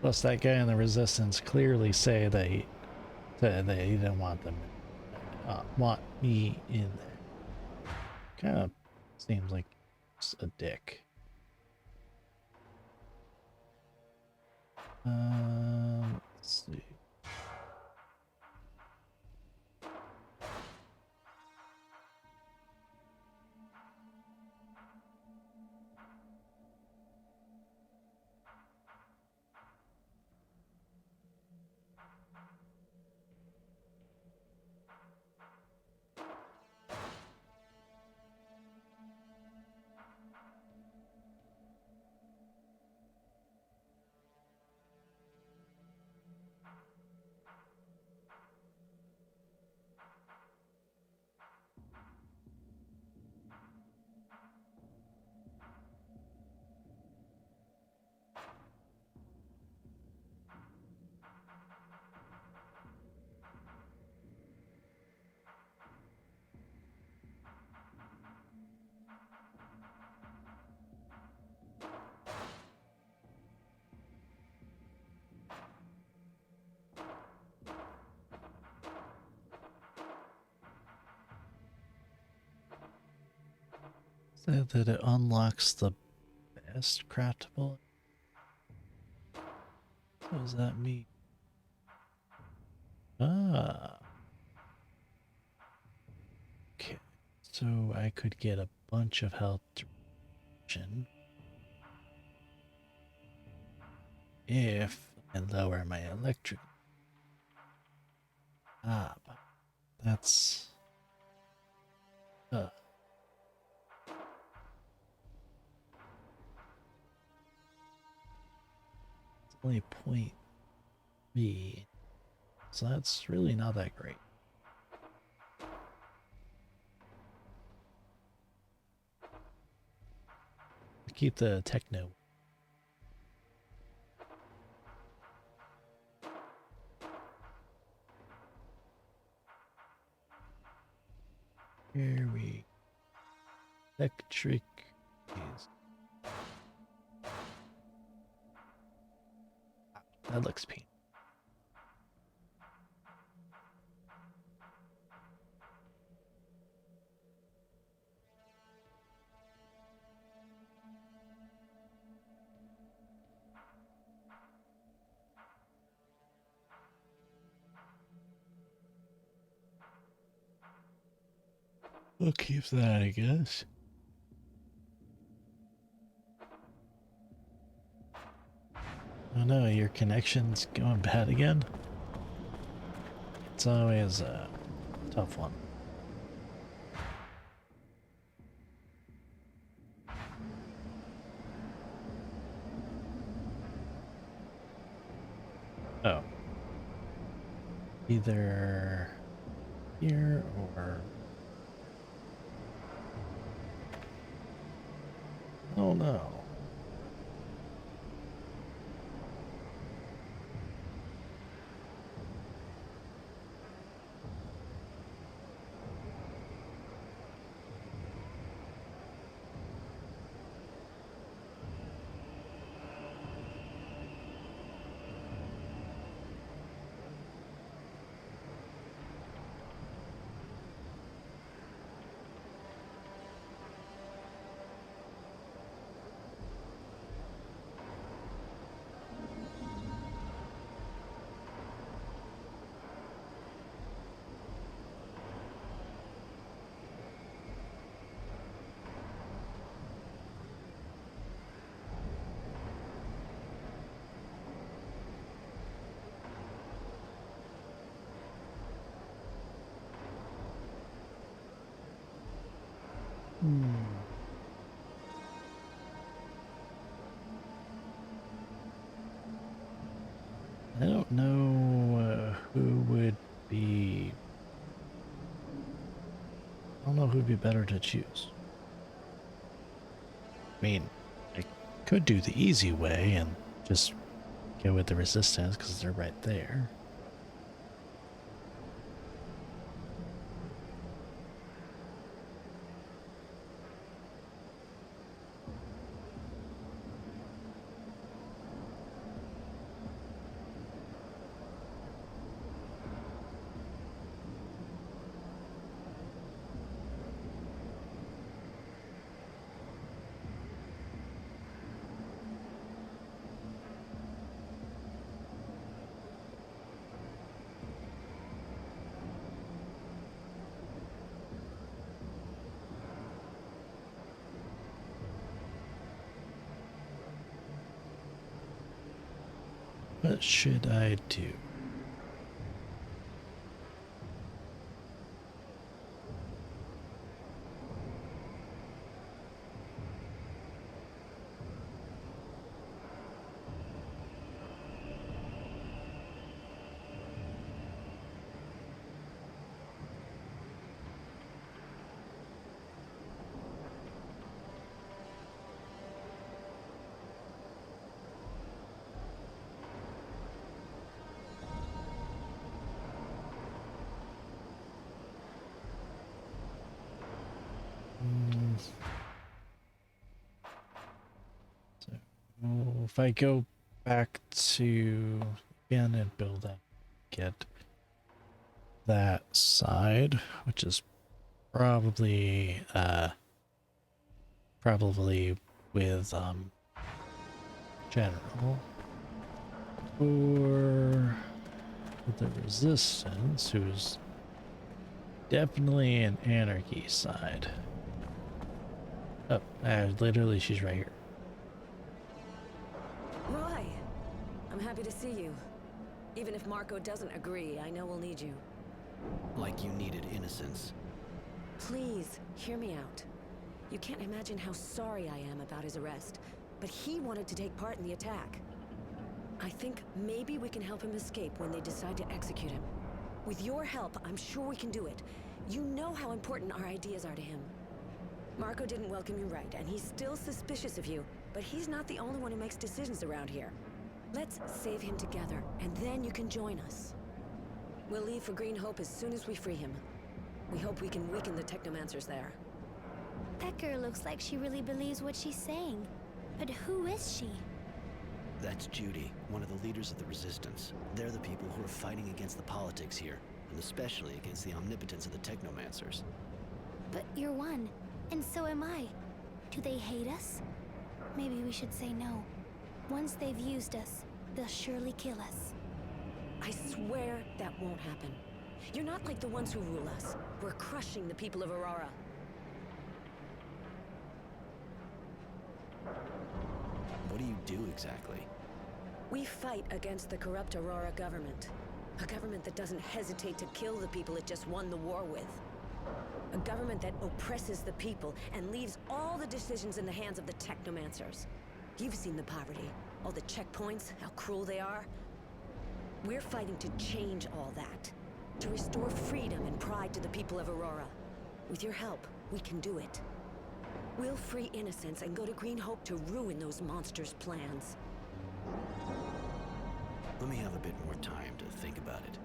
Plus, that guy in the Resistance clearly say they didn't want them, want me in there. Kind of seems like just a dick. Let's see. Said that it unlocks the best craftable. What does that mean? Ah. Okay. So I could get a bunch of health reduction if I lower my electric. Ah, but that's only 0.3, so that's really not that great. Keep the techno. Here we electric is. That looks painful. We'll keep that, I guess. Oh no, your connection's going bad again? It's always a tough one. Oh. Either here or... Oh no. I don't know who would be... I don't know who would be better to choose. I mean, I could do the easy way and just go with the resistance because they're right there. What should I do? So if I go back to again and build up, get that side, which is probably with general, or with the resistance, who's definitely an anarchy side. Oh, literally she's right here. Roy, I'm happy to see you. Even if Marco doesn't agree, I know we'll need you. Like you needed innocence. Please, hear me out. You can't imagine how sorry I am about his arrest, but he wanted to take part in the attack. I think maybe we can help him escape when they decide to execute him. With your help, I'm sure we can do it. You know how important our ideas are to him. Marco didn't welcome you right, and he's still suspicious of you, but he's not the only one who makes decisions around here. Let's save him together, and then you can join us. We'll leave for Green Hope as soon as we free him. We hope we can weaken the Technomancers there. That girl looks like she really believes what she's saying. But who is she? That's Judy, one of the leaders of the Resistance. They're the people who are fighting against the politics here, and especially against the omnipotence of the Technomancers. But you're one, and so am I. Do they hate us? Maybe we should say no. Once they've used us, they'll surely kill us. I swear that won't happen. You're not like the ones who rule us. We're crushing the people of Aurora. What do you do exactly? We fight against the corrupt Aurora government. A government that doesn't hesitate to kill the people it just won the war with. A government that oppresses the people and leaves all the decisions in the hands of the technomancers. You've seen the poverty, all the checkpoints, how cruel they are. We're fighting to change all that. To restore freedom and pride to the people of Aurora. With your help, we can do it. We'll free innocents and go to Green Hope to ruin those monsters' plans. Let me have a bit more time to think about it.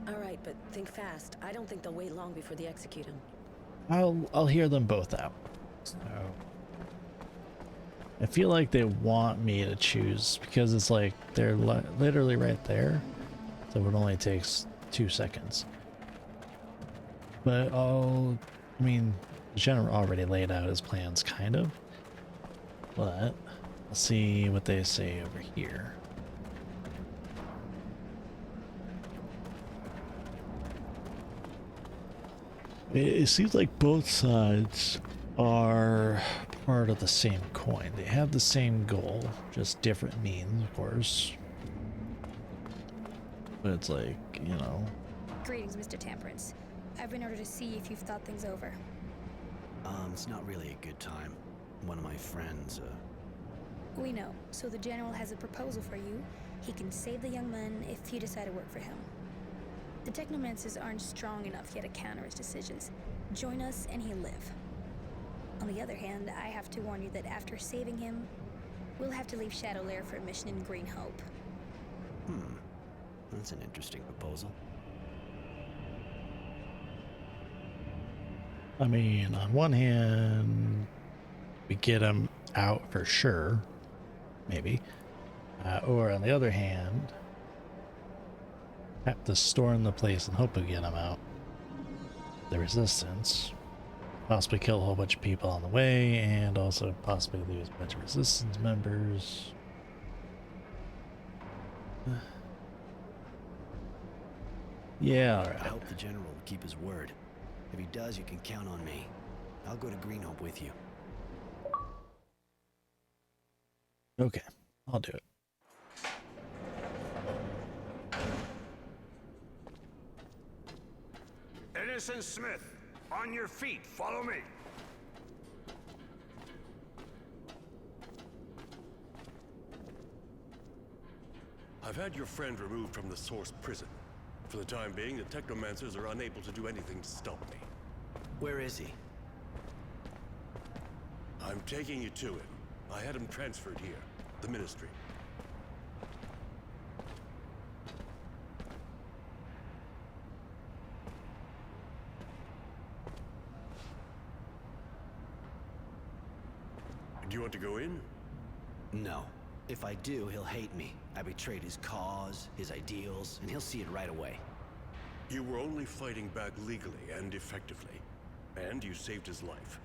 All right, but think fast. I don't think they'll wait long before they execute him. I'll hear them both out. So I feel like they want me to choose because it's like they're literally right there, so it only takes 2 seconds. But I mean, the general already laid out his plans, kind of. But I'll see what they say over here. It seems like both sides are part of the same coin. They have the same goal, just different means, of course. But it's like, you know. Greetings, Mr. Temperance. I've been ordered to see if you've thought things over. It's not really a good time. One of my friends, We know, so the General has a proposal for you. He can save the young man if you decide to work for him. The Technomancers aren't strong enough yet to counter his decisions. Join us and he'll live. On the other hand, I have to warn you that after saving him, we'll have to leave Shadowlair for a mission in Green Hope. That's an interesting proposal. I mean, on one hand, we get him out for sure, maybe. Or on the other hand, have to storm the place and hope we get him out. The resistance. Possibly kill a whole bunch of people on the way, and also possibly lose a bunch of resistance members. Yeah, alright. I hope the General will keep his word. If he does, you can count on me. I'll go to Green Hope with you. Okay, I'll do it. Innocent Smith, on your feet, follow me. I've had your friend removed from the Source prison. For the time being, the Technomancers are unable to do anything to stop me. Where is he? I'm taking you to him. I had him transferred here. The Ministry. Do you want to go in? No. If I do, he'll hate me. I betrayed his cause, his ideals, and he'll see it right away. You were only fighting back legally and effectively. And you saved his life.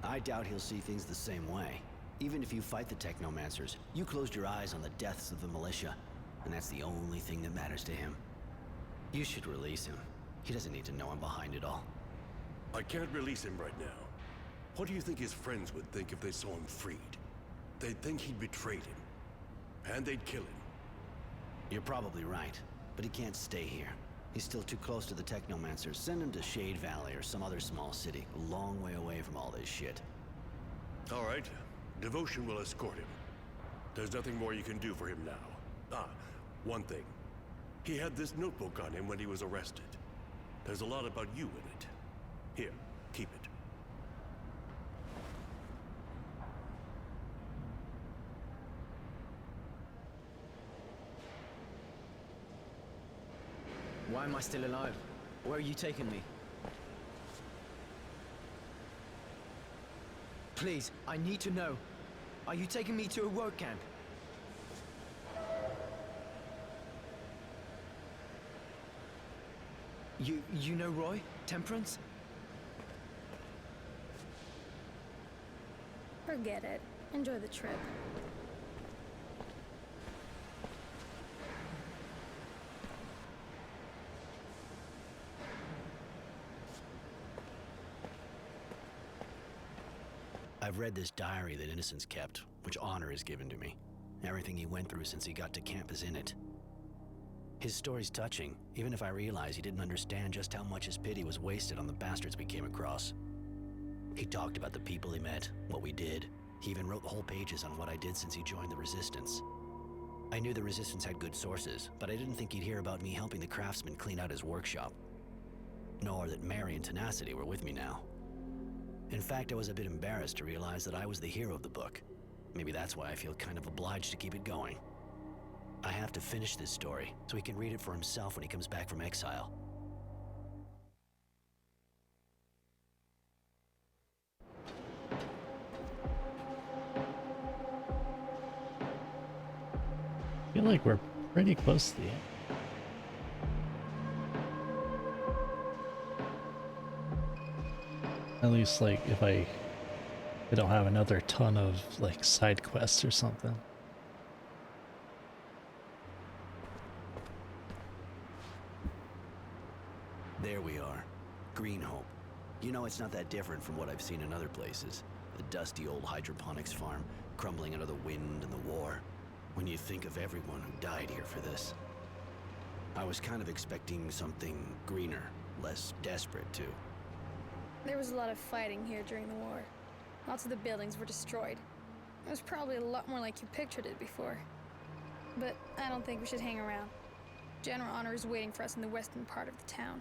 I doubt he'll see things the same way. Even if you fight the Technomancers, you closed your eyes on the deaths of the militia, and that's the only thing that matters to him. You should release him. He doesn't need to know I'm behind it all. I can't release him right now. What do you think his friends would think if they saw him freed? They'd think he'd betrayed him. And they'd kill him. You're probably right, but he can't stay here. He's still too close to the Technomancers. Send him to Shade Valley or some other small city, a long way away from all this shit. All right. Devotion will escort him. There's nothing more you can do for him now. One thing. He had this notebook on him when he was arrested. There's a lot about you in it. Here, keep it. Why am I still alive? Where are you taking me? Please, I need to know. Are you taking me to a work camp? You know Roy? Temperance? Forget it. Enjoy the trip. I I've read this diary that Innocence kept, which Honor has given to me. Everything he went through since he got to camp is in it. His story's touching, even if I realize he didn't understand just how much his pity was wasted on the bastards we came across. He talked about the people he met, what we did. He even wrote whole pages on what I did since he joined the Resistance. I knew the Resistance had good sources, but I didn't think he'd hear about me helping the craftsman clean out his workshop. Nor that Mary and Tenacity were with me now. In fact, I was a bit embarrassed to realize that I was the hero of the book. Maybe that's why I feel kind of obliged to keep it going. I have to finish this story, so he can read it for himself when he comes back from exile. I feel like we're pretty close to the end. At least, like, if I don't have another ton of, like, side quests or something. There we are. Greenhope. You know, it's not that different from what I've seen in other places. The dusty old hydroponics farm, crumbling under the wind and the war. When you think of everyone who died here for this. I was kind of expecting something greener, less desperate, too. There was a lot of fighting here during the war. Lots of the buildings were destroyed. It was probably a lot more like you pictured it before. But I don't think we should hang around. General Honor is waiting for us in the western part of the town.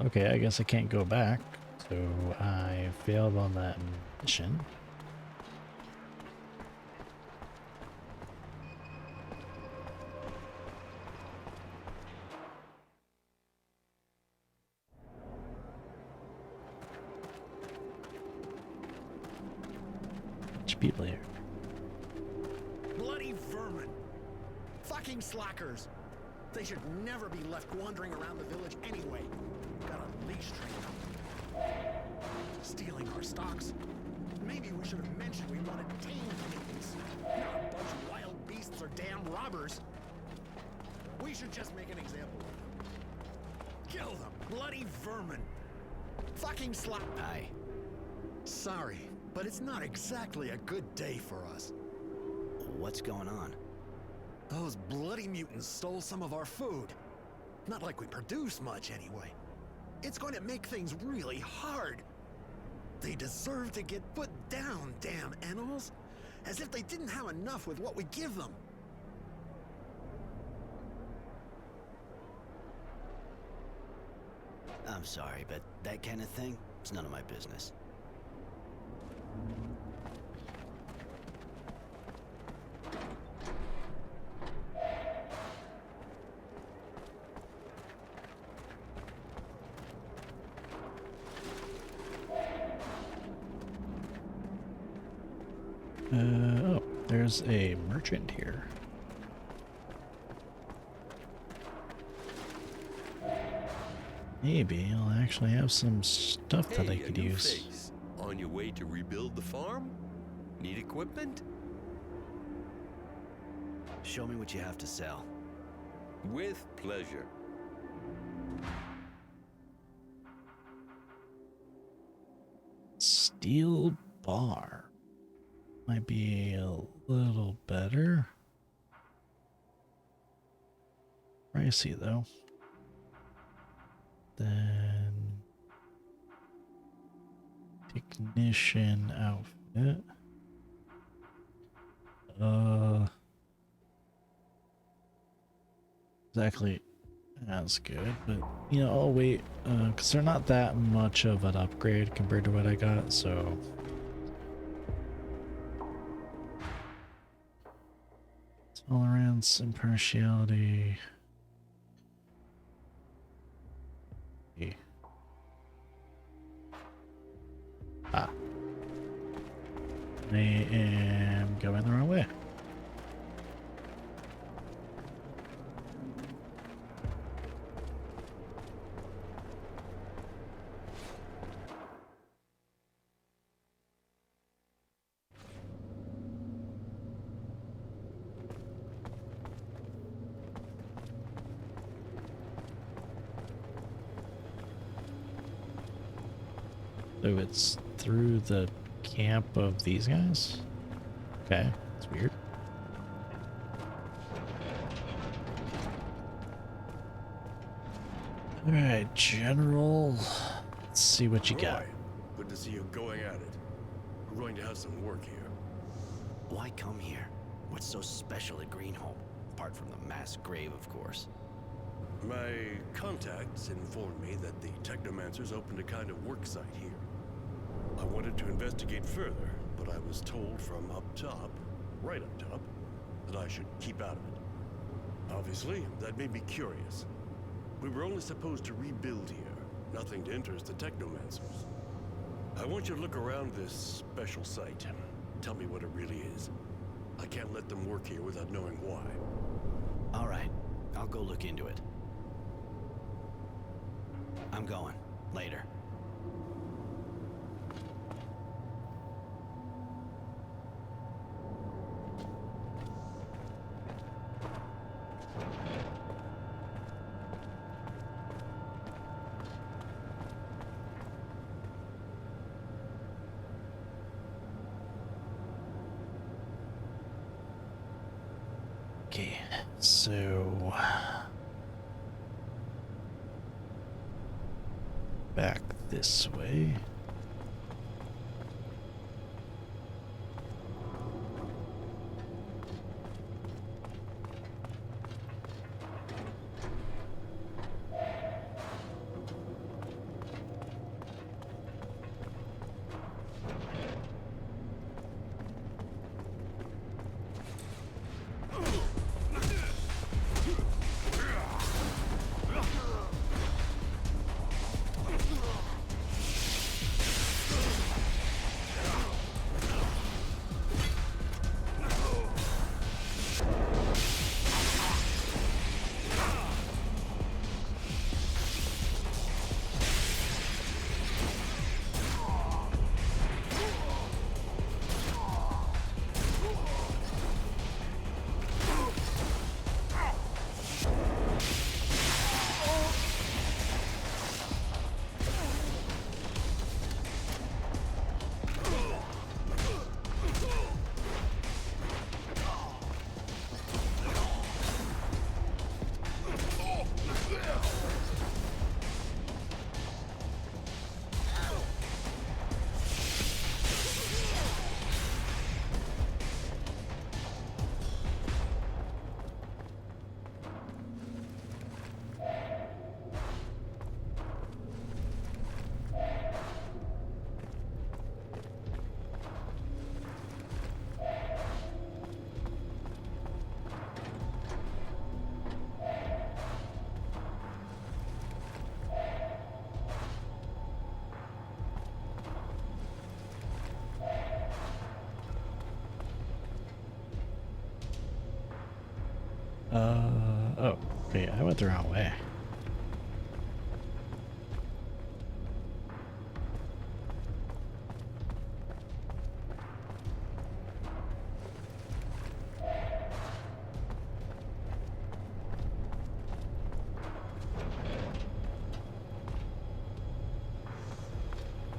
Okay, I guess I can't go back, so I failed on that mission. Bunch of people here. Bloody vermin! Fucking slackers! They should never be left wandering around the village anyway. Got a leash train up. Stealing our stocks. Maybe we should have mentioned we wanted tame mutants, not a bunch of wild beasts or damn robbers. We should just make an example of them. Kill them, bloody vermin. Fucking slack. Aye. Sorry, but it's not exactly a good day for us. What's going on? Those bloody mutants stole some of our food. Not like we produce much anyway. It's going to make things really hard. They deserve to get put down, damn animals. As if they didn't have enough with what we give them. I'm sorry, but that kind of thing, it's none of my business. Oh, there's a merchant here. Maybe I'll actually have some stuff that I could use. Face. On your way to rebuild the farm? Need equipment? Show me what you have to sell. With pleasure. Steel bar. Might be a little better. Pricey though. Then technician outfit. Exactly as good, but you know, I'll wait because they're not that much of an upgrade compared to what I got, so tolerance, impartiality. Ah. I am going the wrong way. So it's through the camp of these guys? Okay, that's weird. Alright, General. Let's see what you got. Roy, good to see you going at it. We're going to have some work here. Why come here? What's so special at Greenholm? Apart from the mass grave, of course. My contacts informed me that the Technomancers opened a kind of work site here. I wanted to investigate further, but I was told from up top, right up top, that I should keep out of it. Obviously, that made me curious. We were only supposed to rebuild here, nothing to interest the Technomancers. I want you to look around this special site. Tell me what it really is. I can't let them work here without knowing why. All right, I'll go look into it. I'm going. Later. Okay, so back this way. Oh, wait, I went the wrong way.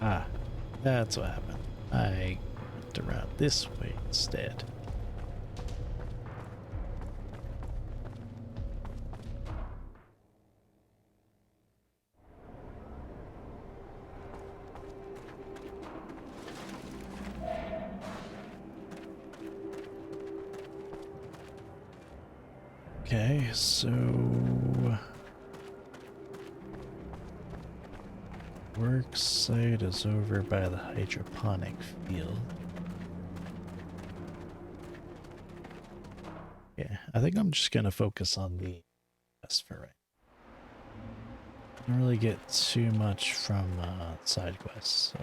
Ah, that's what happened. I went around this way instead. Okay, so work site is over by the hydroponic field. Yeah, I think I'm just gonna focus on the quest for right. Don't really get too much from side quests. So.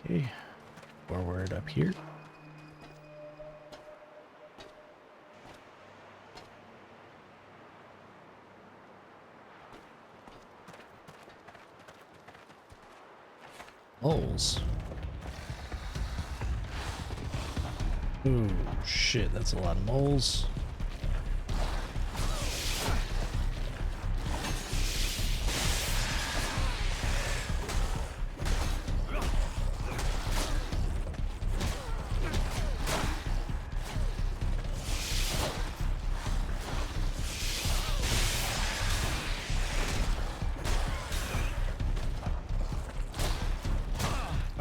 Okay, forward up here. Holes. Ooh, shit, that's a lot of moles.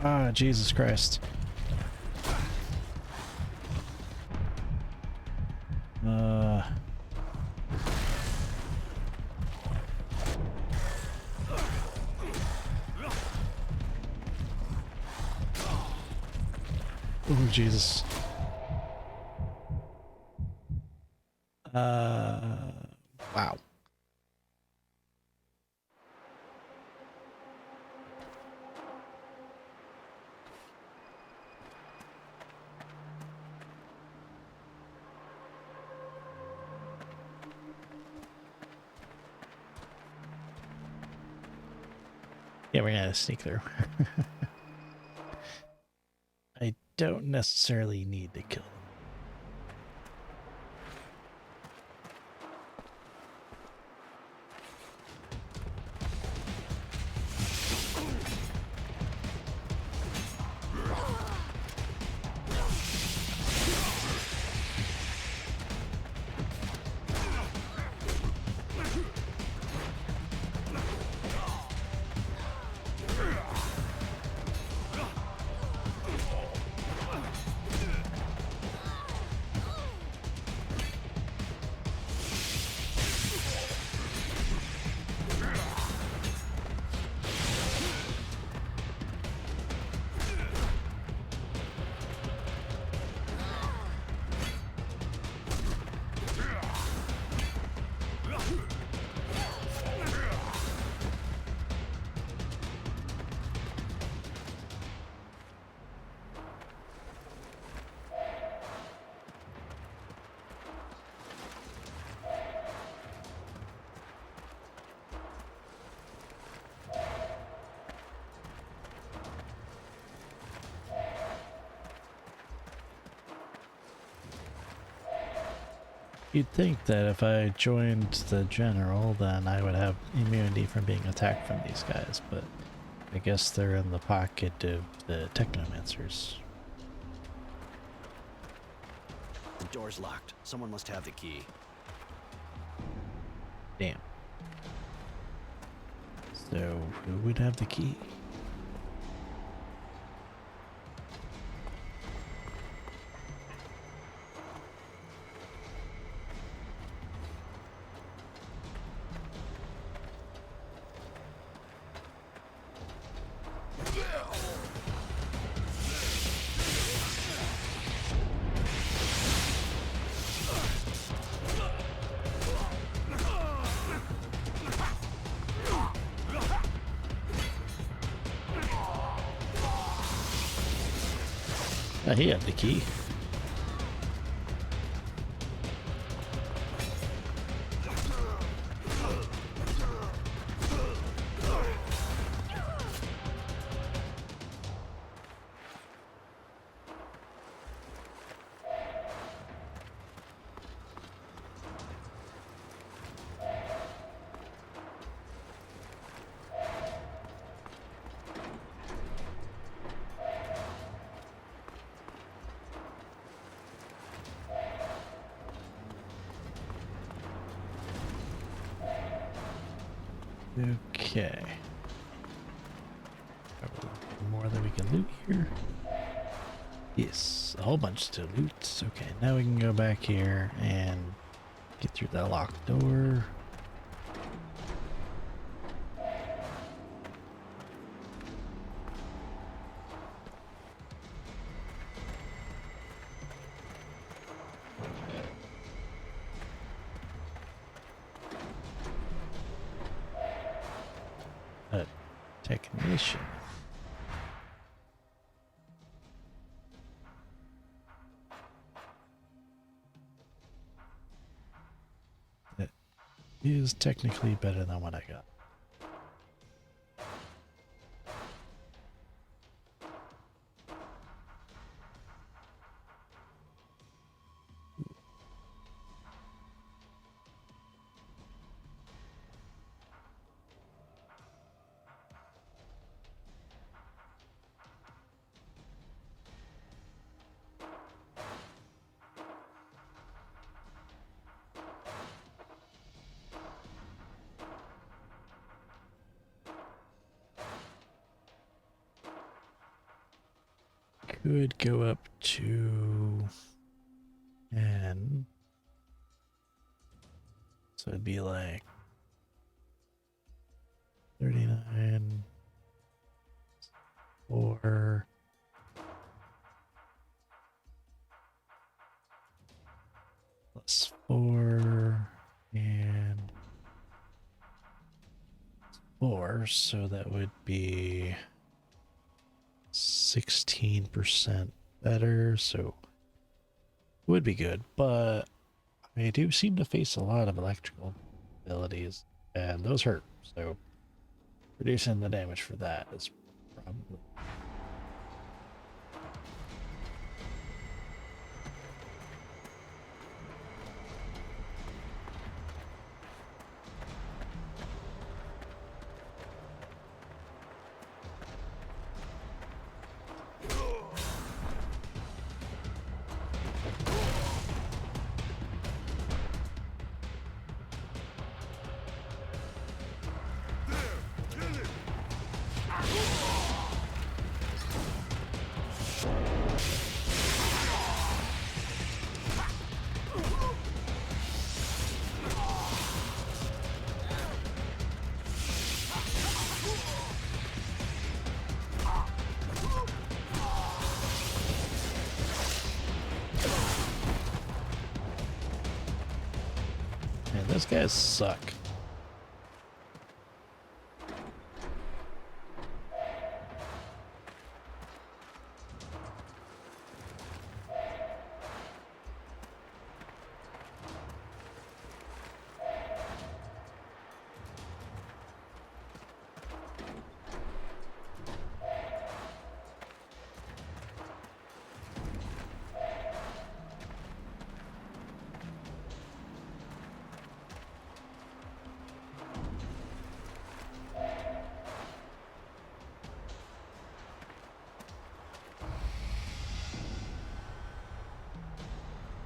Ah, Jesus Christ. Oh, Jesus. Wow. Yeah, we're gonna sneak through. I don't necessarily need to kill them. You'd think that if I joined the general, then I would have immunity from being attacked from these guys, but I guess they're in the pocket of the technomancers. The door's locked. Someone must have the key. Damn. So, who would have the key? He had the key. Okay. More that we can loot here. Yes, a whole bunch to loot. Okay, now we can go back here and get through that locked door. Technician. That is technically better than what I got. could go up to 10. So it'd be like 39, 4, plus 4, and 4, so that would be 16% better, so it would be good, but I do seem to face a lot of electrical abilities, and those hurt, so reducing the damage for that is probably... Man, those guys suck.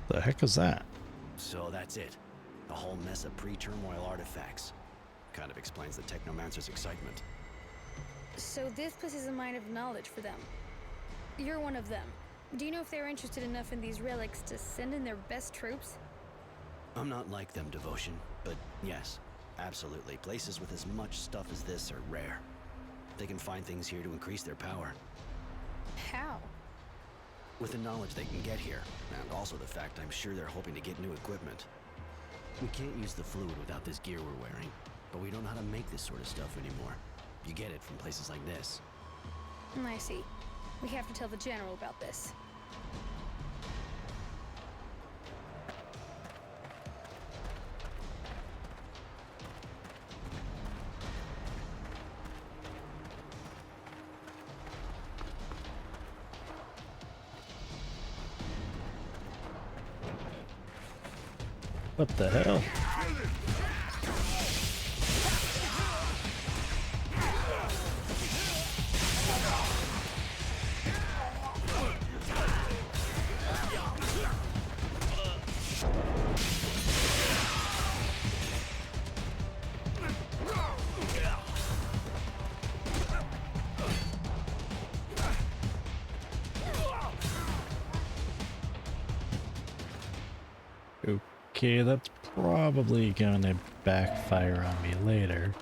The heck is that? So that's it. A whole mess of pre-turmoil artifacts. Kind of explains the Technomancer's excitement. So this place is a mine of knowledge for them. You're one of them. Do you know if they're interested enough in these relics to send in their best troops? I'm not like them, Devotion, but yes, absolutely. Places with as much stuff as this are rare. They can find things here to increase their power. How? With the knowledge they can get here, and also the fact I'm sure they're hoping to get new equipment. We can't use the fluid without this gear we're wearing, but we don't know how to make this sort of stuff anymore. You get it from places like this. I see. We have to tell the General about this. What the hell? Okay, that's probably going to backfire on me later.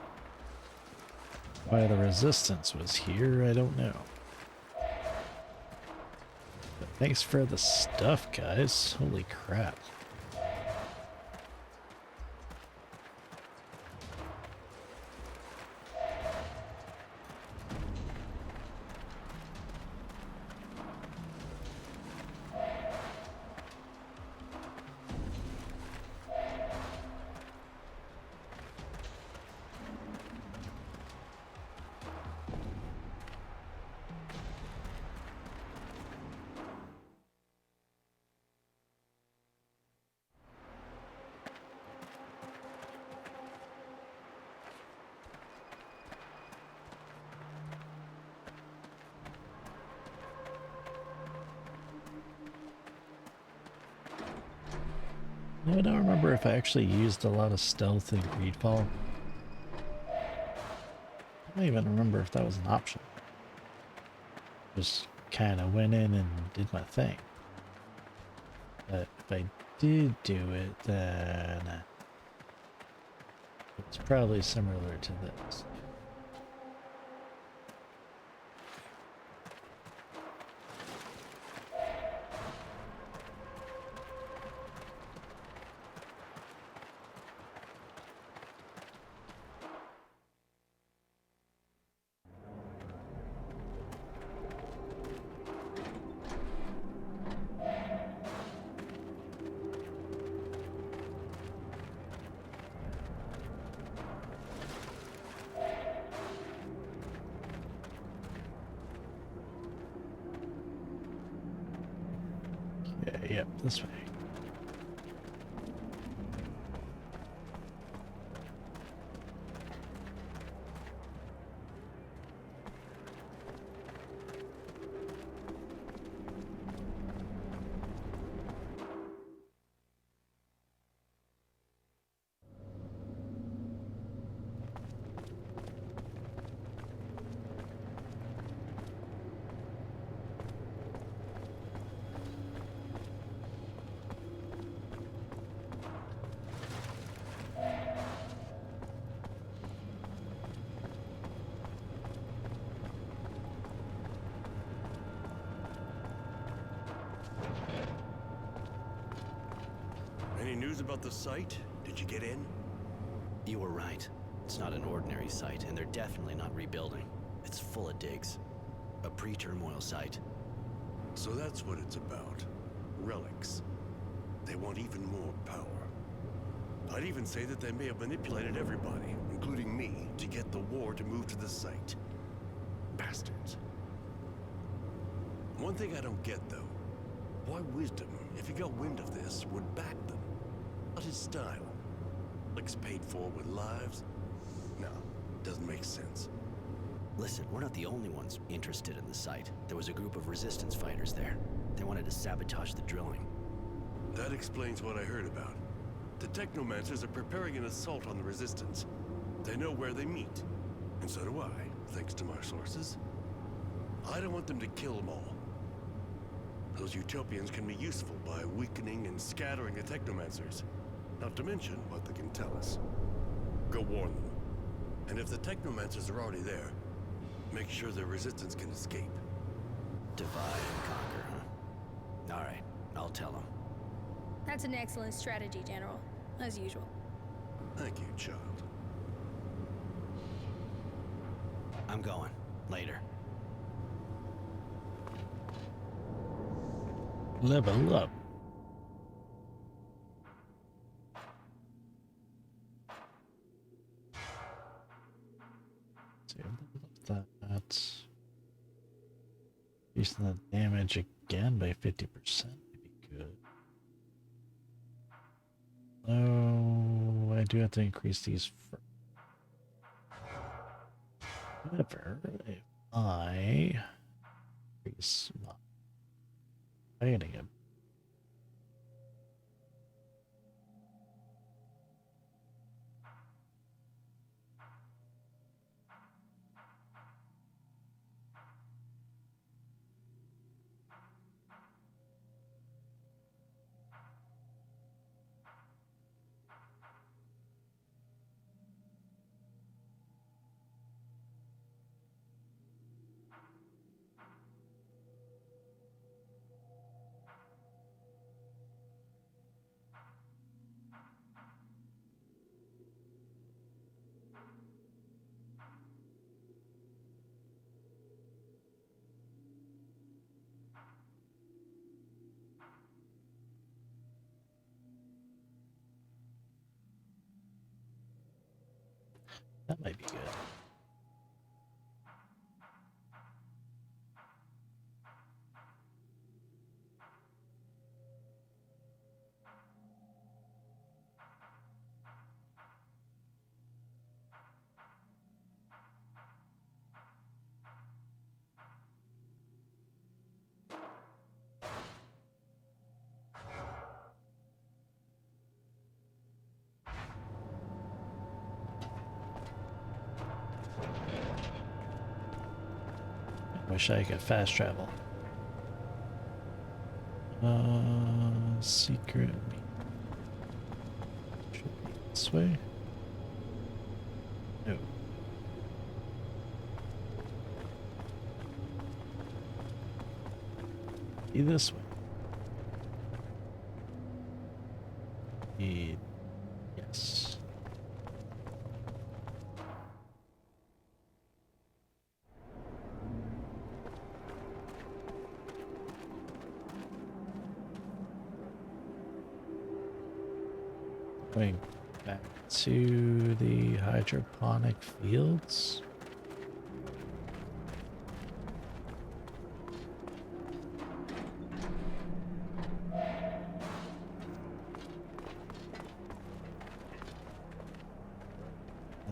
Why the resistance was here, I don't know. But thanks for the stuff, guys. Holy crap. I don't remember if I actually used a lot of stealth in Greedfall. I don't even remember if that was an option. Just kind of went in and did my thing. But if I did do it, then it's probably similar to this. Okay, yep, this way. Any news about the site? Did you get in? You were right. It's not an ordinary site, and they're definitely not rebuilding. It's full of digs. A pre-turmoil site. So that's what it's about. Relics. They want even more power. I'd even say that they may have manipulated everybody, including me, to get the war to move to the site. Bastards. One thing I don't get, though. Why Wisdom, if he got wind of this, would back them? Not his style. Relics paid for with lives? No, doesn't make sense. Listen, we're not the only ones interested in the site. There was a group of resistance fighters there. They wanted to sabotage the drilling. That explains what I heard about. The Technomancers are preparing an assault on the Resistance. They know where they meet. And so do I, thanks to my sources. I don't want them to kill them all. Those Utopians can be useful by weakening and scattering the Technomancers. Not to mention what they can tell us. Go warn them. And if the Technomancers are already there, make sure the Resistance can escape. Divide and conquer, huh? Alright, I'll tell them. That's an excellent strategy, General. As usual. Thank you, child. I'm going. Later. Level up. That. Increasing the damage again by 50% would be good. Oh, I do have to increase these first. However, if I increase my fighting a that might be good. Wish I could fast travel. Secret. Should be this way. No. Be this way. Yes. Going back to the hydroponic fields.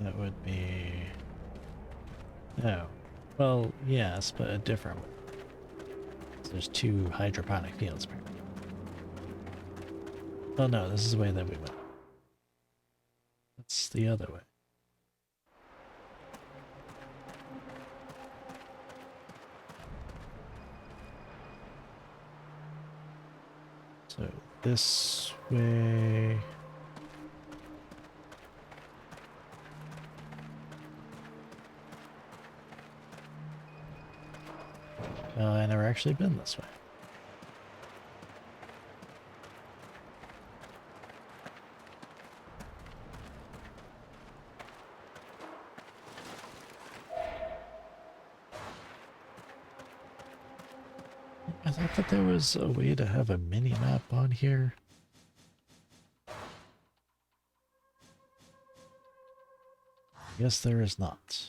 That would be... No. Well, yes, but a different one. So there's 2 hydroponic fields. Oh no, this is the way that we went. That's the other way. So this way... I never actually been this way. I thought that there was a way to have a mini-map on here. Yes, there is not.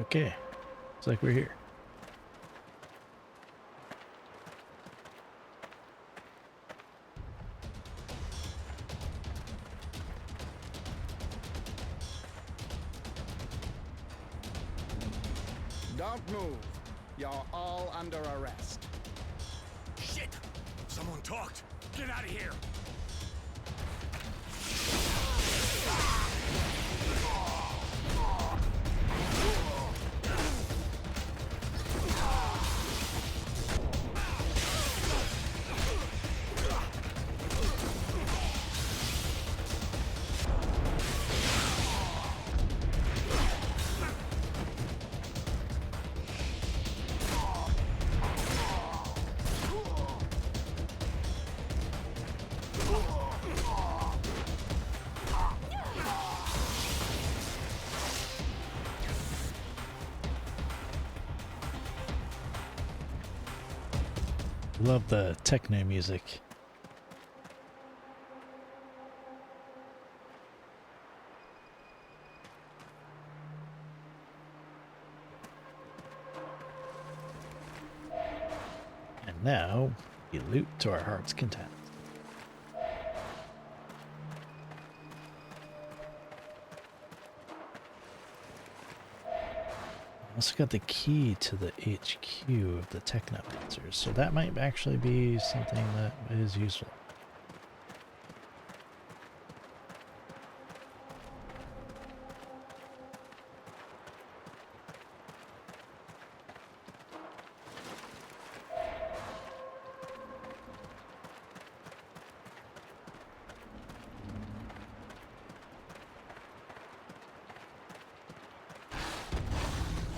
Okay, looks like we're here. Don't move. You're all under arrest. Shit! Someone talked. Get out of here. Love the techno music. And now we loot to our heart's content. Also got the key to the HQ of the Technomancers, so that might actually be something that is useful.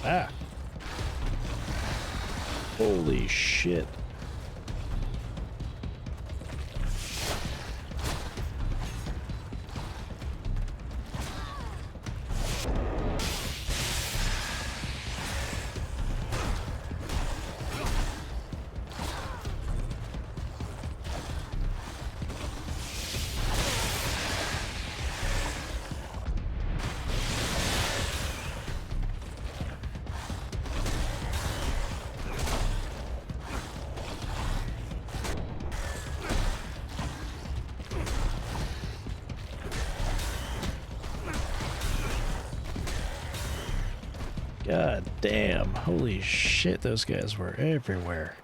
Ah. Holy shit. God damn, holy shit, those guys were everywhere.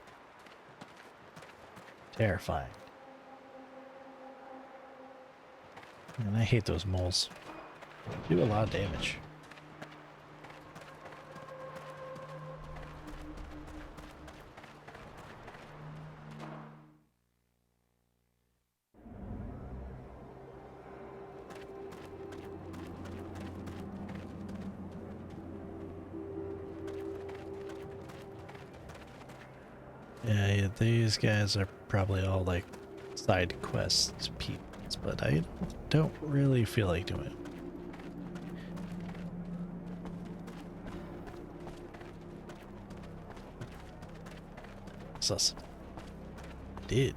Terrifying. And I hate those moles. Do a lot of damage. Yeah, these guys are probably all like side quest peoples, but I don't really feel like doing it. Sus. Did.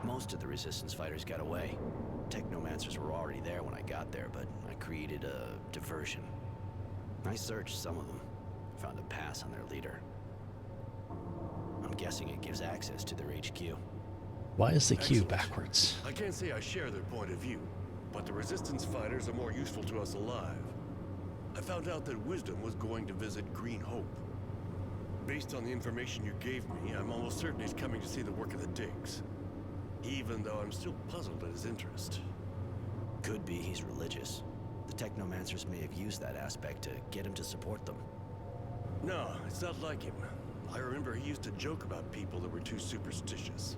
Most of the Resistance fighters got away. Technomancers were already there when I got there, but I created a diversion. I searched some of them, found a pass on their leader. I'm guessing it gives access to their HQ. Why is the Q Excellent. backwards? I can't say I share their point of view, but the Resistance fighters are more useful to us alive. I found out that Wisdom was going to visit Green Hope. Based on the information you gave me, I'm almost certain he's coming to see the work of the digs. Even though I'm still puzzled at his interest. Could be he's religious. The Technomancers may have used that aspect to get him to support them. No, it's not like him. I remember he used to joke about people that were too superstitious.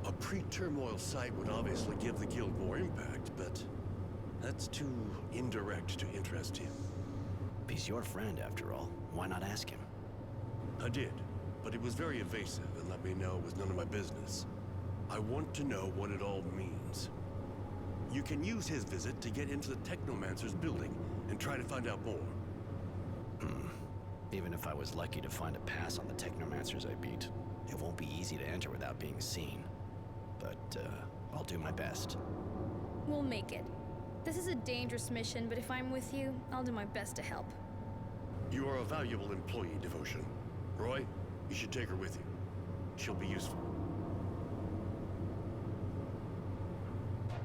A pre-turmoil site would obviously give the guild more impact, but that's too indirect to interest him. He's your friend, after all. Why not ask him? I did, but he was very evasive and let me know it was none of my business. I want to know what it all means. You can use his visit to get into the Technomancer's building and try to find out more. Even if I was lucky to find a pass on the Technomancers I beat, it won't be easy to enter without being seen. But, I'll do my best. We'll make it. This is a dangerous mission, but if I'm with you, I'll do my best to help. You are a valuable employee, Devotion. Roy, you should take her with you. She'll be useful.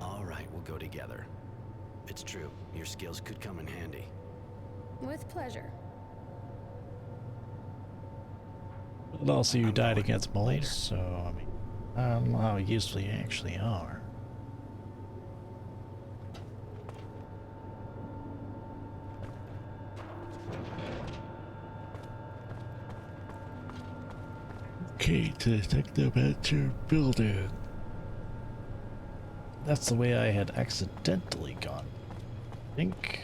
All right, we'll go together. It's true, your skills could come in handy. With pleasure. But also you died against Malator, so I mean, I don't know how useful you actually are. Okay, to the Technomancer building. That's the way I had accidentally gone, I think.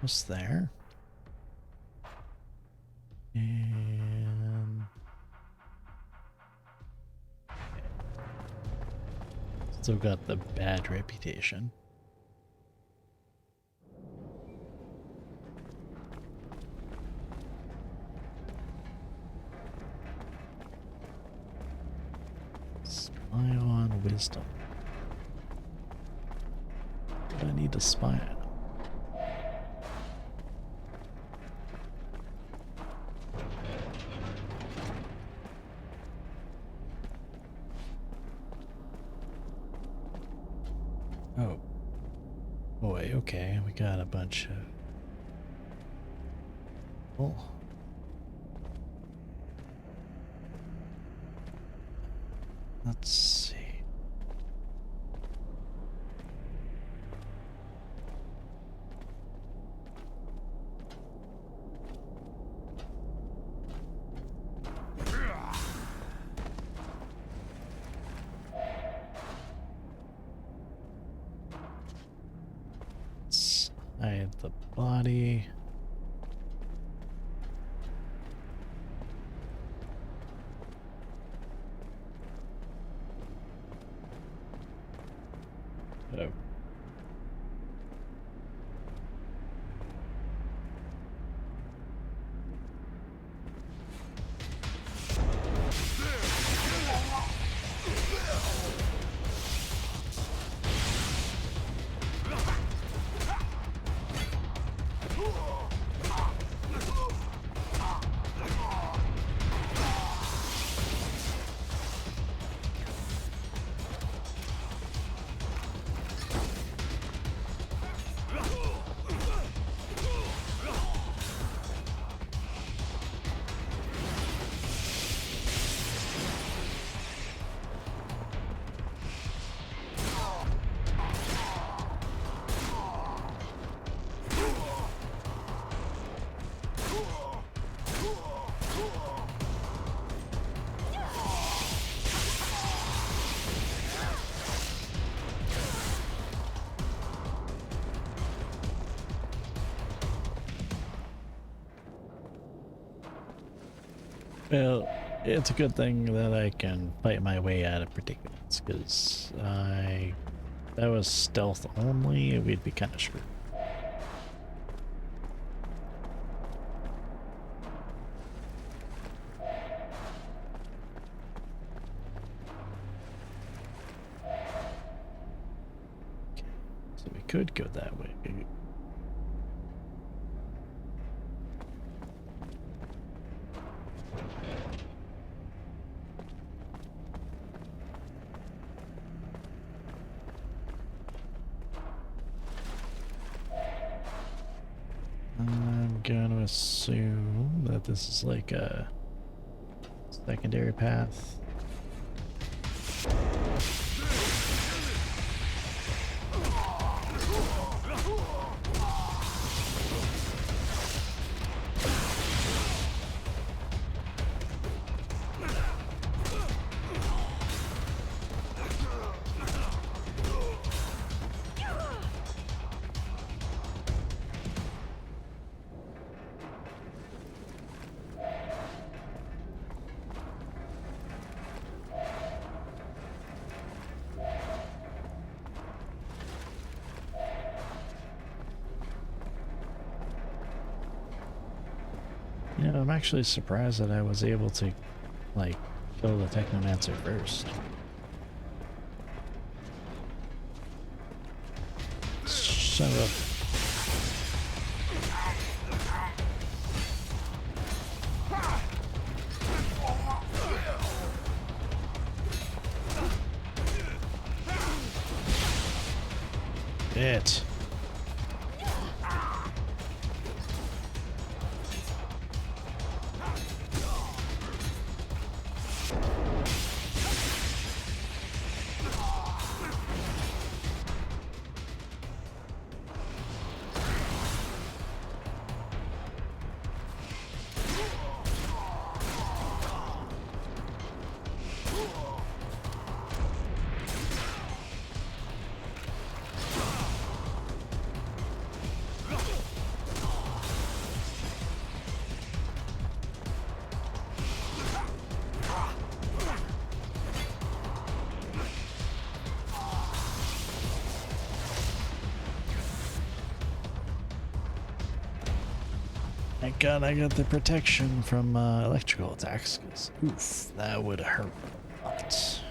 Was there? And still got the bad reputation. Spy on wisdom. What do I need to spy on? Oh. Boy, okay, we got a bunch of... Oh. Let's see. I have the body. Oh. Well, it's a good thing that I can fight my way out of predicaments, because that was stealth only, we'd be kind of screwed. Okay, so we could go that way. I'm gonna assume that this is like a secondary path. Yeah, I'm actually surprised that I was able to, like, kill the Technomancer first. Son of a... It. Thank God I got the protection from electrical attacks, because oof, that would hurt a lot.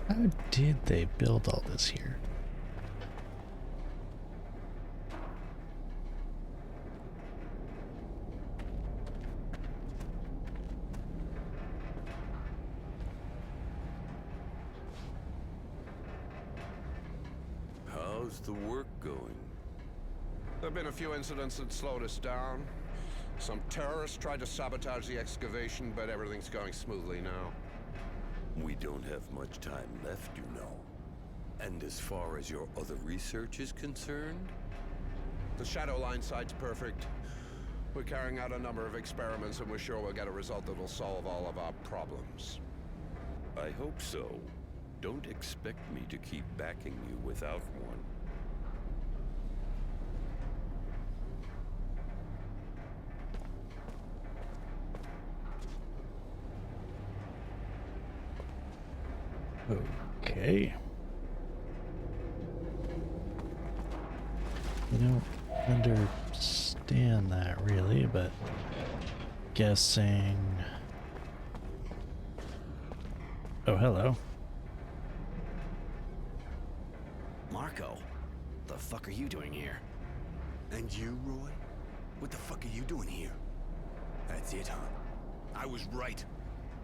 How did they build all this here? How's the work going? There have been a few incidents that slowed us down. Some terrorists tried to sabotage the excavation, but everything's going smoothly now. We don't have much time left, you know. And as far as your other research is concerned? The Shadow Line site's perfect. We're carrying out a number of experiments, and we're sure we'll get a result that will solve all of our problems. I hope so. Don't expect me to keep backing you without one. Okay. I don't understand that really, but guessing. Oh, hello. Marco, the fuck are you doing here? And you, Roy? What the fuck are you doing here? That's it, huh? I was right.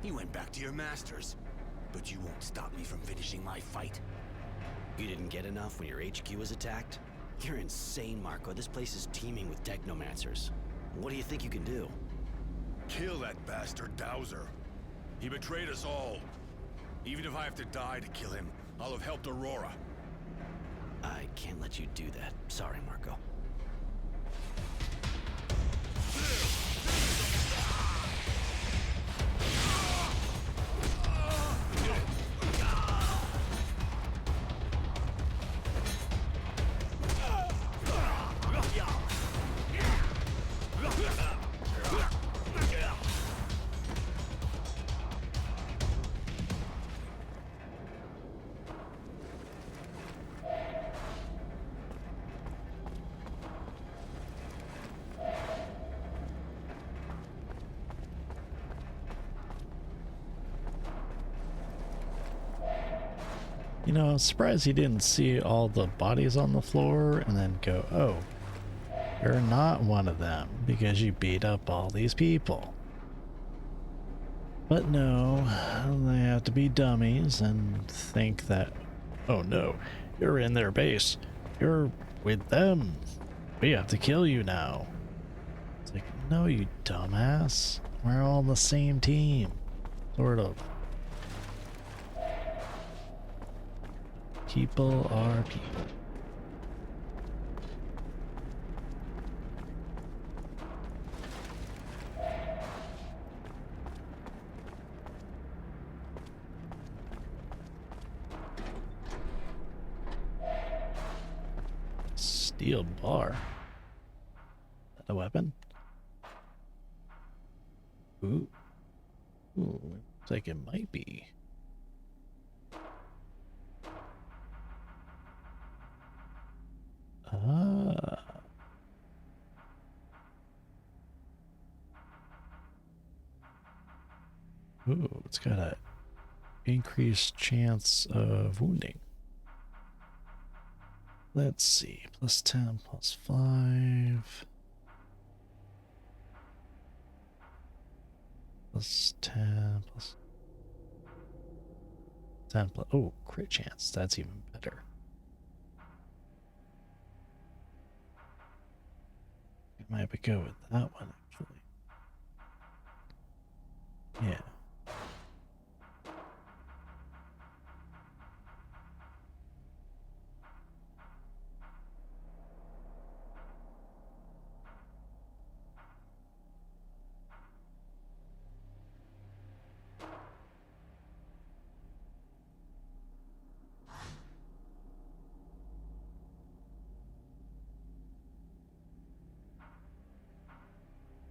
You went back to your masters. But you won't stop me from finishing my fight. You didn't get enough when your HQ was attacked? You're insane, Marco. This place is teeming with technomancers. What do you think you can do? Kill that bastard Dowser. He betrayed us all. Even if I have to die to kill him, I'll have helped Aurora. I can't let you do that. Sorry, Marco. You know, I'm surprised he didn't see all the bodies on the floor and then go, oh, you're not one of them because you beat up all these people. But no, they have to be dummies and think that, oh no, you're in their base. You're with them. We have to kill you now. It's like, no, you dumbass. We're all on the same team. Sort of. People are people. Steel bar. Is that a weapon? Ooh. Ooh, looks like it might be. Ah. Ooh, it's got a increased chance of wounding. Let's see, plus 10, plus 5. Plus 10, plus 10, plus, oh, crit chance, that's even better. I might have to go with that one, actually. Yeah.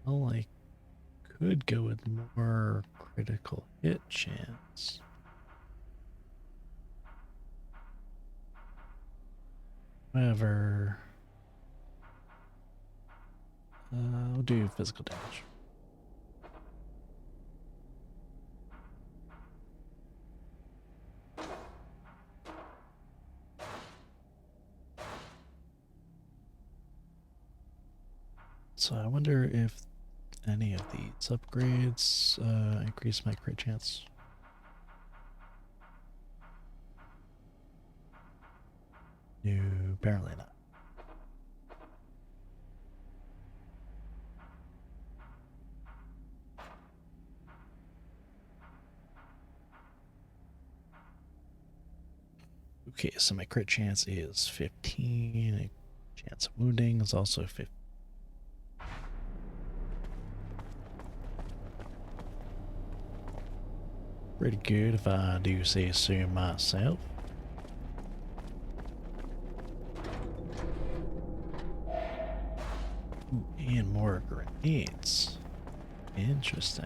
Well, I could go with more critical hit chance. However, I'll do physical damage. So I wonder if any of these upgrades increase my crit chance. No, apparently not. Okay, so my crit chance is 15. Chance of wounding is also 15. Pretty good if I do say so myself. Ooh, and more grenades. Interesting.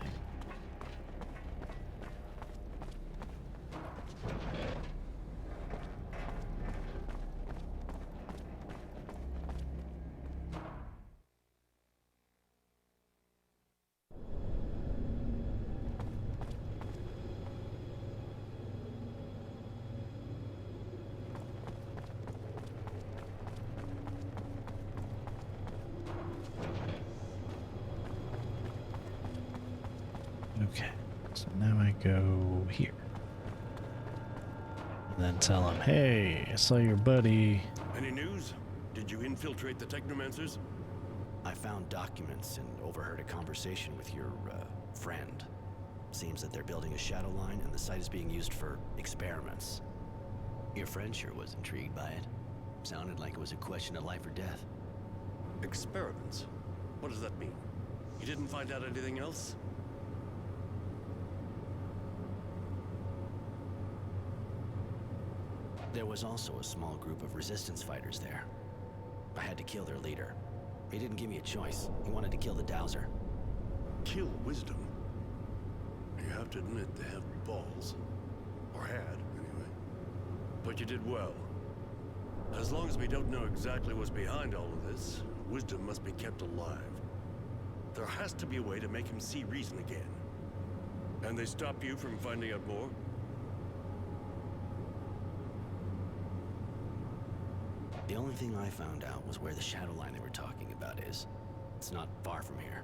Okay, so now I go here. And then tell him, hey, I saw your buddy. Any news? Did you infiltrate the Technomancers? I found documents and overheard a conversation with your, friend. Seems that they're building a shadow line and the site is being used for experiments. Your friend sure was intrigued by it. Sounded like it was a question of life or death. Experiments? What does that mean? You didn't find out anything else? There was also a small group of resistance fighters there. I had to kill their leader. He didn't give me a choice. He wanted to kill the Dowser. Kill Wisdom? You have to admit they have balls. Or had, anyway. But you did well. As long as we don't know exactly what's behind all of this, Wisdom must be kept alive. There has to be a way to make him see reason again. And they stop you from finding out more? The only thing I found out was where the shadow line they were talking about is. It's not far from here.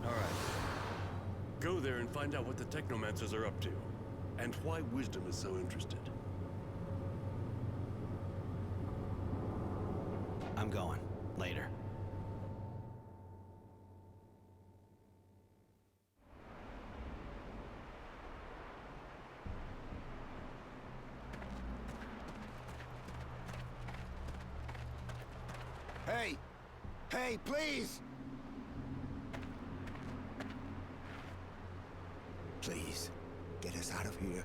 All right. Go there and find out what the Technomancers are up to, and why Wisdom is so interested. I'm going. Later. Hey! Hey, please! Please, get us out of here.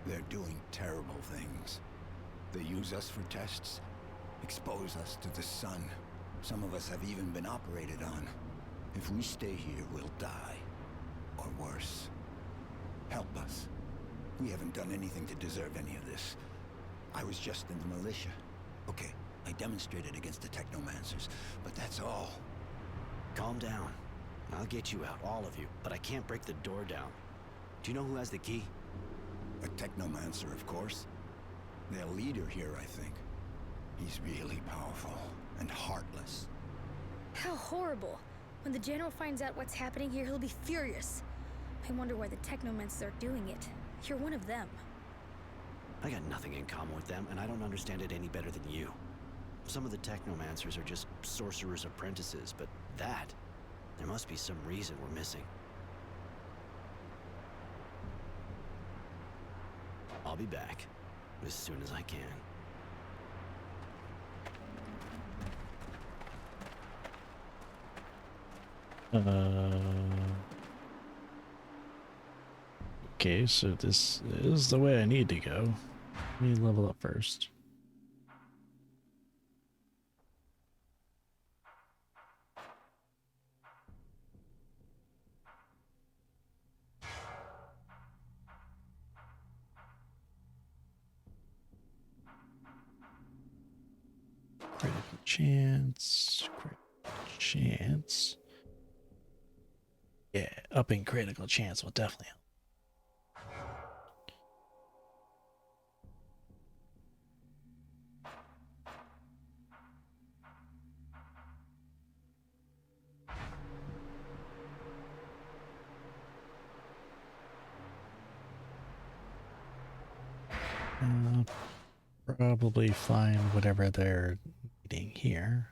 They're doing terrible things. They use us for tests, expose us to the sun. Some of us have even been operated on. If we stay here, we'll die. Or worse. Help us. We haven't done anything to deserve any of this. I was just in the militia. Okay, I demonstrated against the Technomancers, but that's all. Calm down. I'll get you out, all of you, but I can't break the door down. Do you know who has the key? A Technomancer, of course. Their leader here, I think. He's really powerful and heartless. How horrible. When the General finds out what's happening here, he'll be furious. I wonder why the Technomancers are doing it. You're one of them. I got nothing in common with them, and I don't understand it any better than you. Some of the Technomancers are just sorcerers' apprentices, but that... there must be some reason we're missing. I'll be back as soon as I can. Okay, so this is the way I need to go. Let me level up first. Critical chance. Critical chance. Yeah, upping critical chance will definitely help. Probably find whatever they're needing here.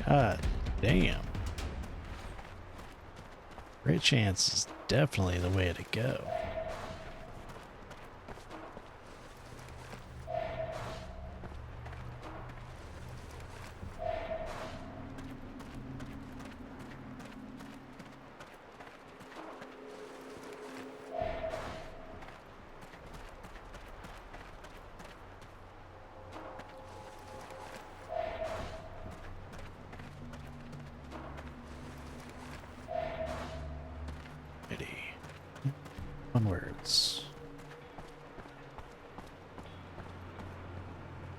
God damn. Great chance is definitely the way to go. Onwards.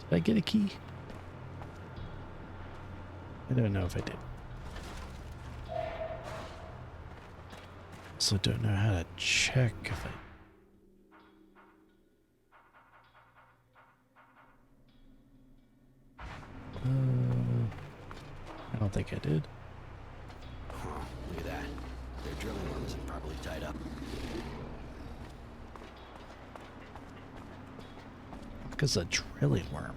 Did I get a key? I don't know if I did. Also don't know how to check if I don't think I did. Huh, look at that. Their drilling runs are probably tied up. Because a drilling worm.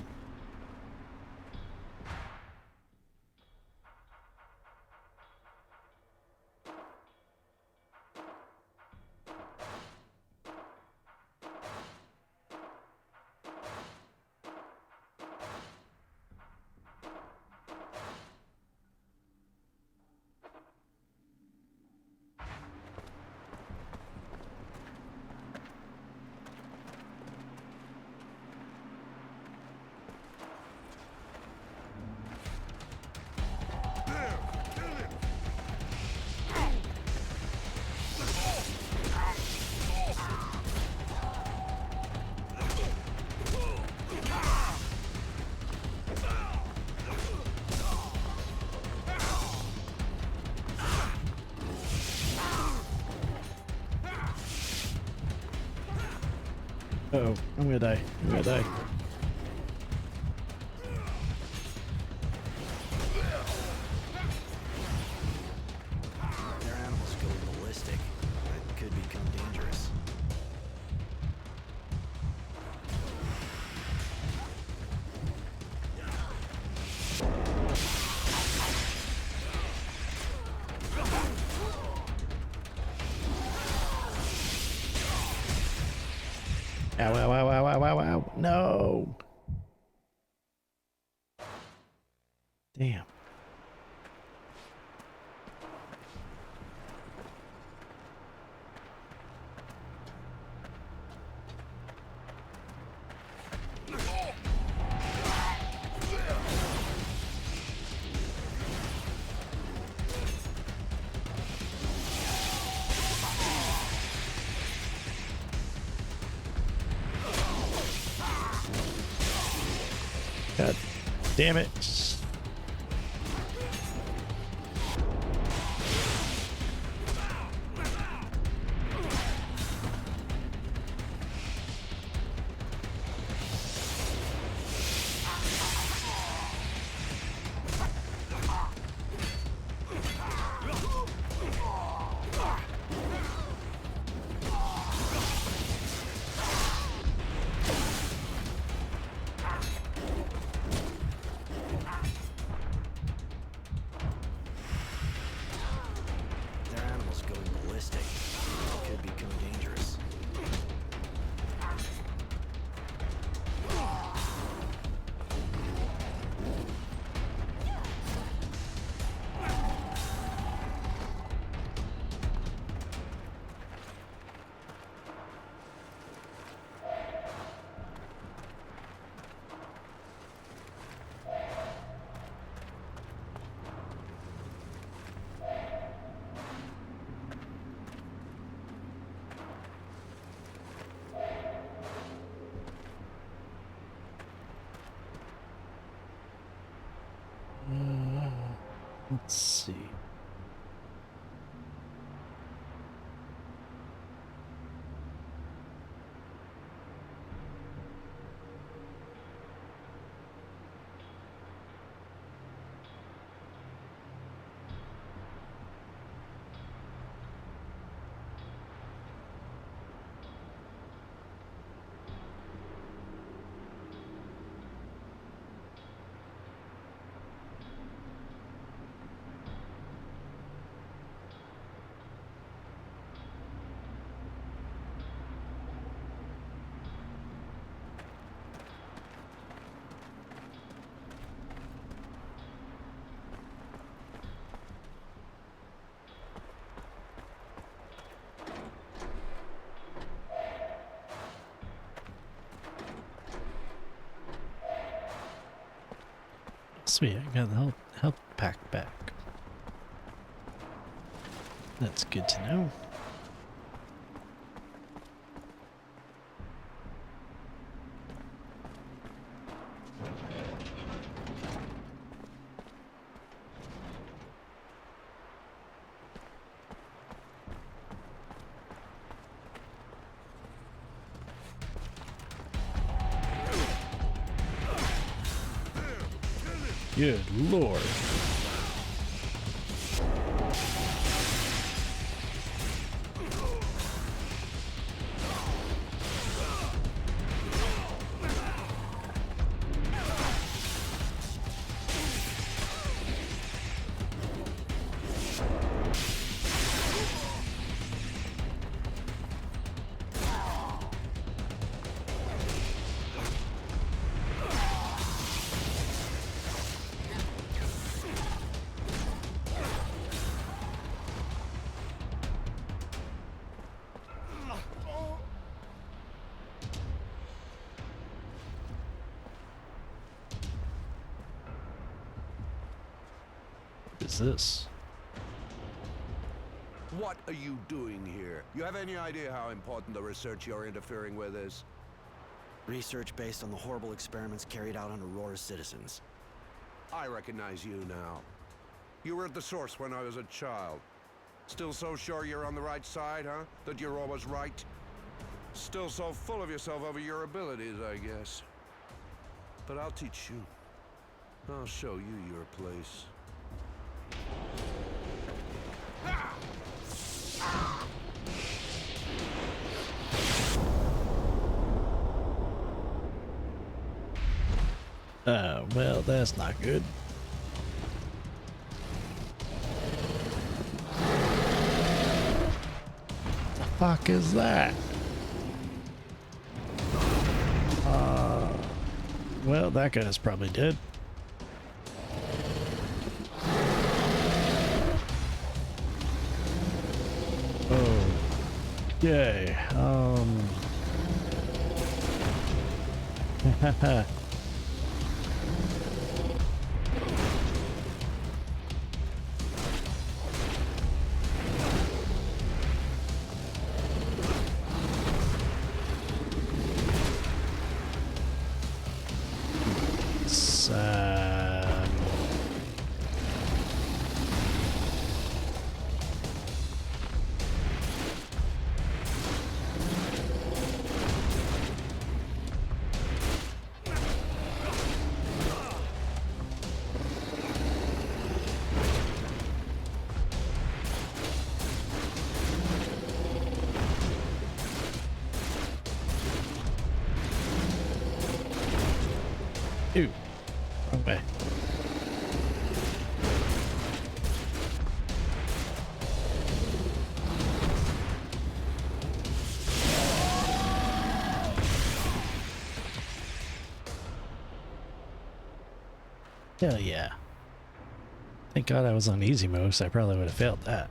Uh-oh, I'm gonna die. I'm gonna die. Their animals go ballistic. That could become dangerous. Ow, ow, ow, ow, ow, ow, ow. No. Damn. God damn it. Sweet, I got the health pack back. That's good to know. Good lord. Is this? What are you doing here? You have any idea how important the research you're interfering with is? Research based on the horrible experiments carried out on Aurora's citizens. I recognize you now. You were at the source when I was a child. Still so sure you're on the right side, huh? That you're always right? Still so full of yourself over your abilities, I guess. But I'll teach you. I'll show you your place. Well, that's not good. The fuck is that? Well, that guy's probably dead. Okay, Ew. Wrong way. Hell yeah. Thank God I was on easy mode, so I probably would have failed that.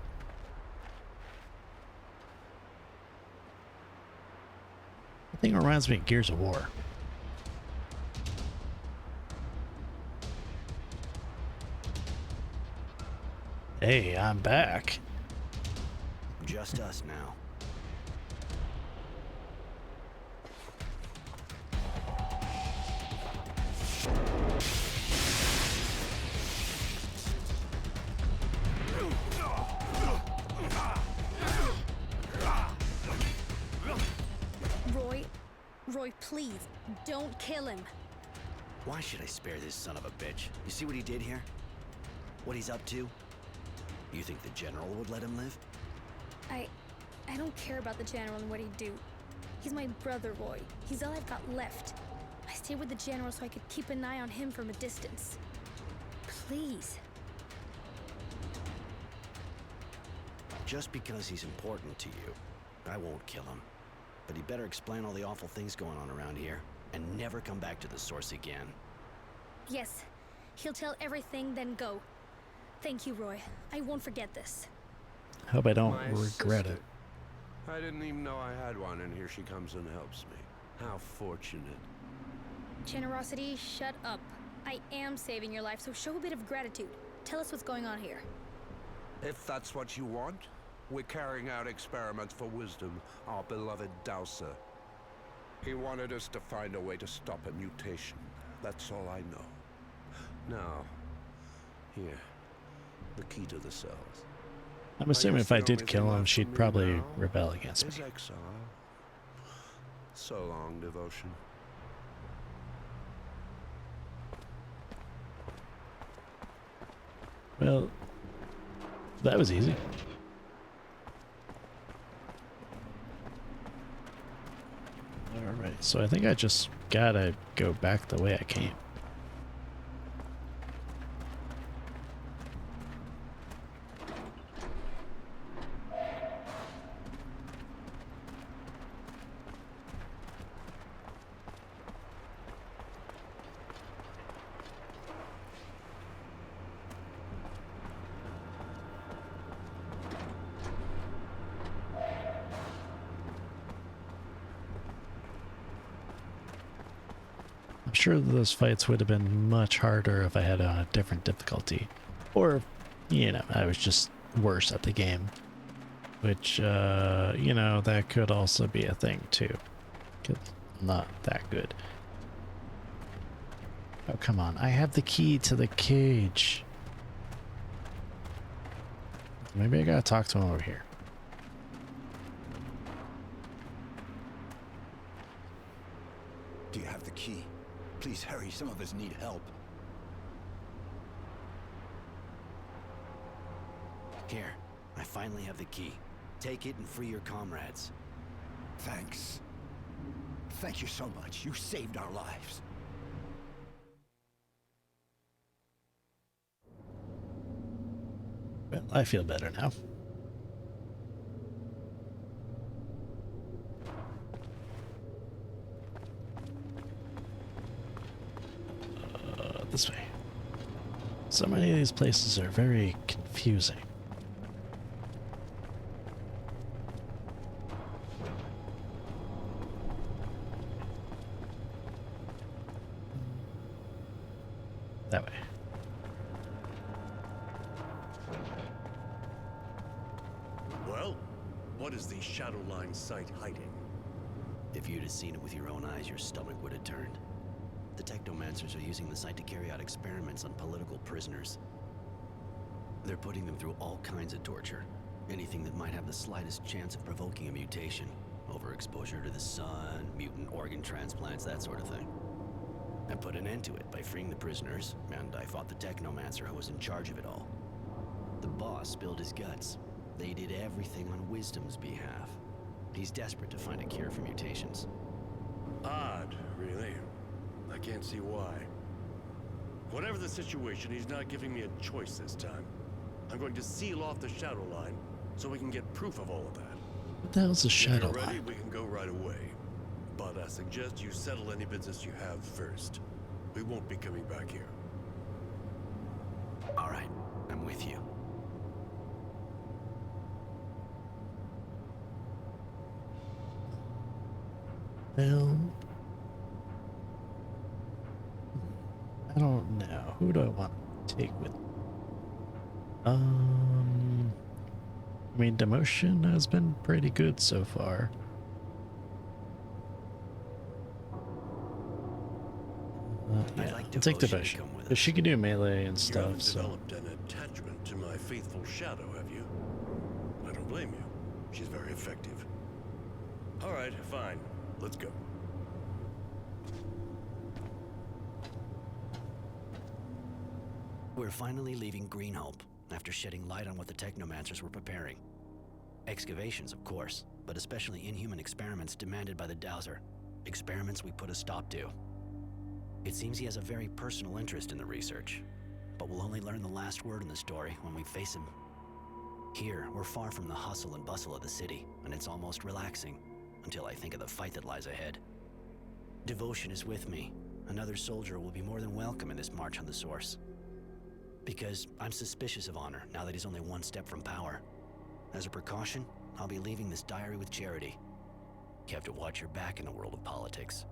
I think it reminds me of Gears of War. Hey, I'm back. Just us now. Roy, please, don't kill him. Why should I spare this son of a bitch? You see what he did here? What he's up to? You think the General would let him live? I don't care about the General and what he'd do. He's my brother, Roy. He's all I've got left. I stayed with the General so I could keep an eye on him from a distance. Please. Just because he's important to you, I won't kill him. But he better explain all the awful things going on around here, and never come back to the source again. Yes. He'll tell everything, then go. Thank you, Roy. I won't forget this. Hope I don't My regret sister. it. I didn't even know I had one, and here she comes and helps me. How fortunate. Generosity, shut up. I am saving your life, so show a bit of gratitude. Tell us what's going on here. If that's what you want, we're carrying out experiments for Wisdom, our beloved Dowser. He wanted us to find a way to stop a mutation. That's all I know. Now, here, the key to the cells. I'm assuming if I did kill him, she'd probably rebel against me. Exile. So long, Devotion. Well, that was easy. Alright, so I think I just gotta go back the way I came. I'm sure those fights would have been much harder if I had a different difficulty. Or, you know, I was just worse at the game. Which, you know, that could also be a thing too. 'Cause I'm not that good. Oh, come on. I have the key to the cage. Maybe I gotta talk to him over here. Do you have the key? Please hurry, some of us need help. Here, I finally have the key. Take it and free your comrades. Thanks. Thank you so much. You saved our lives. Well, I feel better now. This way. So many of these places are very confusing. That way. Well, what is the Shadowline site hiding? If you'd have seen it with your own eyes, your stomach would have turned. The Technomancers are using the site to carry out experiments on political prisoners. They're putting them through all kinds of torture. Anything that might have the slightest chance of provoking a mutation. Overexposure to the sun, mutant organ transplants, that sort of thing. I put an end to it by freeing the prisoners, and I fought the Technomancer who was in charge of it all. The boss spilled his guts. They did everything on Wisdom's behalf. He's desperate to find a cure for mutations. Odd, really. I can't see why. Whatever the situation, he's not giving me a choice this time. I'm going to seal off the shadow line so we can get proof of all of that. What the hell's a shadow If you're ready, line? we can go right away. But I suggest you settle any business you have first. We won't be coming back here. All right, I'm with you. Well, I don't know. Who do I want to take with me? I mean, Demotion has been pretty good so far. Yeah, I'll take Devotion. Because she can do melee and You stuff, haven't so... developed an attachment to my faithful shadow, have you? I don't blame you. She's very effective. All right, fine. Let's go. We're finally leaving Green Hope, after shedding light on what the Technomancers were preparing. Excavations, of course, but especially inhuman experiments demanded by the Dowser. Experiments we put a stop to. It seems he has a very personal interest in the research, but we'll only learn the last word in the story when we face him. Here, we're far from the hustle and bustle of the city, and it's almost relaxing, until I think of the fight that lies ahead. Devotion is with me. Another soldier will be more than welcome in this march on the Source. Because I'm suspicious of Honor now that he's only one step from power. As a precaution, I'll be leaving this diary with Charity. You have to watch your back in the world of politics.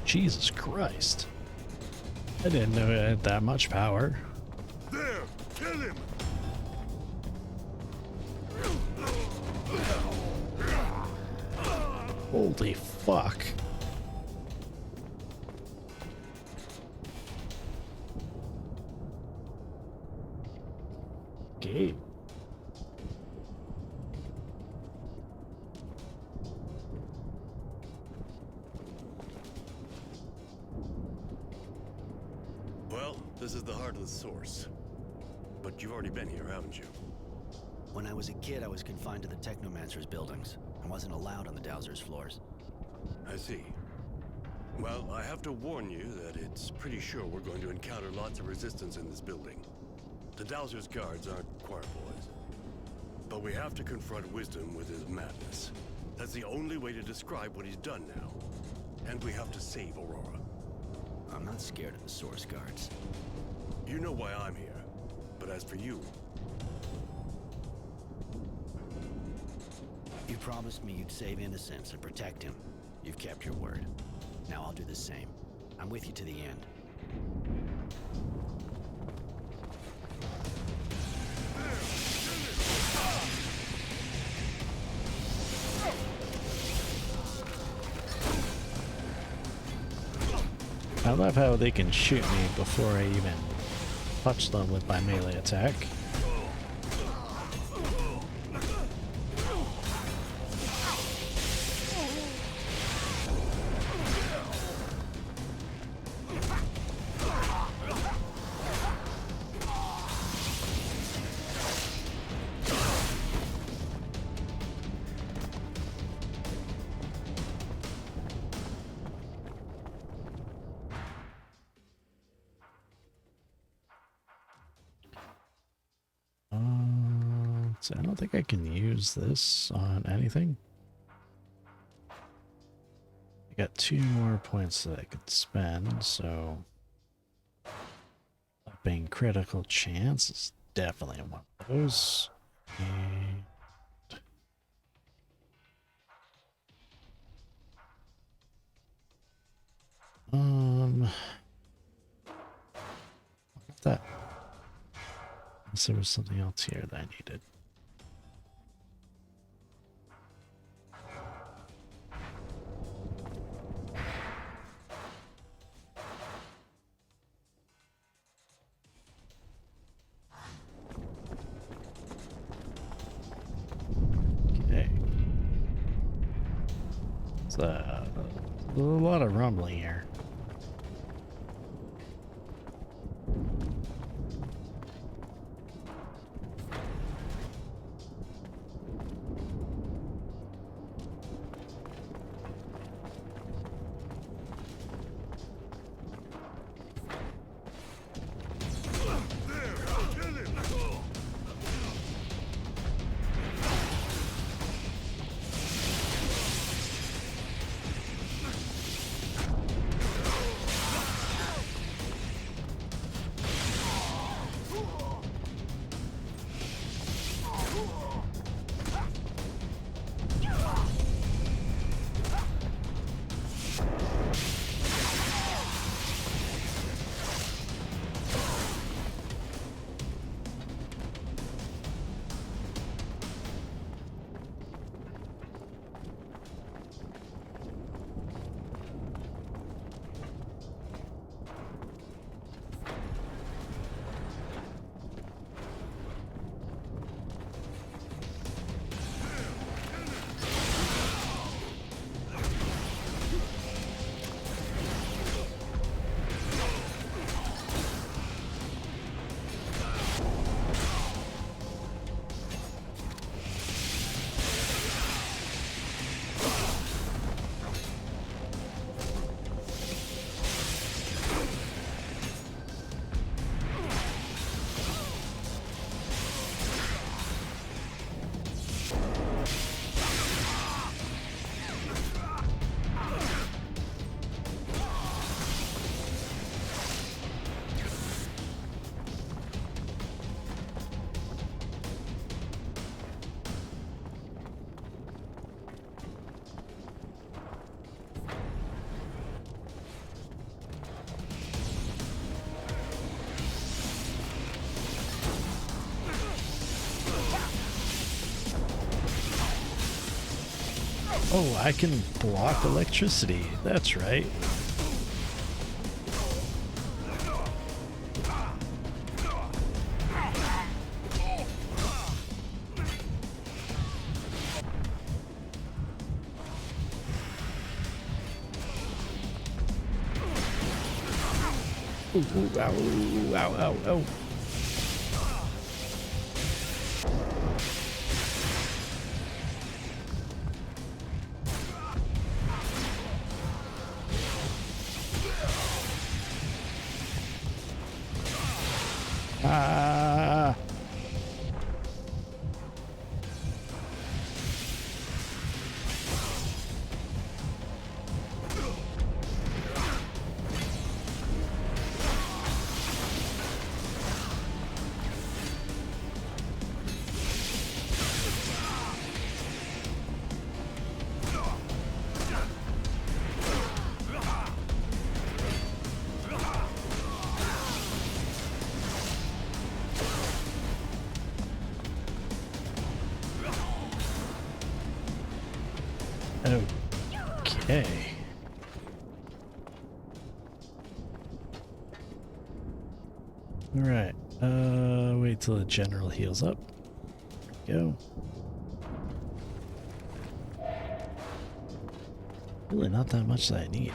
Jesus Christ. I didn't know it had that much power. There! Kill him! Holy fuck. Gabe. Well, this is the heart of the source. But you've already been here, haven't you? When I was a kid, I was confined to the Technomancer's buildings. I wasn't allowed on the Dowser's floors. I see. Well, I have to warn you that it's pretty sure we're going to encounter lots of resistance in this building. The Dowser's guards aren't choir boys. But we have to confront Wisdom with his madness. That's the only way to describe what he's done now. And we have to save Aurora. I'm not scared of the Source guards. You know why I'm here. But as for you... You promised me you'd save Innocence and protect him. You've kept your word. Now I'll do the same. I'm with you to the end. I love how they can shoot me before I even touch them with my melee attack. So I don't think I can use this on anything. I got 2 more points that I could spend, so upping critical chance is definitely one of those. And what's that? Unless there was something else here that I needed. Okay. It's a lot of rumbling here. Oh, I can block electricity. That's right. Ooh, ooh, ow, ooh, ow, ow, ow. Ah. Okay. Alright, wait till the general heals up. There we go. Really not that much that I need.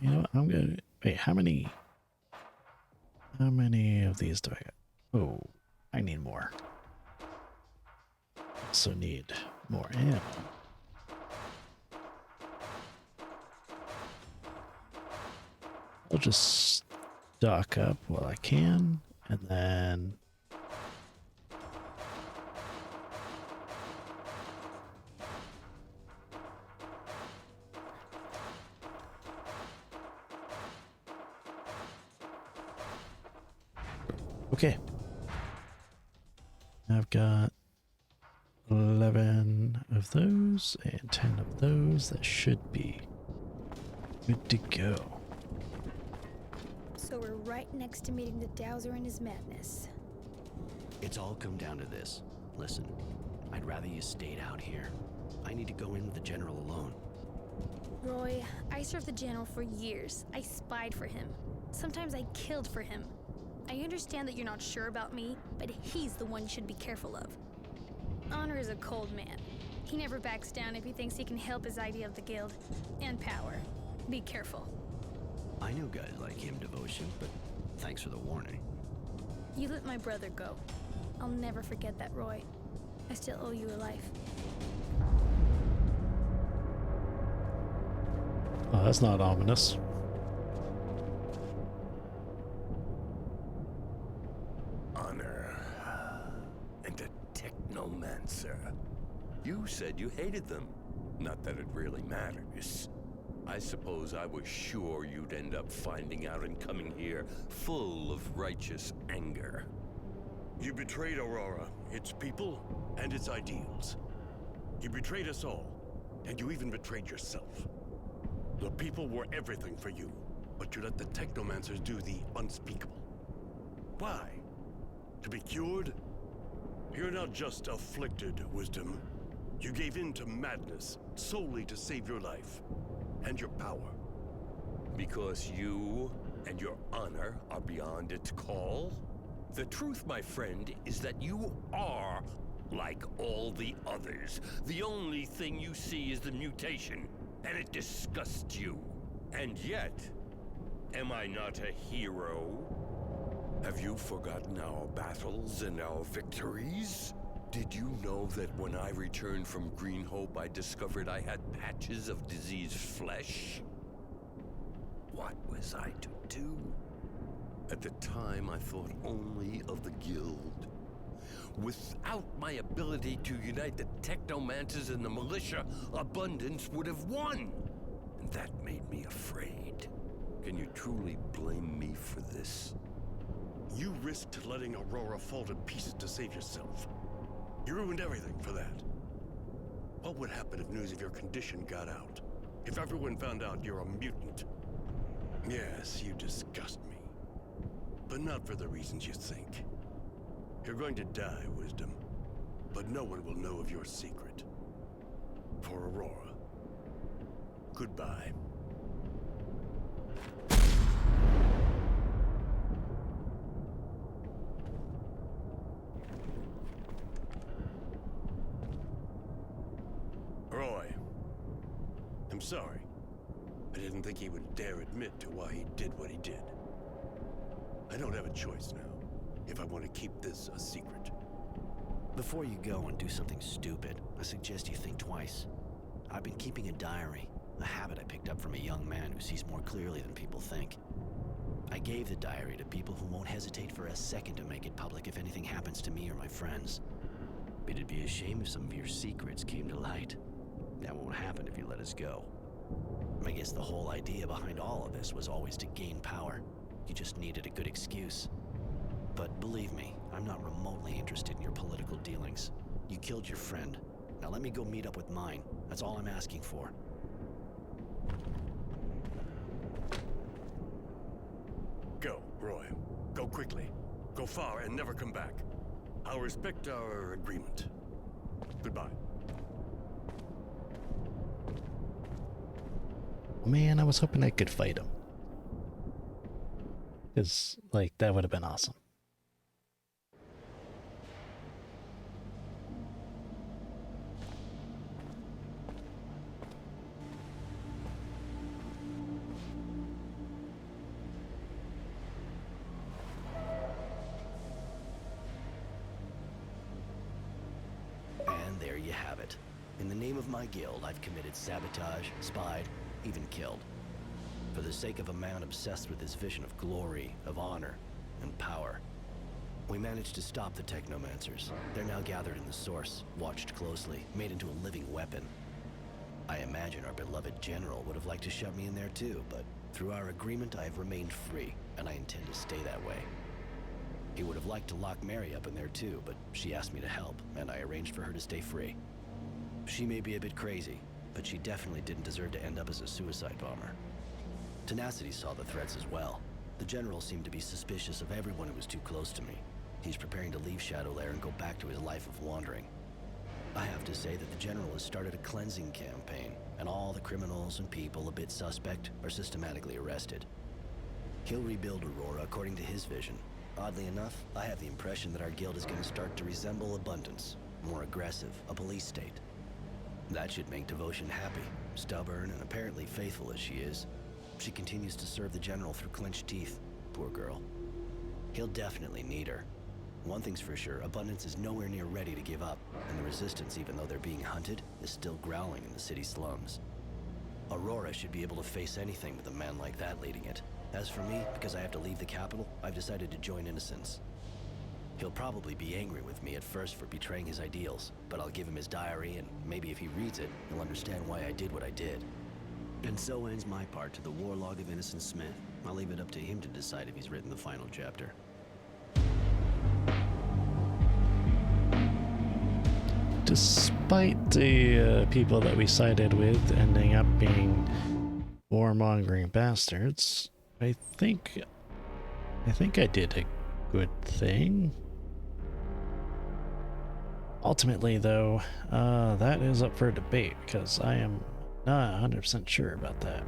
You know what, I'm gonna... Wait, how many of these do I got? Oh, I need more. Also need more ammo. I'll just stock up while I can, and then okay. I've got 11 of those and 10 of those. That should be good to go. So we're right next to meeting the Dowser and his madness. It's all come down to this. Listen, I'd rather you stayed out here. I need to go in with the General alone. Roy, I served the General for years. I spied for him. Sometimes I killed for him. I understand that you're not sure about me, but he's the one you should be careful of. Honor is a cold man. He never backs down if he thinks he can help his idea of the guild. And power. Be careful. I know guys like him, Devotion, but thanks for the warning. You let my brother go. I'll never forget that, Roy. I still owe you a life. Oh, that's not ominous. Honor and a technomancer. You said you hated them. Not that it really matters. I suppose I was sure you'd end up finding out and coming here full of righteous anger. You betrayed Aurora, its people, and its ideals. You betrayed us all, and you even betrayed yourself. The people were everything for you, but you let the Technomancers do the unspeakable. Why? To be cured? You're not just afflicted, Wisdom. You gave in to madness solely to save your life. And your power. Because you and your honor are beyond its call? The truth, my friend, is that you are like all the others. The only thing you see is the mutation, and it disgusts you. And yet, am I not a hero? Have you forgotten our battles and our victories? Did you know that when I returned from Green Hope, I discovered I had patches of diseased flesh? What was I to do? At the time, I thought only of the Guild. Without my ability to unite the Technomancers and the Militia, Abundance would have won. And that made me afraid. Can you truly blame me for this? You risked letting Aurora fall to pieces to save yourself. You ruined everything for that. What would happen if news of your condition got out? If everyone found out you're a mutant? Yes, you disgust me. But not for the reasons you think. You're going to die, Wisdom. But no one will know of your secret. for Aurora. Goodbye. Roy, I'm sorry. I didn't think he would dare admit to why he did what he did. I don't have a choice now, if I want to keep this a secret. Before you go and do something stupid, I suggest you think twice. I've been keeping a diary, a habit I picked up from a young man who sees more clearly than people think. I gave the diary to people who won't hesitate for a second to make it public if anything happens to me or my friends. But it'd be a shame if some of your secrets came to light. That won't happen if you let us go. I guess the whole idea behind all of this was always to gain power. You just needed a good excuse. But believe me, I'm not remotely interested in your political dealings. You killed your friend. Now let me go meet up with mine. That's all I'm asking for. Go, Roy. Go quickly. Go far and never come back. I'll respect our agreement. Goodbye. Man, I was hoping I could fight him. Because, like, that would have been awesome. And there you have it. In the name of my guild, I've committed sabotage, spied, even killed. For the sake of a man obsessed with his vision of glory, of honor, and power. We managed to stop the Technomancers. They're now gathered in the Source, watched closely, made into a living weapon. I imagine our beloved General would have liked to shove me in there too, but through our agreement I have remained free, and I intend to stay that way. He would have liked to lock Mary up in there too, but she asked me to help, and I arranged for her to stay free. She may be a bit crazy, but she definitely didn't deserve to end up as a suicide bomber. Tenacity saw the threats as well. The General seemed to be suspicious of everyone who was too close to me. He's preparing to leave Shadowlair and go back to his life of wandering. I have to say that the General has started a cleansing campaign, and all the criminals and people a bit suspect are systematically arrested. He'll rebuild Aurora according to his vision. Oddly enough, I have the impression that our guild is going to start to resemble Abundance, more aggressive, a police state. That should make Devotion happy, stubborn and apparently faithful as she is. She continues to serve the General through clenched teeth, poor girl. He'll definitely need her. One thing's for sure, Abundance is nowhere near ready to give up, and the Resistance, even though they're being hunted, is still growling in the city slums. Aurora should be able to face anything with a man like that leading it. As for me, because I have to leave the capital, I've decided to join Innocence. He'll probably be angry with me at first for betraying his ideals, but I'll give him his diary, and maybe if he reads it, he'll understand why I did what I did. And so ends my part to the War Log of Innocence Smith. I'll leave it up to him to decide if he's written the final chapter. Despite the people that we sided with ending up being warmongering bastards, I think I did a good thing. Ultimately, though, that is up for debate because I am not 100% sure about that.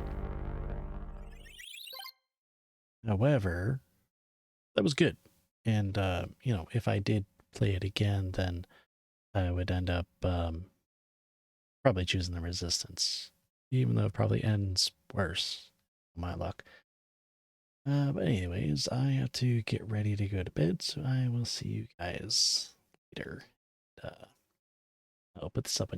However, that was good. And, you know, if I did play it again, then I would end up probably choosing the Resistance, even though it probably ends worse, my luck. But anyways, I have to get ready to go to bed, so I will see you guys later. I'll put this up on YouTube.